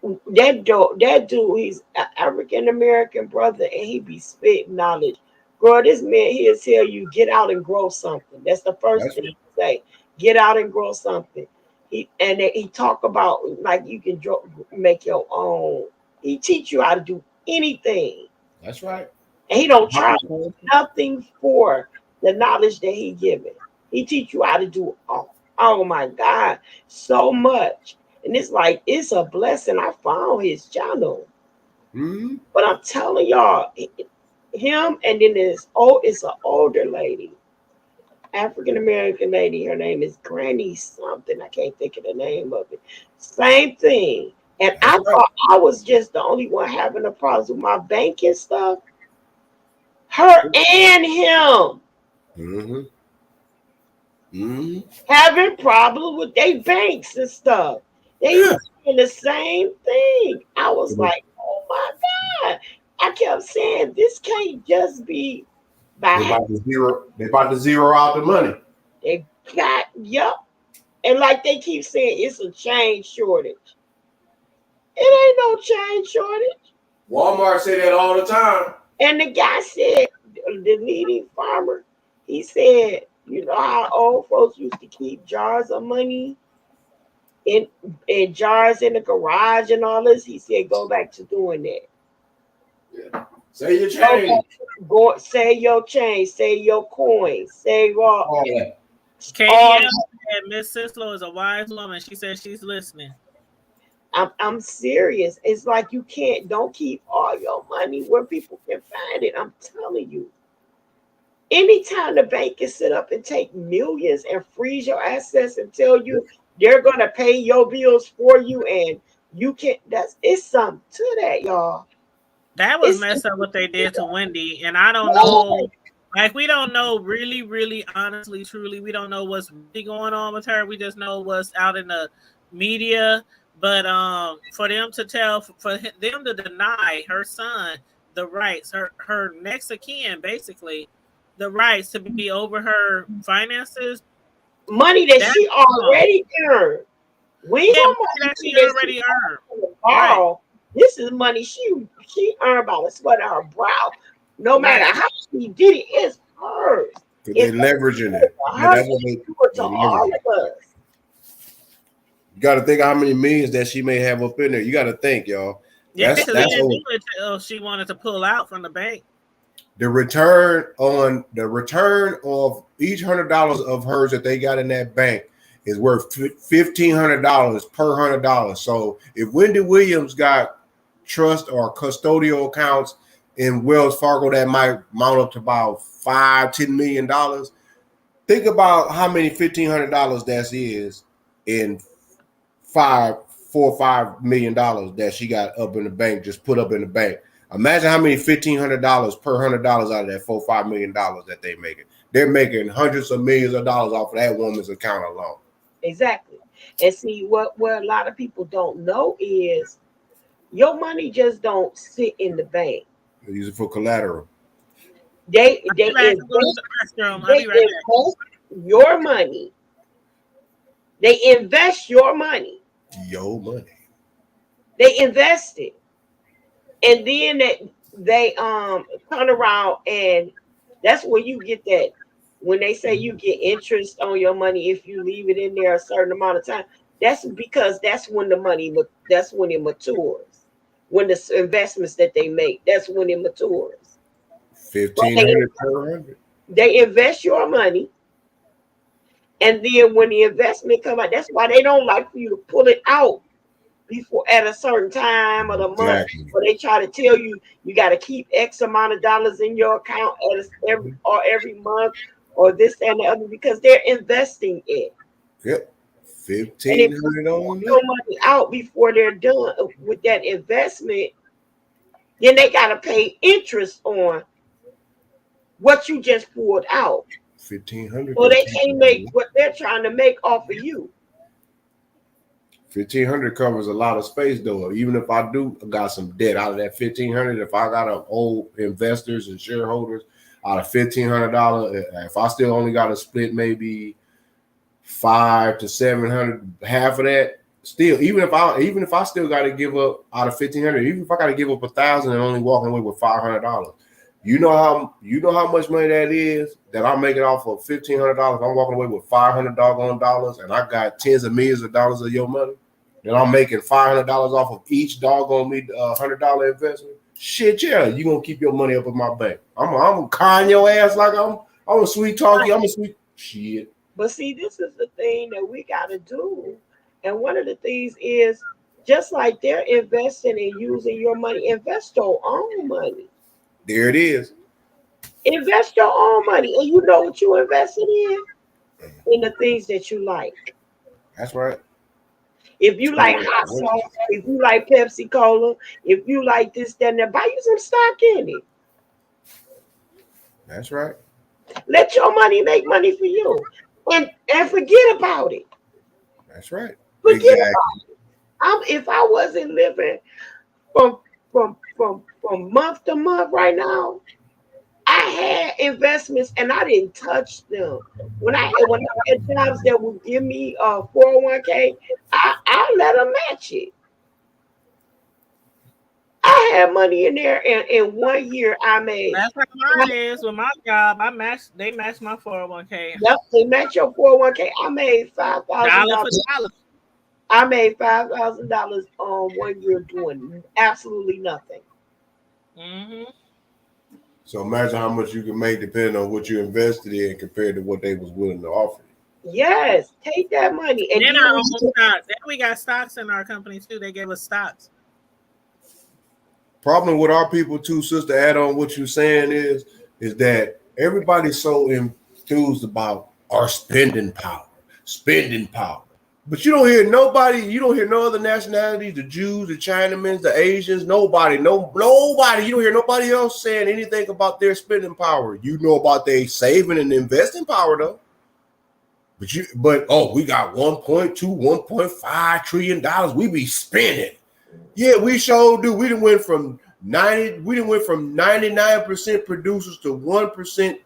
That dude, he's an African American brother, and he be spitting knowledge. Girl, this man, he'll tell you get out and grow something. That's the first thing he say. Get out and grow something. He talk about like you can make your own. He teach you how to do anything. That's right. And he don't charge nothing for the knowledge that he given. He teach you how to do all. Oh my God, so much. And it's like, it's a blessing. I found his channel. Mm-hmm. But I'm telling y'all, him, and then it's an older lady, African American lady. Her name is Granny something. I can't think of the name of it. Same thing. And I thought I was just the only one having a problem with my banking stuff. Her and him having problems with their banks and stuff. They were doing the same thing. I was like, oh my God. I kept saying, this can't just be by They about to zero out the money. They got, and like they keep saying, it's a chain shortage. It ain't no chain shortage. Walmart say that all the time. And the guy said, the leading farmer, he said, you know how old folks used to keep jars of money in jars in the garage and all this? He said, go back to doing that. Yeah. Say your change. Say your change. Say your coin. Say all that. KM said Miss Sislo is a wise woman. She said she's listening. I'm serious. It's like don't keep all your money where people can find it. I'm telling you. Anytime the bank can sit up and take millions and freeze your assets and tell you they're gonna pay your bills for you and you can't, it's something to that, y'all. That was messed up what they did to Wendy. And I don't know, like we don't know really, really, honestly, truly, we don't know what's really going on with her. We just know what's out in the media. But for them to them to deny her son the rights, her next of kin, basically, the rights to be over her finances, money that she already earned. That she already earned. Right. This is money she earned by the sweat of her brow. No matter how she did it, it's hers. They're leveraging it. That's what they do it to all of us. You got to think how many millions that she may have up in there. You got to think, y'all. Yeah, because they didn't do it until she wanted to pull out from the bank. The return of each $100 of hers that they got in that bank is worth $1,500 per $100. So if Wendy Williams got trust or custodial accounts in Wells Fargo that might mount up to about $5-10 million, think about how many $1,500 that is in $4 or $5 million that she got up in the bank, just put up in the bank. Imagine how many $1,500 per $100 out of that $4-5 million that they making. They're making hundreds of millions of dollars off of that woman's account alone. Exactly. And see what a lot of people don't know is your money just don't sit in the bank. They use it for collateral. They invest your money. They invest your money. Your money. They invest it. And then they turn around, and that's where you get that. When they say you get interest on your money if you leave it in there a certain amount of time, that's because that's when it matures. When the investments that they make, that's when it matures. $1,500 per $100. They invest your money, and then when the investment come out, that's why they don't like for you to pull it out before at a certain time of the month. Exactly. Or they try to tell you got to keep X amount of dollars in your account every month, or this and the other, because they're investing it. Yep. $1,500 on your money out before they're done with that investment. Then they got to pay interest on what you just pulled out. $1,500. So they can't make what they're trying to make off of you. $1,500 covers a lot of space, though. Even if I got some debt out of that $1,500, if I got old investors and shareholders out of $1,500, if I still only got to split maybe $500 to $700, half of that, still, even if I still got to give up out of $1,500, even if I got to give up $1,000 and only walking away with $500, You know how much money that is that I'm making off of $1,500. I'm walking away with $500 and I got tens of millions of dollars of your money, and I'm making $500 off of each doggone me $100 investment. Shit, yeah, you gonna keep your money up in my bank. I'm gonna con your ass like I'm a sweet talkie. I'm a sweet shit. But see, this is the thing that we gotta do, and one of the things is just like they're investing and using your money, invest your own money. There it is. Invest your own money, and you know what you invested in the things that you like. That's right. If you like hot sauce, if you like Pepsi Cola, if you like this, then buy you some stock in it. That's right. Let your money make money for you, and forget about it. That's right. Forget about it. If I wasn't living from month to month right now, I had investments and I didn't touch them. When I had jobs that would give me a 401k, I let them match it. I had money in there, and in 1 year I made. That's how mine is with my job. They matched my 401k. Yep, they match your 401k. I made $5,000. I made $5,000 on 1 year doing absolutely nothing. Mm-hmm. So imagine how much you can make depending on what you invested in compared to what they was willing to offer. Yes, take that money. And then our own stocks. Then we got stocks in our company too. They gave us stocks. Problem with our people too, sister, add on what you're saying is that everybody's so enthused about our spending power. But you don't hear nobody, you don't hear no other nationalities, the Jews, the Chinamans, the Asians, nobody, you don't hear nobody else saying anything about their spending power. You know about their saving and investing power though. But we got 1.2, 1.5 trillion dollars we be spending. Yeah, we sure do. We done went from 99% producers to 1%.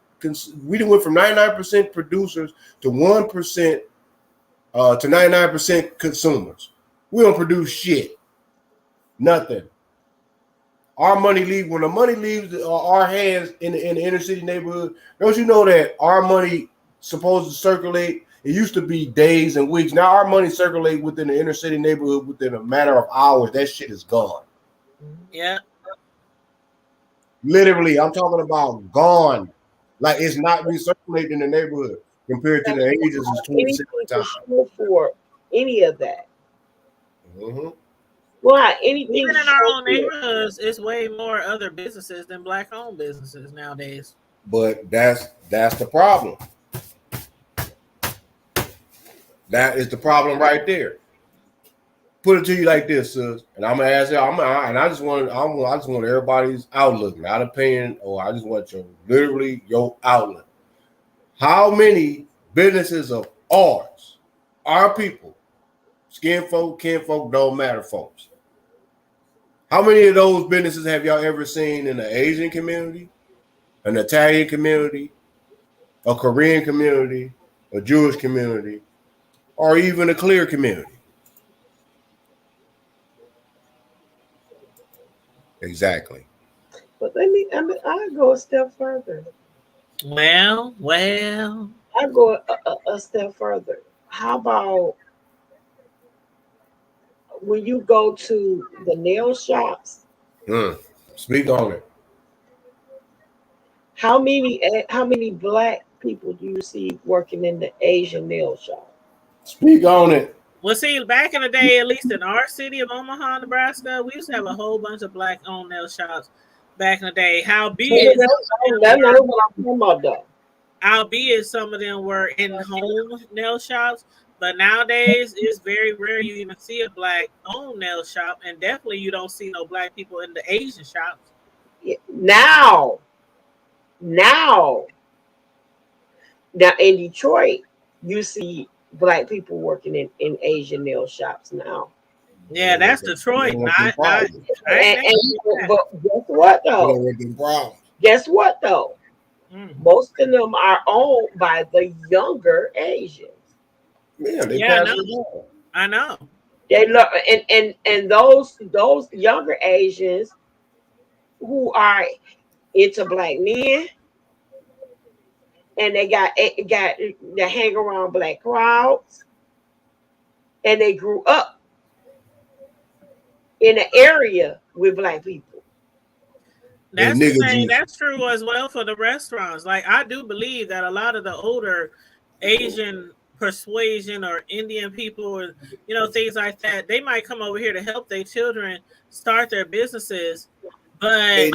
We done went from 99% producers to 1%. To 99% consumers. We don't produce shit. Nothing. Our money when the money leaves our hands in the inner city neighborhood, don't you know that our money supposed to circulate? It used to be days and weeks. Now our money circulate within the inner city neighborhood within a matter of hours. That shit is gone. Yeah. Literally, I'm talking about gone. Like it's not recirculating in the neighborhood. Compared to the ages is 27 times. For any of that. Mm-hmm. Why? Anything even in our own neighborhoods, it's way more other businesses than black-owned businesses nowadays. But that's the problem. That is the problem right there. Put it to you like this, sis, and I'm gonna ask you. I just want everybody's outlook, not opinion, or I just want your outlook. How many businesses of ours, our people, skin folk, kin folk, don't matter, folks? How many of those businesses have y'all ever seen in the Asian community, an Italian community, a Korean community, a Jewish community, or even a clear community? Exactly. But I go a step further. Well. I go a step further. How about when you go to the nail shops? Speak on it. How many black people do you see working in the Asian nail shop? Speak on it. Well, see, back in the day, at least in our city of Omaha, Nebraska, we used to have a whole bunch of black-owned nail shops back in the day. Albeit some of them were in-home nail shops, but nowadays it's very rare you even see a black-owned nail shop, and definitely you don't see no black people in the Asian shops. Now in Detroit, you see black people working in Asian nail shops now. Yeah, that's Detroit. But guess what though? Most of them are owned by the younger Asians. I know. They love and those younger Asians who are into black men, and they got they hang around black crowds, and they grew up in an area with black people. That's the thing. That's true as well for the restaurants. Like, I do believe that a lot of the older Asian persuasion or Indian people, or things like that, they might come over here to help their children start their businesses, but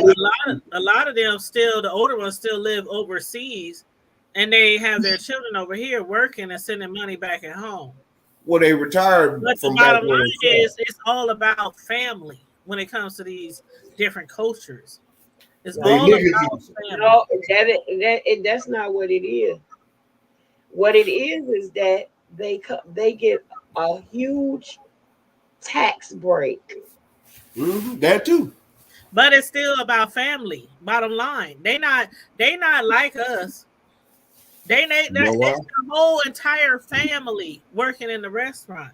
a lot of them still, the older ones still live overseas, and they have their children over here working and sending money back at home. Well, they retired. But the bottom line is, it's all about family when it comes to these different cultures. It's all about family. No, that's not what it is. What it is that they get a huge tax break. That too. But it's still about family. Bottom line, they not like us. That's the whole entire family working in the restaurant.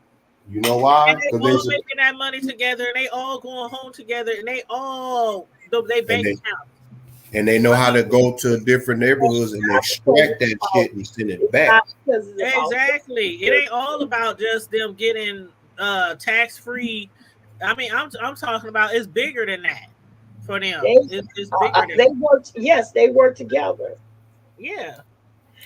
You know why? And they all making that money together, and they all going home together, and they all they bank account. And they know how to go to different neighborhoods and extract that shit and send it back. Exactly. It ain't all about just them getting tax free. I mean, I'm talking about it's bigger than that for them. It's bigger than they work. Yes, they work together. Yeah.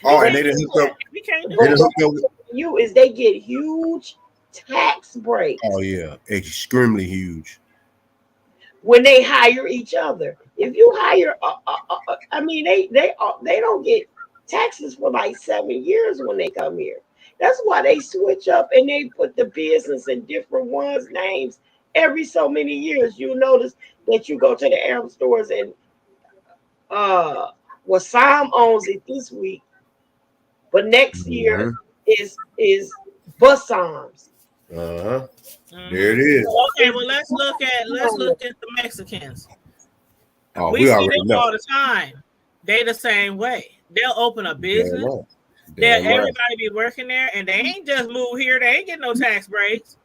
Oh, and they didn't hook up. We can't do it. You is they get huge tax breaks. Oh yeah, extremely huge. When they hire each other, if you hire, I mean, they don't get taxes for like 7 years when they come here. That's why they switch up and they put the business in different ones' names every so many years. You notice that you go to the Arab stores and Sam owns it this week, but next year is Bassam's. There it is. Okay, well let's look at the Mexicans. Oh, we see them all the time. They the same way. They'll open a business. Everybody be working there, and they ain't just move here. They ain't getting no tax breaks.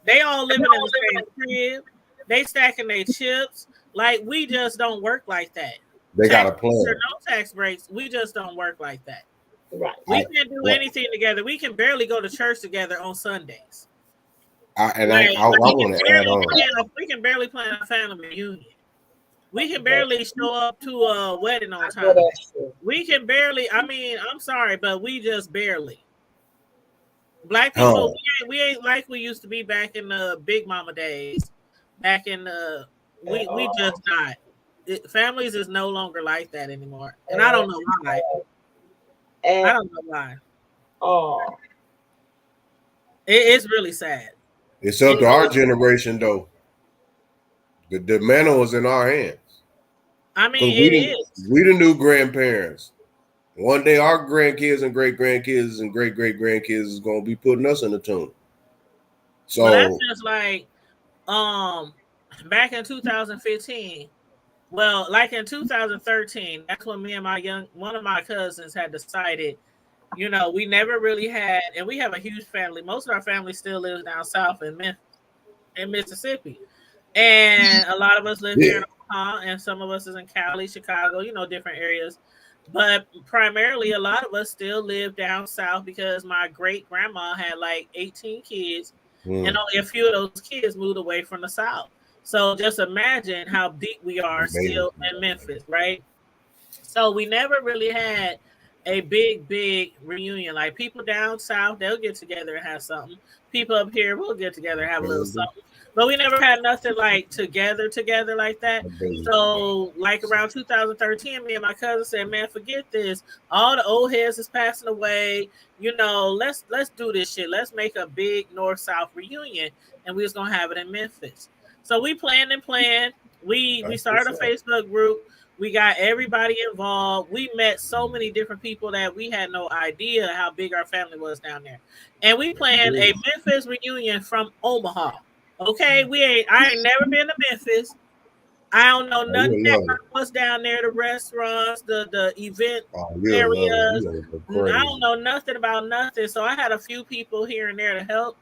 They all living in the same crib. They stacking their chips. Like, we just don't work like that. They got a plan. No tax breaks. We just don't work like that. Right. We can't do anything together. We can barely go to church together on Sundays. I want to add on. We can barely plan a family reunion. We can barely show up to a wedding on time. We can barely. I mean, I'm sorry, but we just barely. Black people, we ain't like we used to be back in the Big Mama days. Back in the, we just not. Families is no longer like that anymore, and I don't know why. I don't know why. Oh, it's really sad. It's up to our generation, though. The mantle is in our hands. I mean, it is. We the new grandparents. One day, our grandkids and great grandkids and great great grandkids is gonna be putting us in the tune. So that's just like, back in 2015. Well, like in 2013, that's when me and one of my cousins had decided, we never really had, and we have a huge family. Most of our family still lives down south in Mississippi. And a lot of us live here in Omaha, and some of us is in Cali, Chicago, different areas. But primarily, a lot of us still live down south because my great grandma had like 18 kids, and only a few of those kids moved away from the south. So just imagine how deep we are still in Memphis, right? So we never really had a big reunion. Like, people down south, they'll get together and have something. People up here will get together and have a little something. But we never had nothing like together like that. So like around 2013, me and my cousin said, man, forget this. All the old heads is passing away. Let's do this shit. Let's make a big North-South reunion, and we was gonna have it in Memphis. So we planned. We started a Facebook group. We got everybody involved. We met so many different people that we had no idea how big our family was down there. And we planned a Memphis reunion from Omaha. Okay, I ain't never been to Memphis. I don't know nothing that was down there, the restaurants, the event areas. I don't know nothing about nothing. So I had a few people here and there to help.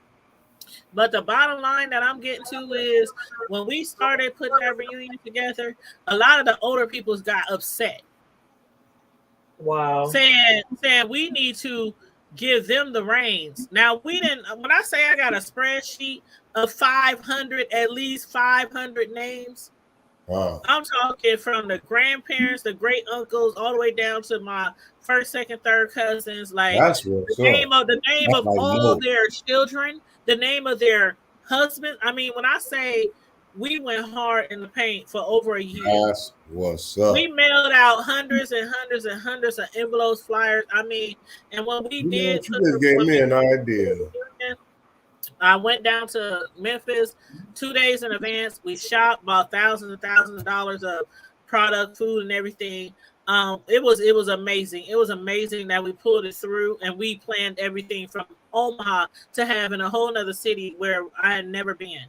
But the bottom line that I'm getting to is when we started putting that reunion together, a lot of the older peoples got upset. Wow. Saying we need to give them the reins. Now we didn't. When I say I got a spreadsheet of 500, at least 500 names. Wow. I'm talking from the grandparents, the great uncles, all the way down to my first, second, third cousins. Like That's what's the name up. of all their children, the name of their husband. I mean, when I say we went hard in the paint for over a year. That's what's up. We mailed out hundreds and hundreds and hundreds of envelopes, flyers. I mean, and when we did, You just gave me an idea. I went down to Memphis 2 days in advance. We shopped, bought thousands and thousands of dollars of product, food, and everything. It was amazing. It was amazing that we pulled it through, and we planned everything from Omaha to having a whole nother city where I had never been.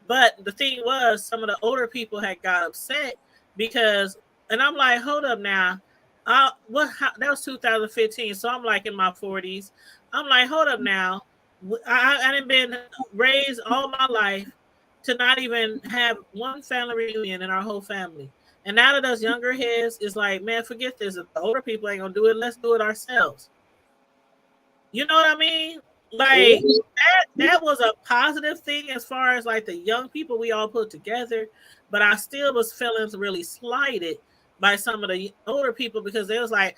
But the thing was, some of the older people had got upset because, and I'm like, hold up now. That was 2015, so I'm like in my 40s. I'm like, hold up now. I hadn't been raised all my life to not even have one family reunion in our whole family. And now that us younger heads is like, man, forget this. If the older people ain't gonna do it, let's do it ourselves. You know what I mean? Like that was a positive thing as far as like the young people we all put together, but I still was feeling really slighted by some of the older people because they was like,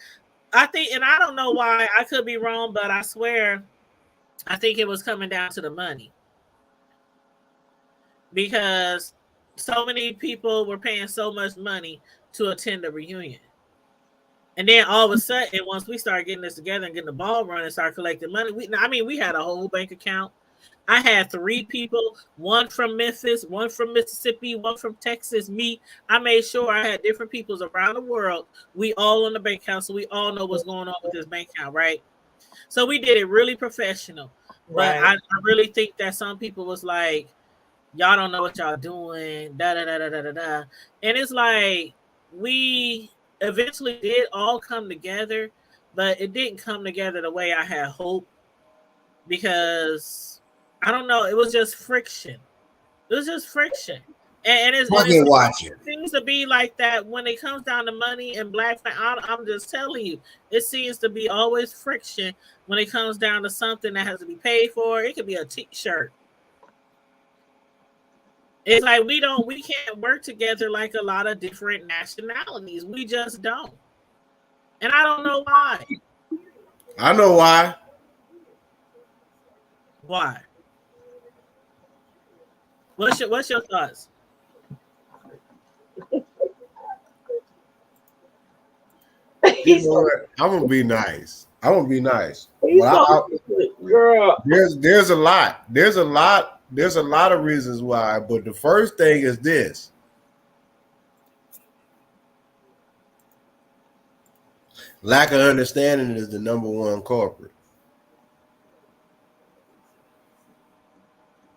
I think, and I don't know why, I could be wrong, but I swear I think it was coming down to the money because so many people were paying so much money to attend the reunion. And then all of a sudden, once we started getting this together and getting the ball running and start collecting money, we had a whole bank account. I had 3 people, one from Memphis, one from Mississippi, one from Texas, me. I made sure I had different peoples around the world. We all on the bank account, so we all know what's going on with this bank account, right? So we did it really professional. But I really think that some people was like, y'all don't know what y'all doing, da-da-da-da-da-da. And it's like, we eventually did all come together, but it didn't come together the way I had hoped because, I don't know, it was just friction. It was just friction. And it seems to be like that when it comes down to money and black. I'm just telling you, it seems to be always friction when it comes down to something that has to be paid for. It could be a T-shirt. It's like we can't work together like a lot of different nationalities. We just don't, and I don't know why. I know why. Why? What's your thoughts? You know what? I'm gonna be nice. Girl. There's a lot. There's a lot of reasons why, but the first thing is this. Lack of understanding is the number one culprit.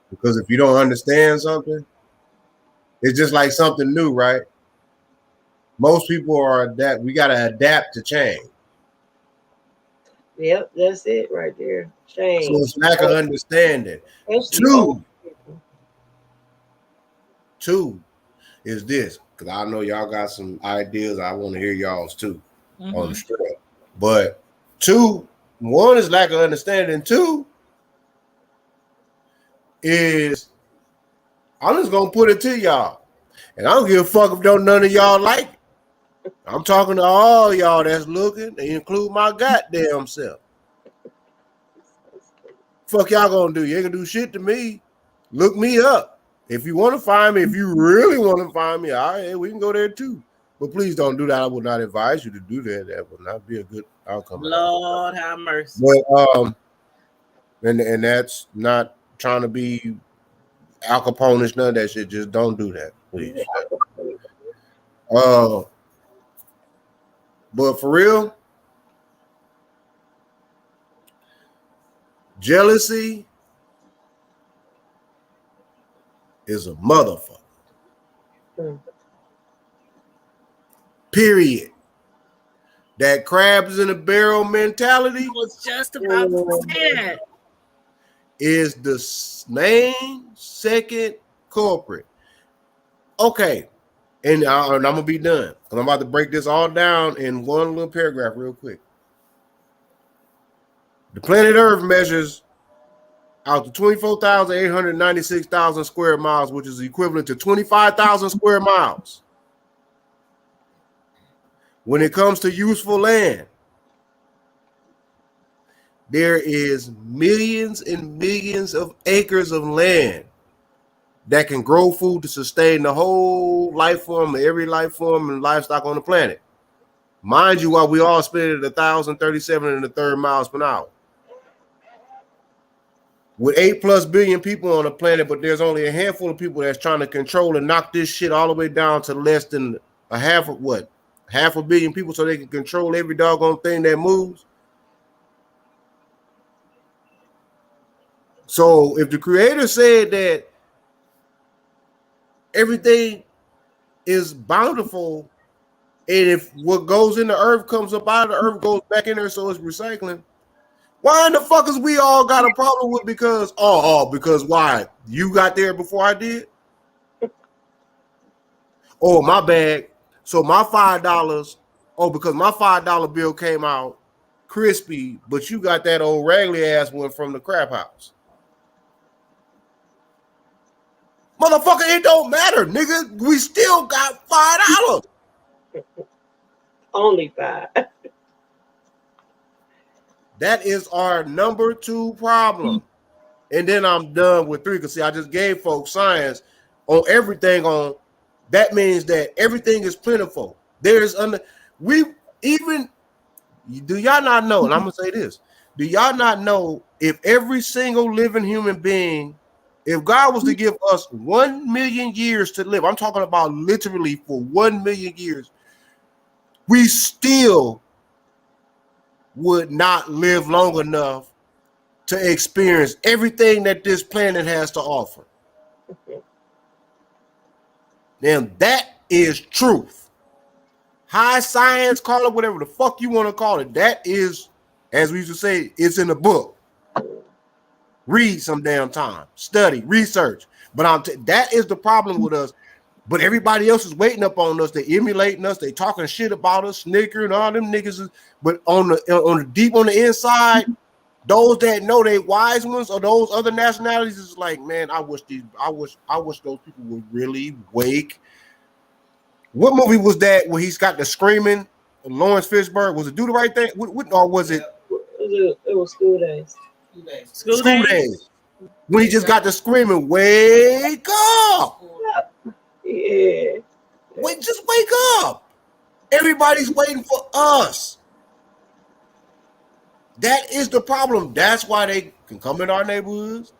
Because if you don't understand something, it's just like something new, right? Most people we gotta adapt to change. Yep, that's it right there. Change. So it's lack of understanding. Two is this, because I know y'all got some ideas. I want to hear y'all's too on the strip. But 1 is lack of understanding. 2 is, I'm just gonna put it to y'all, and I don't give a fuck if none of y'all like it. I'm talking to all y'all that's looking, and include my goddamn self. Fuck y'all gonna do? You ain't gonna do shit to me. Look me up. If you want to find me, if you really want to find me, all right, we can go there too. But please don't do that. I would not advise you to do that. That would not be a good outcome. Lord have mercy. But and that's not trying to be Al Capone-ish, none of that shit. Just don't do that, please. But for real, jealousy is a motherfucker. Period. That crabs in a barrel mentality. I was just about to say that. is the main second culprit. Okay, and I'm gonna be done because I'm about to break this all down in one little paragraph real quick. The planet Earth measures out to 24,896,000 square miles, which is equivalent to 25,000 square miles. When it comes to useful land, there is millions and millions of acres of land that can grow food to sustain the whole life form, every life form and livestock on the planet. Mind you, while we all spend at 1,037 1/3 miles per hour. With 8+ billion people on the planet, but there's only a handful of people that's trying to control and knock this shit all the way down to less than half a billion people so they can control every doggone thing that moves. So if the creator said that everything is bountiful, and if what goes in the earth comes up out of the earth goes back in there, so it's recycling, why in the fuck is we all got a problem with? Because because why? You got there before I did? Oh, my bad. So my $5, because my $5 bill came out crispy, but you got that old raggedy ass one from the crap house. Motherfucker, it don't matter, nigga. We still got $5. Only 5. That is our number 2 problem. And then I'm done with 3 because see, I just gave folks science on everything on. That means that everything is plentiful. There's do y'all not know? And I'm gonna say this: do y'all not know if every single living human being, if God was to give us 1 million years to live, I'm talking about literally for 1 million years, we still would not live long enough to experience everything that this planet has to offer. Now that is truth. High science, call it whatever the fuck you want to call it. That is, as we used to say, it's in the book. Read some damn time, study, research. But that is the problem with us. But everybody else is waiting up on us. They emulating us. They talking shit about us, snickering, all them niggas. But on the deep on the inside, those that know they wise ones or those other nationalities is like, man, I wish those people would really wake. What movie was that where he's got the screaming? Lawrence Fishburne, was it Do the Right Thing? Or was it? It was School Days. School Days. When he just got the screaming, wake up. Yeah. Just wake up. Everybody's waiting for us. That is the problem. That's why they can come in our neighborhoods,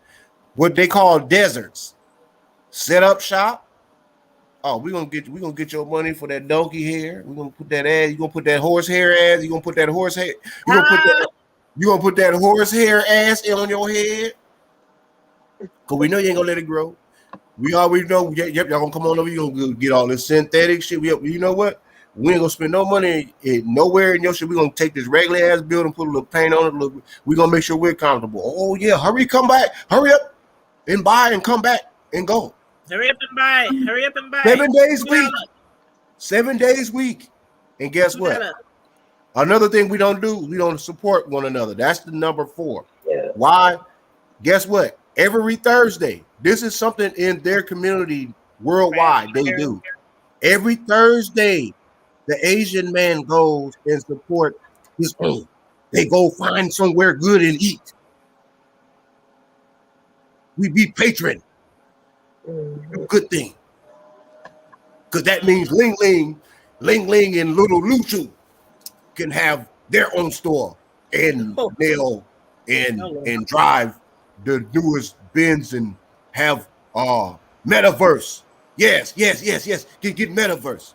what they call deserts. Set up shop. Oh, we're gonna get your money for that donkey hair. We're gonna put that ass, you're gonna put that horse hair ass, you're gonna put that horse hair, you're gonna put that horse hair ass on your head. Cause we know you ain't gonna let it grow. We already know, yep, y'all gonna come on over, you're gonna get all this synthetic shit. You know what? We ain't gonna spend no money nowhere in your shit. We're gonna take this regular ass building, put a little paint on it. We're gonna make sure we're comfortable. Oh yeah, hurry up and buy and come back and go. Hurry up and buy. 7 days week. 7 days week. And guess what? Another thing we don't do, we don't support one another. That's the number 4. Yeah. Why? Guess what? Every Thursday, this is something in their community worldwide they do. Every Thursday, the Asian man goes and support his own. They go find somewhere good and eat. We be patron. Good thing. Because that means Ling Ling and Little Luchu can have their own store and nail and drive the newest Benz and have metaverse. Yes. Get metaverse.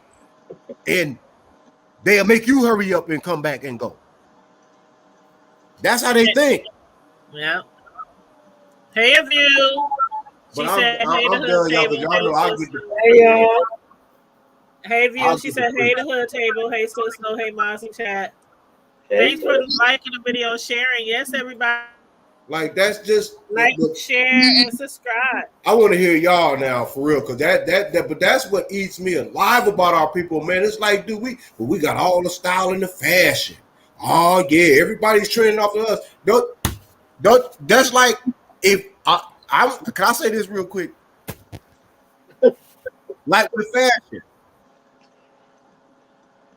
And they'll make you hurry up and come back and go. That's how they think. Yeah. Hey, a view. She said, hey, the hood table. Hey, view. She said, hey, the hood table. Hey, Snow. Hey, Moz in chat. Thanks for liking the video and sharing. Yes, everybody. Like that's just Like, share, and subscribe. I want to hear y'all now for real, because but that's what eats me alive about our people, man. It's like, dude, we got all the style and the fashion. Oh yeah, everybody's trending off of us. Don't that's like if can I say this real quick? Like with fashion,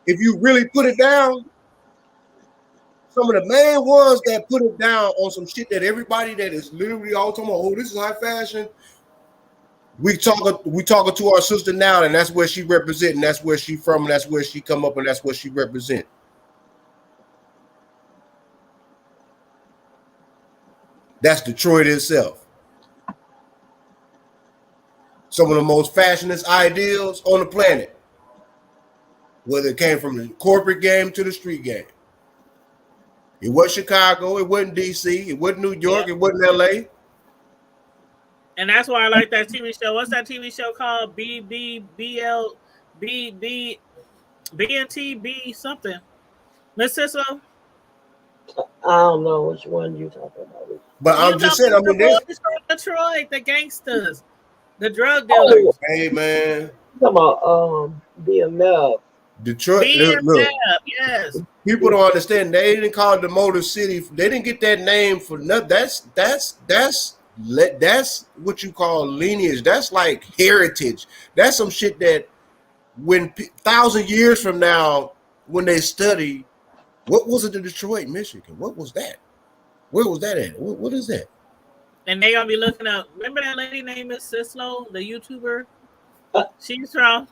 if you really put it down, some of the main ones that put it down on some shit that everybody that is literally all talking about, oh, this is high fashion. We talking to our sister now, and that's where she represent, and that's where she from, and that's where she come up, and that's what she represent. That's Detroit itself. Some of the most fashionist ideals on the planet, whether it came from the corporate game to the street game. It wasn't Chicago, it wasn't DC, it wasn't New York, it wasn't LA. And that's why I like that TV show. What's that TV show called? BNTB something. Miss Cicelo? I don't know which one you talking about. But I'm just saying, I mean, this Detroit, the gangsters, the drug dealers. Oh, hey man, come on, BMF. Detroit. BMF, look, yes. People don't understand. They didn't call it the Motor City. They didn't get that name for nothing. That's what you call lineage. That's like heritage. That's some shit that when 1,000 years from now, when they study, what was it in Detroit, Michigan? What was that? Where was that at? What is that? And they gonna be looking up. Remember that lady named Miss Cicelo, the YouTuber? She's from.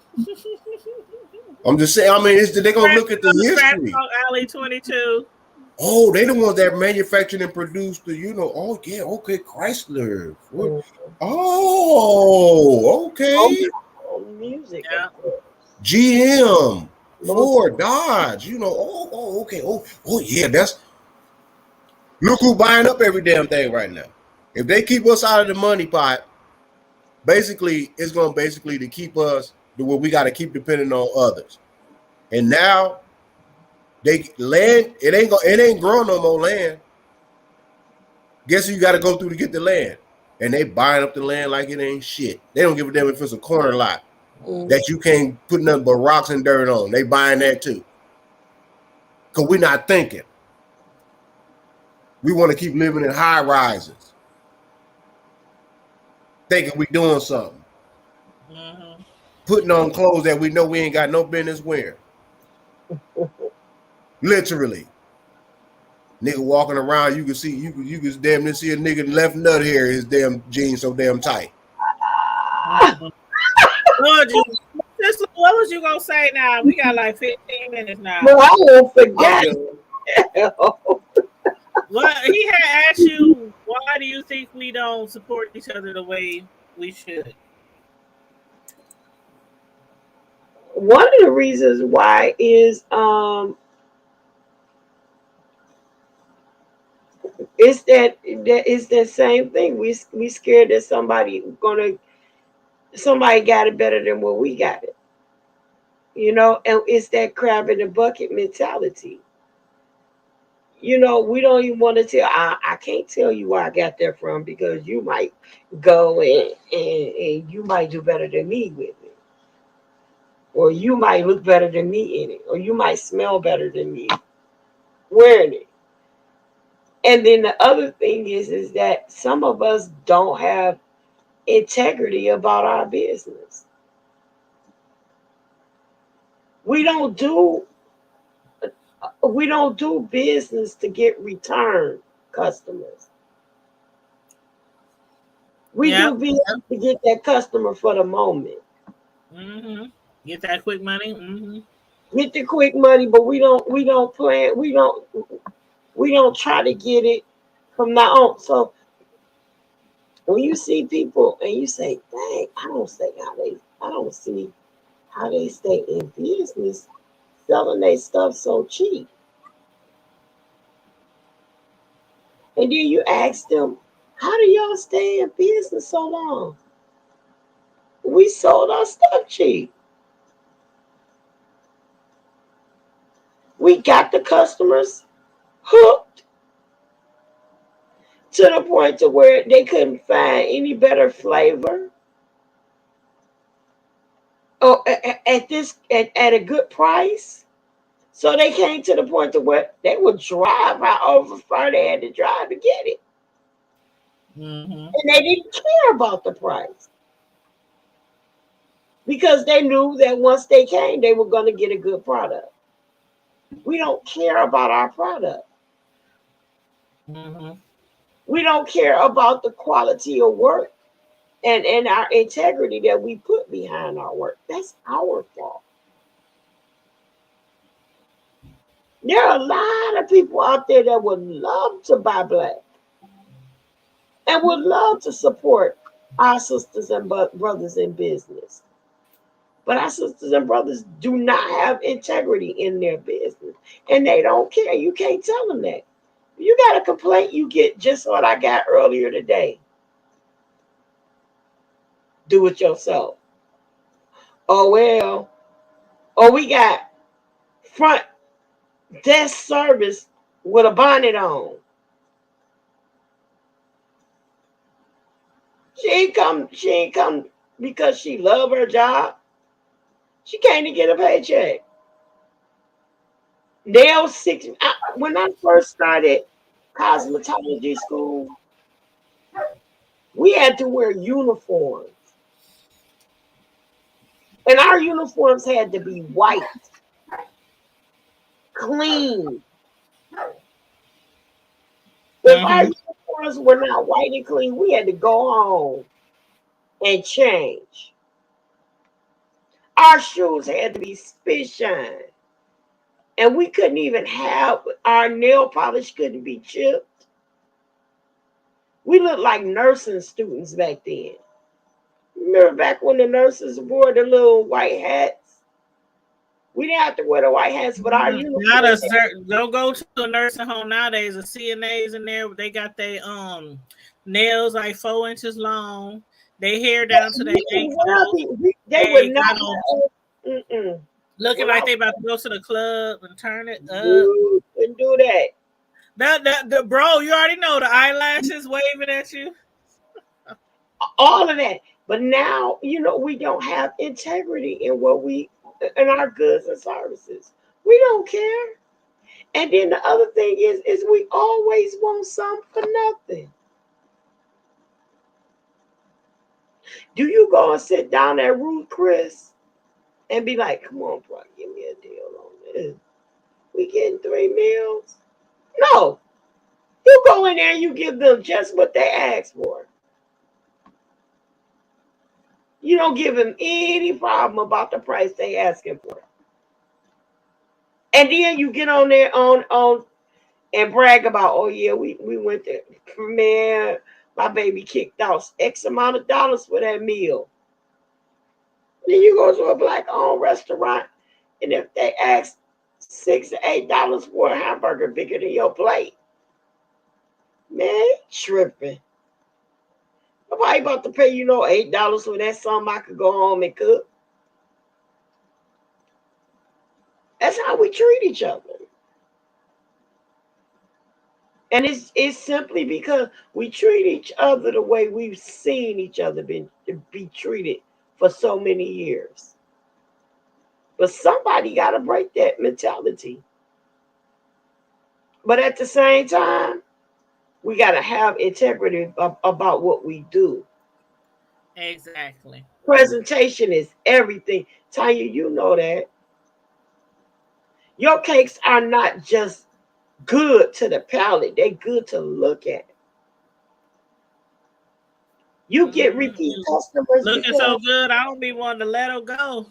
I'm just saying. I mean, they're gonna look at the history. Alley 22. Oh, they the ones that manufactured and produced the, oh yeah, okay, Chrysler. Oh, okay. Music. Yeah. GM, Ford, Dodge. Okay. Oh yeah, look who buying up every damn thing right now. If they keep us out of the money pot, basically it's going to keep us to where we got to keep depending on others. And now it ain't growing no more land. Guess who you got to go through to get the land? And they buying up the land like it ain't shit. They don't give a damn if it's a corner lot that you can't put nothing but rocks and dirt on. They buying that too. Because we're not thinking. We want to keep living in high rises, thinking we doing something. Mm-hmm. Putting on clothes that we know we ain't got no business wearing. Literally. Nigga walking around, you can damn near see a nigga left nut hair, his damn jeans so damn tight. What was you gonna say now? We got like 15 minutes now. No, I won't forget. Well, he had asked you, why do you think we don't support each other the way we should? One of the reasons why is it's that same thing. We scared that somebody got it better than what we got it. And it's that crab in the bucket mentality. We don't even want to tell. I can't tell you where I got that from, because you might go and you might do better than me with it, or you might look better than me in it, or you might smell better than me wearing it. And then the other thing is that some of us don't have integrity about our business. We don't do business to get return customers. We do business to get that customer for the moment. Mm-hmm. Get that quick money. Mm-hmm. Get the quick money, but we don't plan. We don't try to get it from now on. So when you see people and you say, "Dang, I don't see how they stay in business selling their stuff so cheap." And then you ask them, "How do y'all stay in business so long?" We sold our stuff cheap. We got the customers hooked. to the point to where they couldn't find any better flavor or at a good price. So they came to the point to where they would drive however far they had to drive to get it. And they didn't care about the price because they knew that once they came, they were going to get a good product. We don't care about our product. We don't care about the quality of work and our integrity that we put behind our work. That's our fault. There are a lot of people out there that would love to buy black and would love to support our sisters and brothers in business. But our sisters and brothers do not have integrity in their business, and they don't care. You can't tell them that. You got a complaint, you get just what I got earlier today. Do it yourself. Oh, well. Oh, we got front desk service with a bonnet on. She ain't come because she love her job. She came to get a paycheck. When I first started cosmetology school, we had to wear uniforms. And our uniforms had to be white, clean. If our uniforms were not white and clean, we had to go home and change. Our shoes had to be spit shine. And we couldn't even have, our nail polish couldn't be chipped. We looked like nursing students back then. Remember back when the nurses wore the little white hats? We didn't have to wear the white hats, but our uniforms. Don't go to a nursing home nowadays. The CNAs in there, they got their nails like 4 inches long. They hair down to their ankles. They would not. Looking like they about to go to the club and turn it up. Couldn't do that. Bro, you already know the eyelashes waving at you. All of that. But now, we don't have integrity in our goods and services. We don't care. And then the other thing is we always want something for nothing. Do you go and sit down at Ruth Chris and be like, come on, bro, give me a deal on this? We getting 3 meals? No. You go in there and you give them just what they asked for. You don't give them any problem about the price they asking for. And then you get on there on and brag about, oh yeah, we went there. Man, my baby kicked out X amount of dollars for that meal. Then you go to a black-owned restaurant, and if they ask $6 to $8 for a hamburger bigger than your plate, man, tripping. Nobody about to pay $8 for that something I could go home and cook. That's how we treat each other. And it's simply because we treat each other the way we've seen each other be treated for so many years. But somebody got to break that mentality. But at the same time, we got to have integrity about what we do. Exactly. Presentation is everything. Tanya, you know that. Your cakes are not just good to the palate. They're good to look at. You get repeat customers. Looking so good, I don't be wanting to let them go.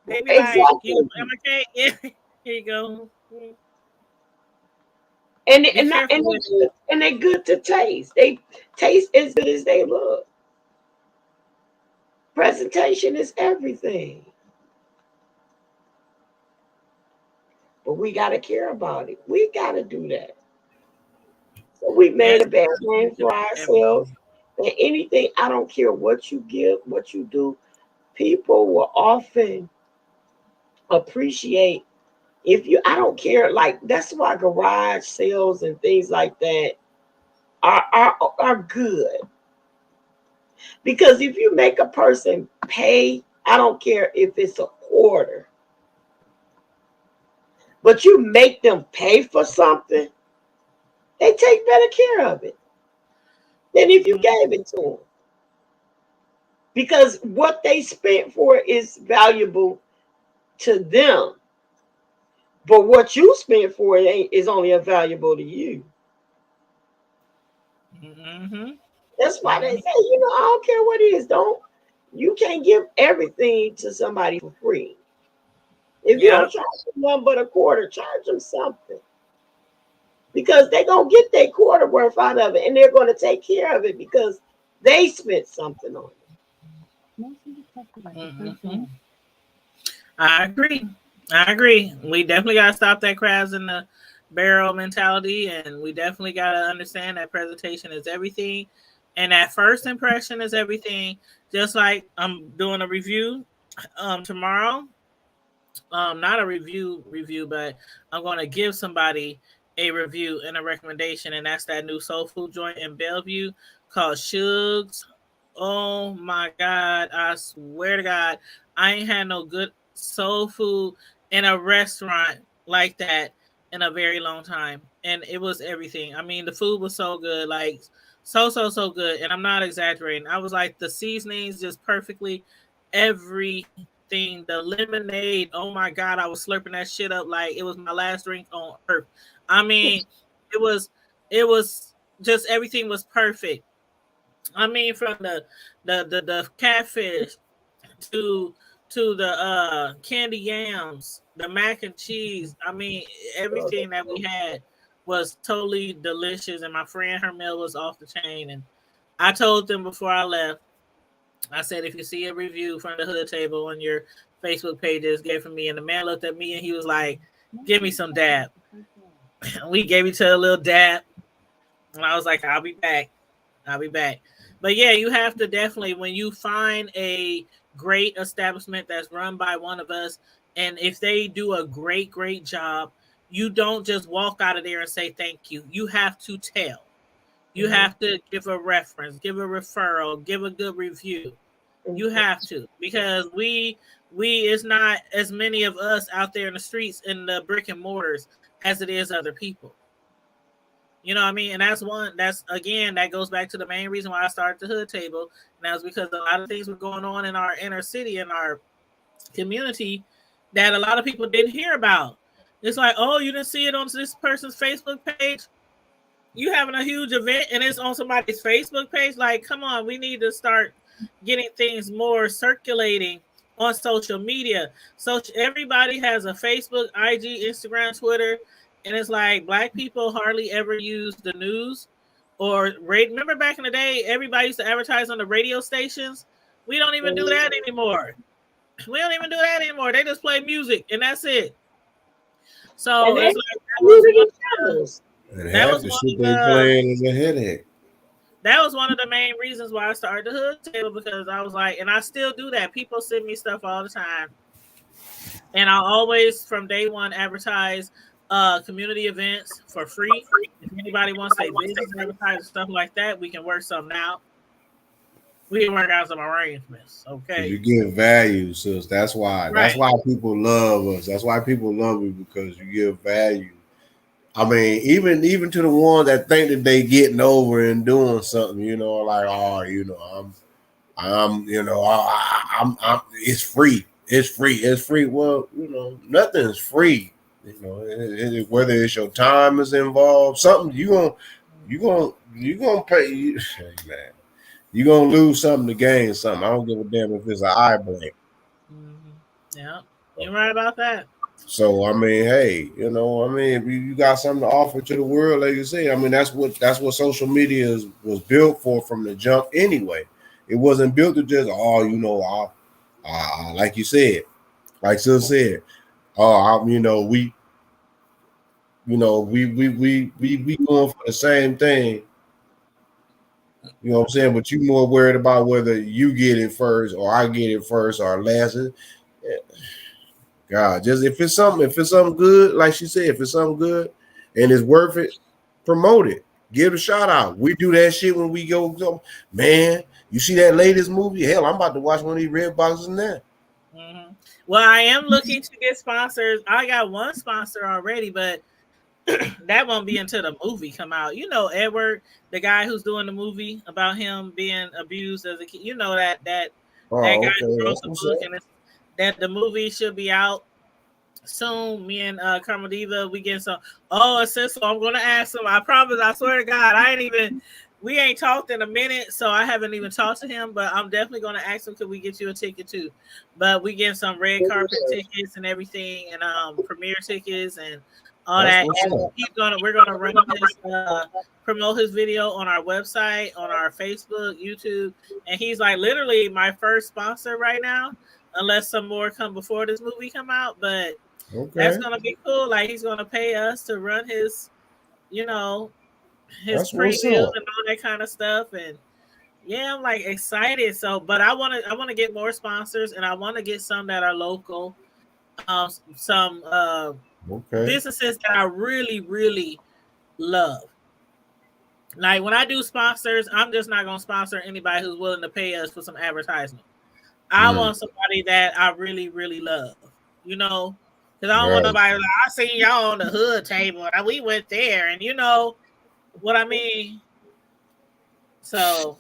They be exactly. Like, here you go. And they're good to taste. They taste as good as they look. Presentation is everything. But we got to care about it. We got to do that. So we made a bad name for ourselves. And anything, I don't care what you give, what you do, people will often appreciate I don't care. Like, that's why garage sales and things like that are good. Because if you make a person pay, I don't care if it's a quarter, but you make them pay for something, they take better care of it than if you gave it to them. Because what they spent for is valuable to them. But what you spent for it is only valuable to you. Mm-hmm. That's why they say, I don't care what it is. You can't give everything to somebody for free. If you don't charge them one but a quarter, charge them something. Because they're going to get their quarter worth out of it, and they're going to take care of it because they spent something on it. Mm-hmm. I agree. We definitely got to stop that crabs in the barrel mentality, and we definitely got to understand that presentation is everything, and that first impression is everything. Just like I'm doing a review tomorrow, not a review, but I'm going to give somebody a review and a recommendation, and that's that new soul food joint in Bellevue called Shugs. Oh my God, I swear to God, I ain't had no good soul food in a restaurant like that in a very long time, and it was everything. I mean, the food was so good, like so good, and I'm not exaggerating. I was like, the seasonings just perfectly, everything. The lemonade, oh my God, I was slurping that shit up like it was my last drink on earth. I mean, it was just everything was perfect. I mean, from the catfish to the candy yams, the mac and cheese. I mean, everything that we had was totally delicious, and my friend, her meal was off the chain. And I told them before I left, I said, if you see a review from the Hood Table on your Facebook pages, get from me. And the man looked at me and he was like, give me some dab. We gave each other a little dab, and I was like, I'll be back. But yeah, you have to definitely, when you find a great establishment that's run by one of us, and if they do a great job, you don't just walk out of there and say thank you. You have to tell. You have to give a reference, give a referral, give a good review. You have to, because we it's not as many of us out there in the streets in the brick and mortars as it is other people. You know what I mean? And that goes back to the main reason why I started the Hood Table. And that was because a lot of things were going on in our inner city, in our community, that a lot of people didn't hear about. It's like, oh, you didn't see it on this person's Facebook page? You having a huge event and it's on somebody's Facebook page? Like, come on, we need to start getting things more circulating on social media. So everybody has a Facebook, IG, Instagram, Twitter, and it's like Black people hardly ever use the news or remember back in the day, everybody used to advertise on the radio stations. We don't even do that anymore. They just play music and that's it. So it's like that was a headache. That was one of the main reasons why I started the Hood Table, because I was like, and I still do that. People send me stuff all the time. And I always, from day one, advertise community events for free. If anybody wants to business advertise stuff like that, we can work something out. We can work out some arrangements, okay? You give value, sis. That's why. Right. That's why people love us. That's why people love you, because you give value. I mean, even to the ones that think that they getting over and doing something, like, oh, I'm it's free. It's free. Well, nothing's free. Whether it's your time is involved, something you gonna pay. Man, you gonna lose something to gain something. I don't give a damn if it's an eye blink. Yeah, you're right about that. So I mean, hey, if you got something to offer to the world, like you say, I mean, that's what social media was built for from the jump anyway. It wasn't built to just, like you said, like Sil said, we going for the same thing. You know what I'm saying? But you more worried about whether you get it first or I get it first or last. God, just if it's something good, like she said, if it's something good and it's worth it, promote it. Give a shout out. We do that shit when we go. Man, you see that latest movie? Hell, I'm about to watch one of these red boxes in there. Mm-hmm. Well, I am looking to get sponsors. I got one sponsor already, but that won't be until the movie come out. You know, Edward, the guy who's doing the movie about him being abused as a kid. You know that guy who wrote the book, and that the movie should be out soon. Me and Carmen Diva, we get some. Oh, so I'm gonna ask him. I promise. I swear to God, we ain't talked in a minute, so I haven't even talked to him. But I'm definitely gonna ask him, could we get you a ticket too? But we get some red carpet tickets and everything, and premiere tickets and all that. And we're gonna run this, promote his video on our website, on our Facebook, YouTube, and he's like literally my first sponsor right now, unless some more come before this movie come out. But that's gonna be cool. Like he's gonna pay us to run his, his previews and all that kind of stuff. And yeah, I'm like excited. So, but I want to get more sponsors, and I want to get some that are local, some businesses that I really, really love. Like when I do sponsors, I'm just not gonna sponsor anybody who's willing to pay us for some advertisement. I want somebody that I really, really love, because I don't want nobody like, I seen y'all on the hood table and we went there, and you know what I mean. So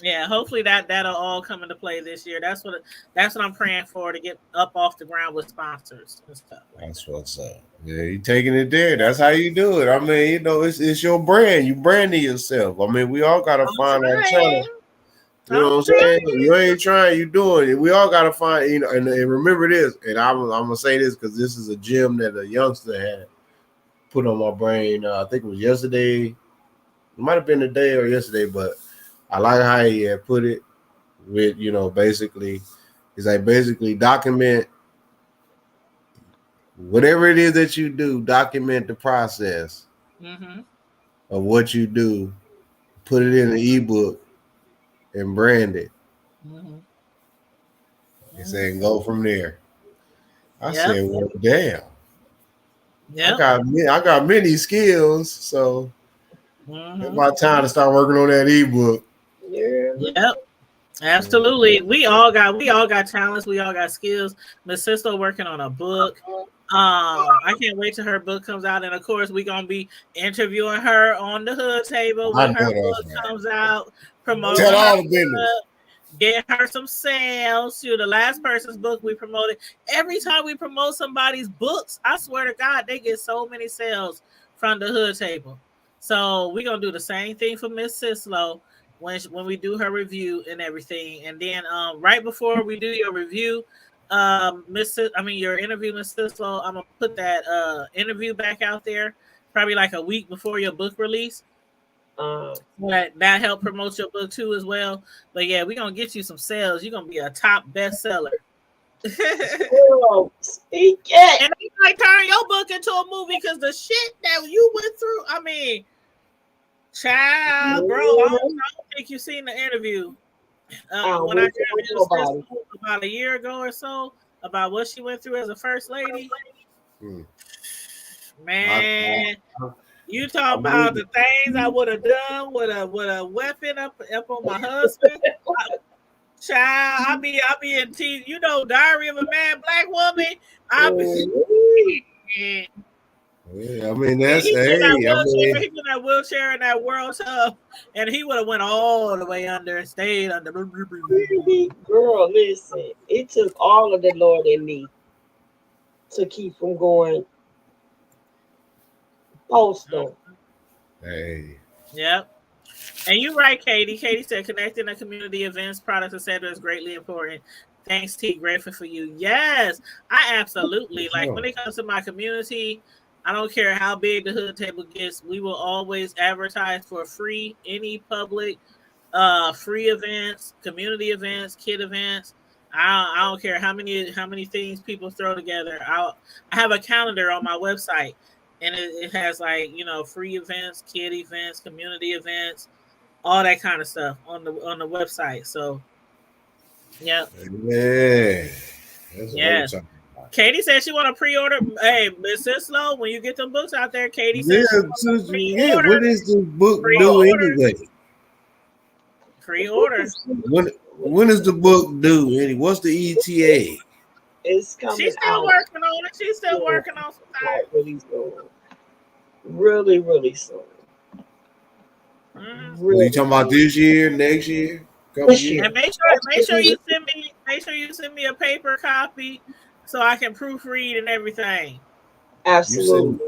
yeah, hopefully that'll all come into play this year. That's what I'm praying for, to get up off the ground with sponsors and stuff. That's what's up. Yeah, you taking it there. That's how you do it. I mean, it's your brand. You branding yourself. I mean, we all gotta find our channel. You know what I'm saying? You ain't trying, you doing it. We all gotta find, and remember this. And I'm gonna say this because this is a gem that a youngster had put on my brain. I think it was yesterday. It might have been the day or yesterday, but I like how he had put it with, basically, it's like basically document whatever it is that you do, document the process of what you do, put it in an ebook and brand it. And saying go from there. I said, well, damn. Yeah. I got many skills, so it's my time to start working on that ebook. Yep. Absolutely. We all got talents. We all got skills. Miss Sisto working on a book. I can't wait till her book comes out, and of course we're gonna be interviewing her on the hood table when her book comes out. Promoting Tell all the business. Get her some sales. The last person's book we promoted. Every time we promote somebody's books, I swear to God, they get so many sales from the hood table. So we're gonna do the same thing for Miss Sislo when we do her review and everything. And then right before we do your review, your interview, Miss Sislo, I'm gonna put that interview back out there probably like a week before your book release. That help promote your book too as well. But yeah, we're gonna get you some sales. You're gonna be a top bestseller. Speak it. And they might turn your book into a movie because the shit that you went through. I mean, child, bro, I don't think you've seen the interview. When I interviewed about a year ago or so about what she went through as a first lady. Man, you talk about the things I would have done with a weapon up on my husband. Child, I'll be in teeth. Diary of a Mad Black Woman. Yeah, I mean that's he in that wheelchair in that world tub, and he would have went all the way under and stayed under. Girl, listen, it took all of the Lord in me to keep from going postal. Hey. Yep. And you're right, Katie. Katie said connecting to community events, products, etc. is greatly important. Thanks, T. Grateful for you. Yes, I absolutely like when it comes to my community. I don't care how big the hood table gets. We will always advertise for free, any public, free events, community events, kid events. I don't care how many things people throw together. I have a calendar on my website, and it has free events, kid events, community events, all that kind of stuff on the website. So, yeah. Yeah. That's what I'm talking about. Katie said she want to pre-order. Hey, Miss Sislo, when you get them books out there, Katie Yeah, said what is this book do anyway? Pre-order. When is the book due? What's the ETA? It's coming She's still out. working on it. She's still working on some time. Really soon. Really, really soon. Really. You talking about this year, next year? This year. And make sure you send me a paper copy so I can proofread and everything. Absolutely.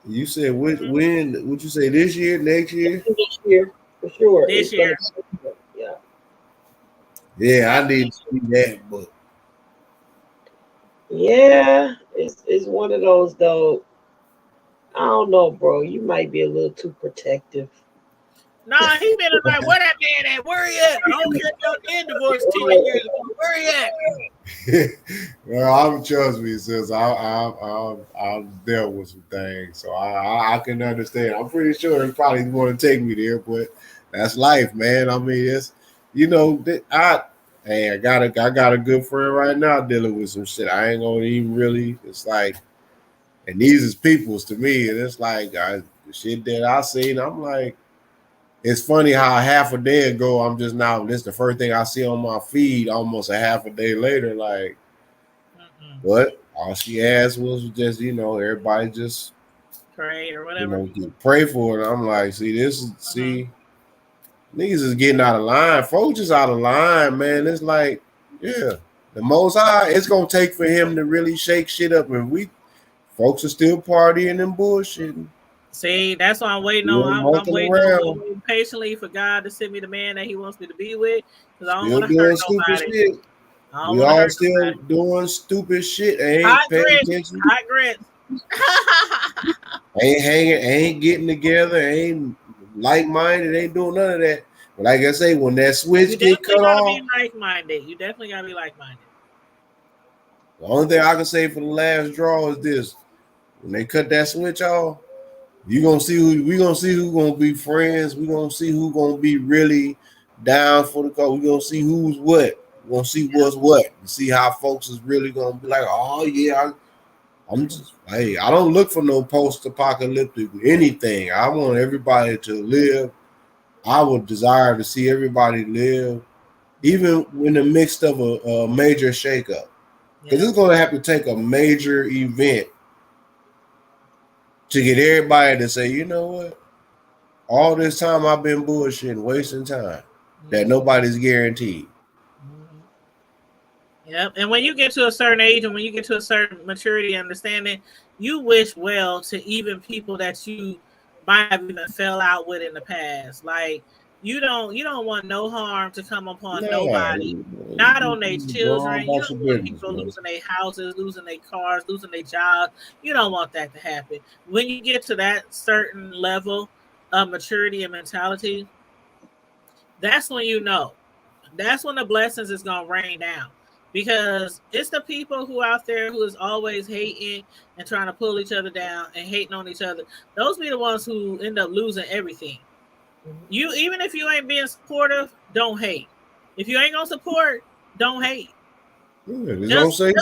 You said when? Would you say this year, next year? This year, for sure. This year. Yeah. Yeah, I need to see that book. Yeah, it's one of those though. I don't know, bro. You might be a little too protective. Nah, he been like, where that man at? Where he at? I don't care if y'all divorced 10 years ago. Where he at? Well, I'm trust me, sis. I've dealt with some things, so I can understand. I'm pretty sure he probably want to take me there, but that's life, man. I mean, it's I got a good friend right now dealing with some shit. I ain't gonna even really. It's like, and these is peoples to me, and it's like the shit that I seen. I'm like. It's funny how half a day ago, I'm just now, this is the first thing I see on my feed almost a half a day later. Like, what? All she asked was just, everybody just pray or whatever. Pray for it. I'm like, niggas is getting out of line. Folks is out of line, man. It's like, yeah, the Most High, it's going to take for him to really shake shit up. And folks are still partying and bullshitting. See, that's why I'm waiting on. I'm waiting patiently for God to send me the man that He wants me to be with, because I don't want to hurt nobody. Shit. We all still doing stupid shit. Ain't paying attention. Hot grits. Ain't hanging. Ain't getting together. Ain't like-minded. Ain't doing none of that. But like I say, when that switch get cut off, be like-minded. You definitely gotta be like-minded. The only thing I can say for the last draw is this: when they cut that switch off. We gonna see who gonna be friends. We gonna see who gonna be really down for the cause. We gonna see who's what. We gonna see what's what. And see how folks is really gonna be like, oh yeah, I don't look for no post-apocalyptic anything. I want everybody to live. I would desire to see everybody live, even in the midst of a major shakeup. Because it's gonna have to take a major event to get everybody to say, you know what? All this time I've been bullshitting, wasting time that nobody's guaranteed. Yep. And when you get to a certain age and when you get to a certain maturity and understanding, you wish well to even people that you might have even fell out with in the past. Like you don't want no harm to come upon nobody, not on their children. You don't want people losing their houses, losing their cars, losing their jobs. You don't want that to happen. When you get to that certain level of maturity and mentality, that's when you know. That's when the blessings is gonna rain down. Because it's the people who out there who is always hating and trying to pull each other down and hating on each other. Those be the ones who end up losing everything. You, even if you ain't being supportive, don't hate. If you ain't gonna support, don't hate. Yeah, don't say shit.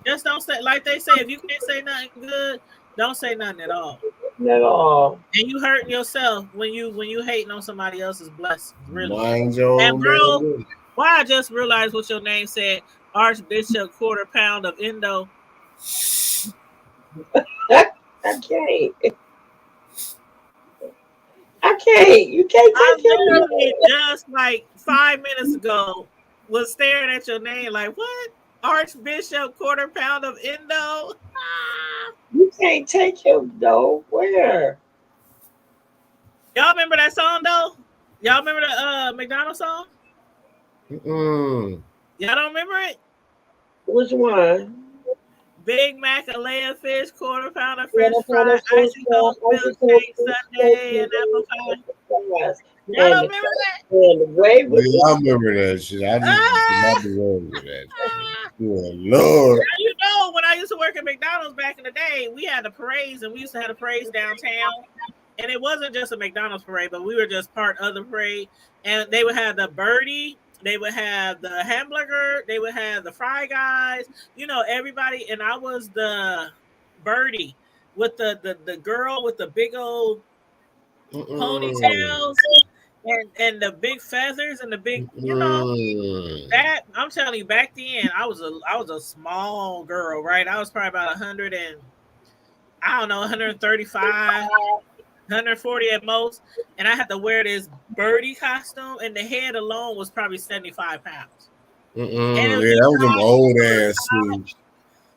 Just don't say, like they say, if you can't say nothing good, don't say nothing at all. At all. And you hurting yourself when you hating on somebody else's blessings. Really. And bro, why I just realized what your name said, Archbishop Quarter Pound of Indo. I can't. You can't take literally just like 5 minutes ago was staring at your name like, what? Archbishop Quarter Pound of Indo? You can't take him though. Where? Y'all remember that song though? Y'all remember the McDonald's song? Y'all don't remember it? Which one? Big Mac, a layer of fish, quarter pound of French fries, icy cold milkshake, sundae, and apple pie. Y'all don't remember that? I remember that shit. I just did not remember that. Oh, Lord. Now, you know, when I used to work at McDonald's back in the day, we had the parades, and we used to have the parades downtown. And it wasn't just a McDonald's parade, but we were just part of the parade. And they would have the birdie They would have the hamburger. They would have the Fry Guys. You know, everybody. And I was the birdie with the girl with the big old ponytails and the big feathers and the big, you know, that I'm telling you, back then I was a small girl, right? I was probably about 100 and I don't know, 135, 140 at most, and I had to wear this birdie costume, and the head alone was probably 75 pounds. Yeah, that was an old ass suit.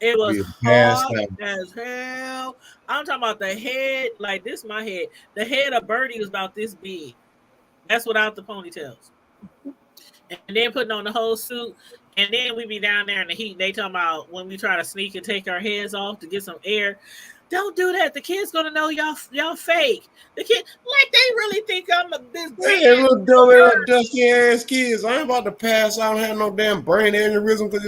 It was hard as hell. I'm talking about the head, like this my head. The head of Birdie was about this big. That's without the ponytails. And then putting on the whole suit. And then we be down there in the heat. They talking about when we try to sneak and take our heads off to get some air. Don't do that. The kid's gonna know y'all fake. The kid, like they really think I'm this hey, little dumb ass dusty ass kids. I ain't about to pass out and have no damn brain aneurysm because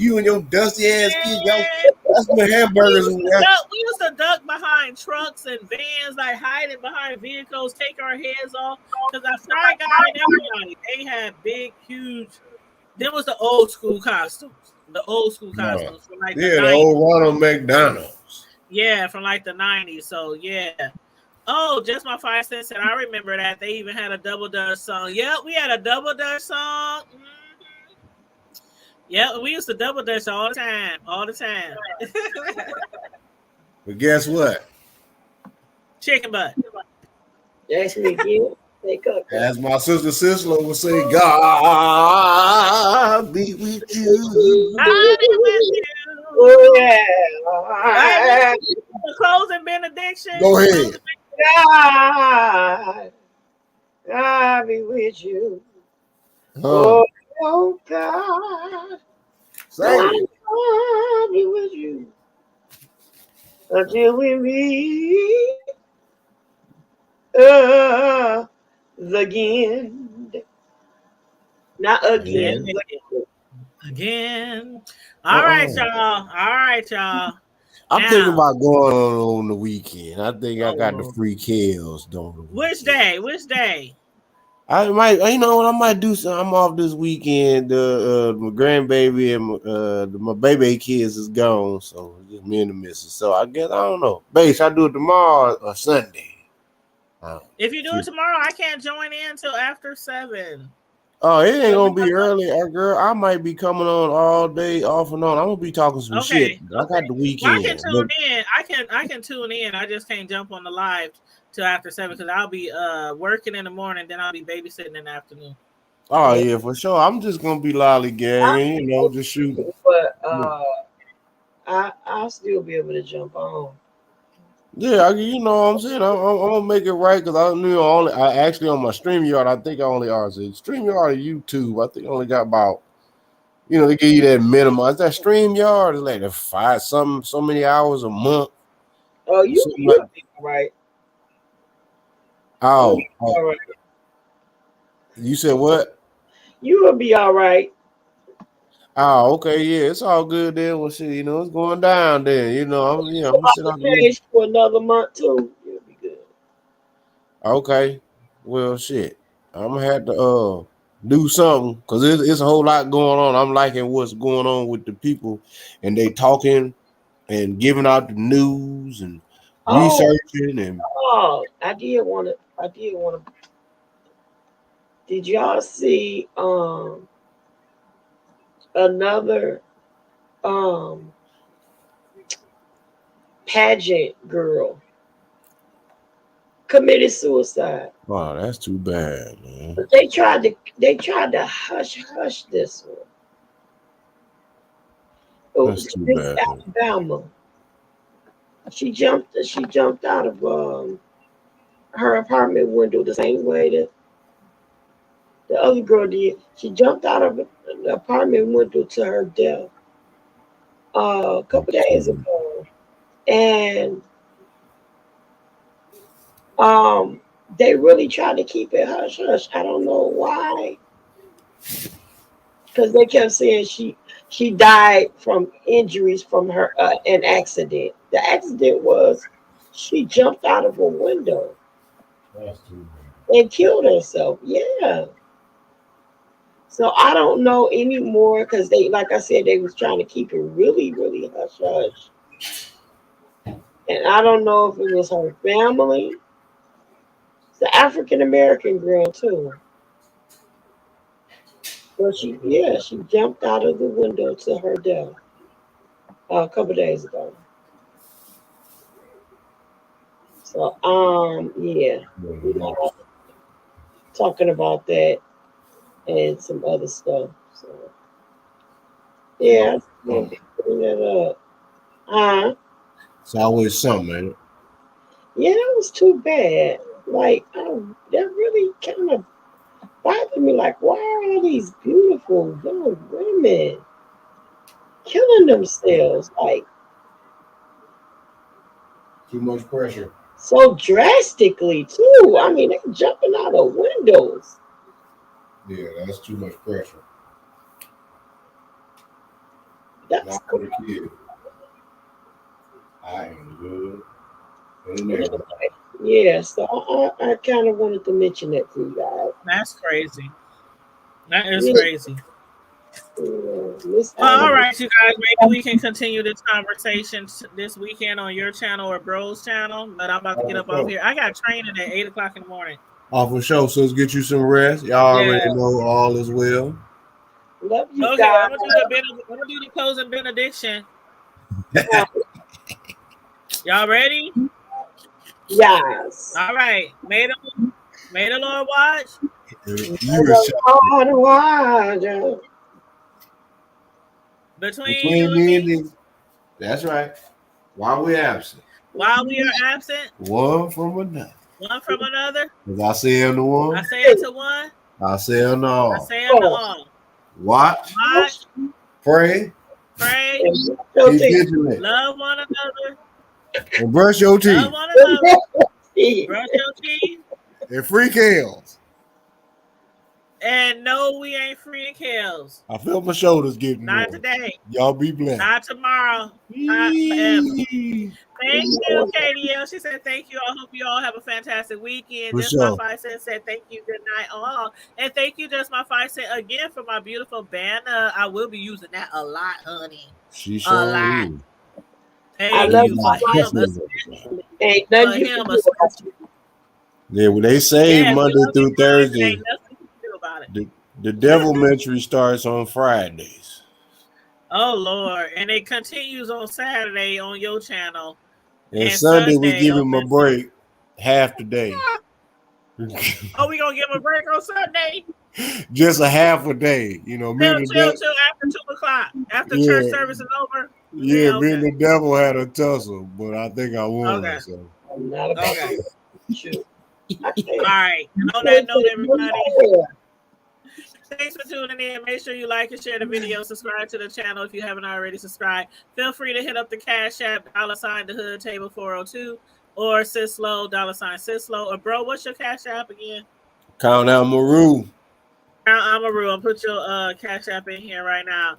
you and your dusty ass kids. That's the hamburgers. We used to duck behind trucks and vans, like hiding behind vehicles, take our heads off. Because our Fry Guy and everybody, they had big, huge. There was the old school costumes. The old school costumes from like the old Ronald McDonald. Yeah, from like the 90s. So yeah. Oh, just my 5 cents, and I remember that they even had a Double Dutch song. Yep, we had a Double Dutch song. Mm-hmm. Yeah, we used to Double Dutch all the time. But guess what? Chicken butt. That's me again. As my sister Sisla would say, God be with you. God be with you. Oh, yeah. The closing benediction. Go ahead. God be with you. Oh, God. God be with you. Until we meet again. Not again. Again. All right, y'all. I'm thinking about going on the weekend. I think I got the free kills. Which day? I might, you know what? I might do something. I'm off this weekend. My grandbaby and my baby kids is gone, so just me and the missus. So I guess I don't know. Base, I do it tomorrow or Sunday. If you do it tomorrow, I can't join in until after 7. Oh, it ain't gonna be early, girl. I might be coming on all day, off and on. I'm gonna be talking some shit. I got the weekend. Well, I can tune in. I can tune in. I just can't jump on the live till after 7 because I'll be working in the morning, then I'll be babysitting in the afternoon. Oh yeah, for sure. I'm just gonna be lollygagging, you know, just shooting. But I'll still be able to jump on. Yeah, you know what I'm saying. I'm gonna make it right because I actually on my StreamYard. I think I only StreamYard or YouTube. I think I only got about, you know, they give you that minimum. Is that StreamYard? It's like so many hours a month. Oh, you'll be right. Oh, all right. You said what? You will be all right. Oh, okay, yeah, it's all good then. Well, shit, you know, it's going down there. You know, I'm gonna sit on the for another month too. You'll be good. Okay, well, shit, I'm gonna have to do something because it's a whole lot going on. I'm liking what's going on with the people, and they talking and giving out the news and researching and. Oh, I did want to. Did y'all see another pageant girl committed suicide? Wow, that's too bad, man. But they tried to hush this one. That's too bad. Alabama. She jumped out of her apartment window the same way that the other girl did. She jumped out of the apartment window to her death a couple days ago, and they really tried to keep it hush hush. I don't know why, because they kept saying she died from injuries from her an accident. The accident was she jumped out of a window and killed herself. Yeah. So I don't know anymore because they, like I said, they was trying to keep it really, really hush hush. And I don't know if it was her family. It's an African American girl too. But she jumped out of the window to her death a couple days ago. So yeah, we are talking about that and some other stuff. So yeah, I'm putting that up. It's always something, ain't it? Yeah, that was too bad. Like, that really kind of bothered me. Like, why are all these beautiful young women killing themselves? Like, Too much pressure. so drastically, too. I mean, they're jumping out of windows. Yeah, that's too much pressure. That's Not for the kid. I am good. In the neighborhood. yeah, so I kind of wanted to mention that to you guys. That's crazy. That is Yeah. crazy. Miss Well, all Allen. right, you guys. Maybe we can continue this conversation this weekend on your channel or Bro's channel. But I'm about to get up off here. I got training at 8:00 in the morning. Off for show, so let's get you some rest. Y'all already know all is well. Love you Okay, guys. I'm gonna do the closing benediction. Y'all ready? Yes. All right. May the Lord watch. Between me and you. That's right. While we're absent. While we are absent. One from another. One from another. As I say unto one. I say unto one. I say unto all. I say unto all. Watch. Watch. Pray. Pray. Be vigilant. Love one another. And brush your teeth. Love one another. Brush your teeth. And free Kales. And no, we ain't freeing Kales. I feel my shoulders getting Not warm. today. Y'all be blessed. Not tomorrow. Not forever. Thank you, KDL. She said thank you. I hope you all have a fantastic weekend. For Just sure. My 5 cents said thank you. Good night all. And thank you, Just My 5 cents, again for my beautiful banner. I will be using that a lot, honey. She A sure lot. is. Thank love you you. for him. Ain't For nothing you him, can do about it. Yeah, when they say Yeah, we Monday love through you, guys. Thursday, Ain't nothing you can do about it. the Devilmentary starts on Fridays. Oh Lord, and it continues on Saturday on your channel. And Sunday we give on him a break half the day. Oh, we gonna give him a break on Sunday? Just a half a day. You know, me Till and the devil, after 2:00. After Yeah. church service is over. yeah, me okay. and the devil had a tussle, but I think I won. Okay. So. Not about Okay. you. All right. On that note, everybody, thanks for tuning in. Make sure you like and share the video. Subscribe to the channel if you haven't already subscribed. Feel free to hit up the Cash App, $ the Hood Table 402, or Sislo, $ Sislo. Or bro, what's your Cash App again? Count out Maru. Count Amaru. I'll put your Cash App in here right now.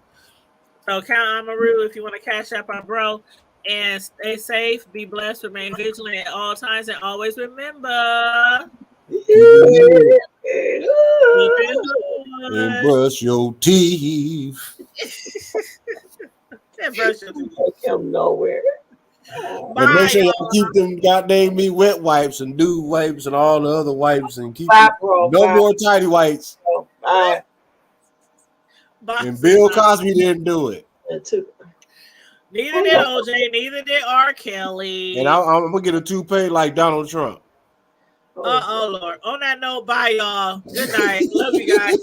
So Count Amaru if you want to Cash App our bro. And stay safe, be blessed, remain vigilant at all times, and always remember. And brush your teeth. And brush your teeth. Take him nowhere. And make sure y'all keep them goddamn me wet wipes and dude wipes and all the other wipes and keep Bye, bro. no Bye. more tidy whites. Bye. And Bill Cosby didn't do it. Neither did OJ, neither did R. Kelly. And I'm gonna get a toupee like Donald Trump. Oh Lord. On that note, bye y'all. Good night. Love you guys.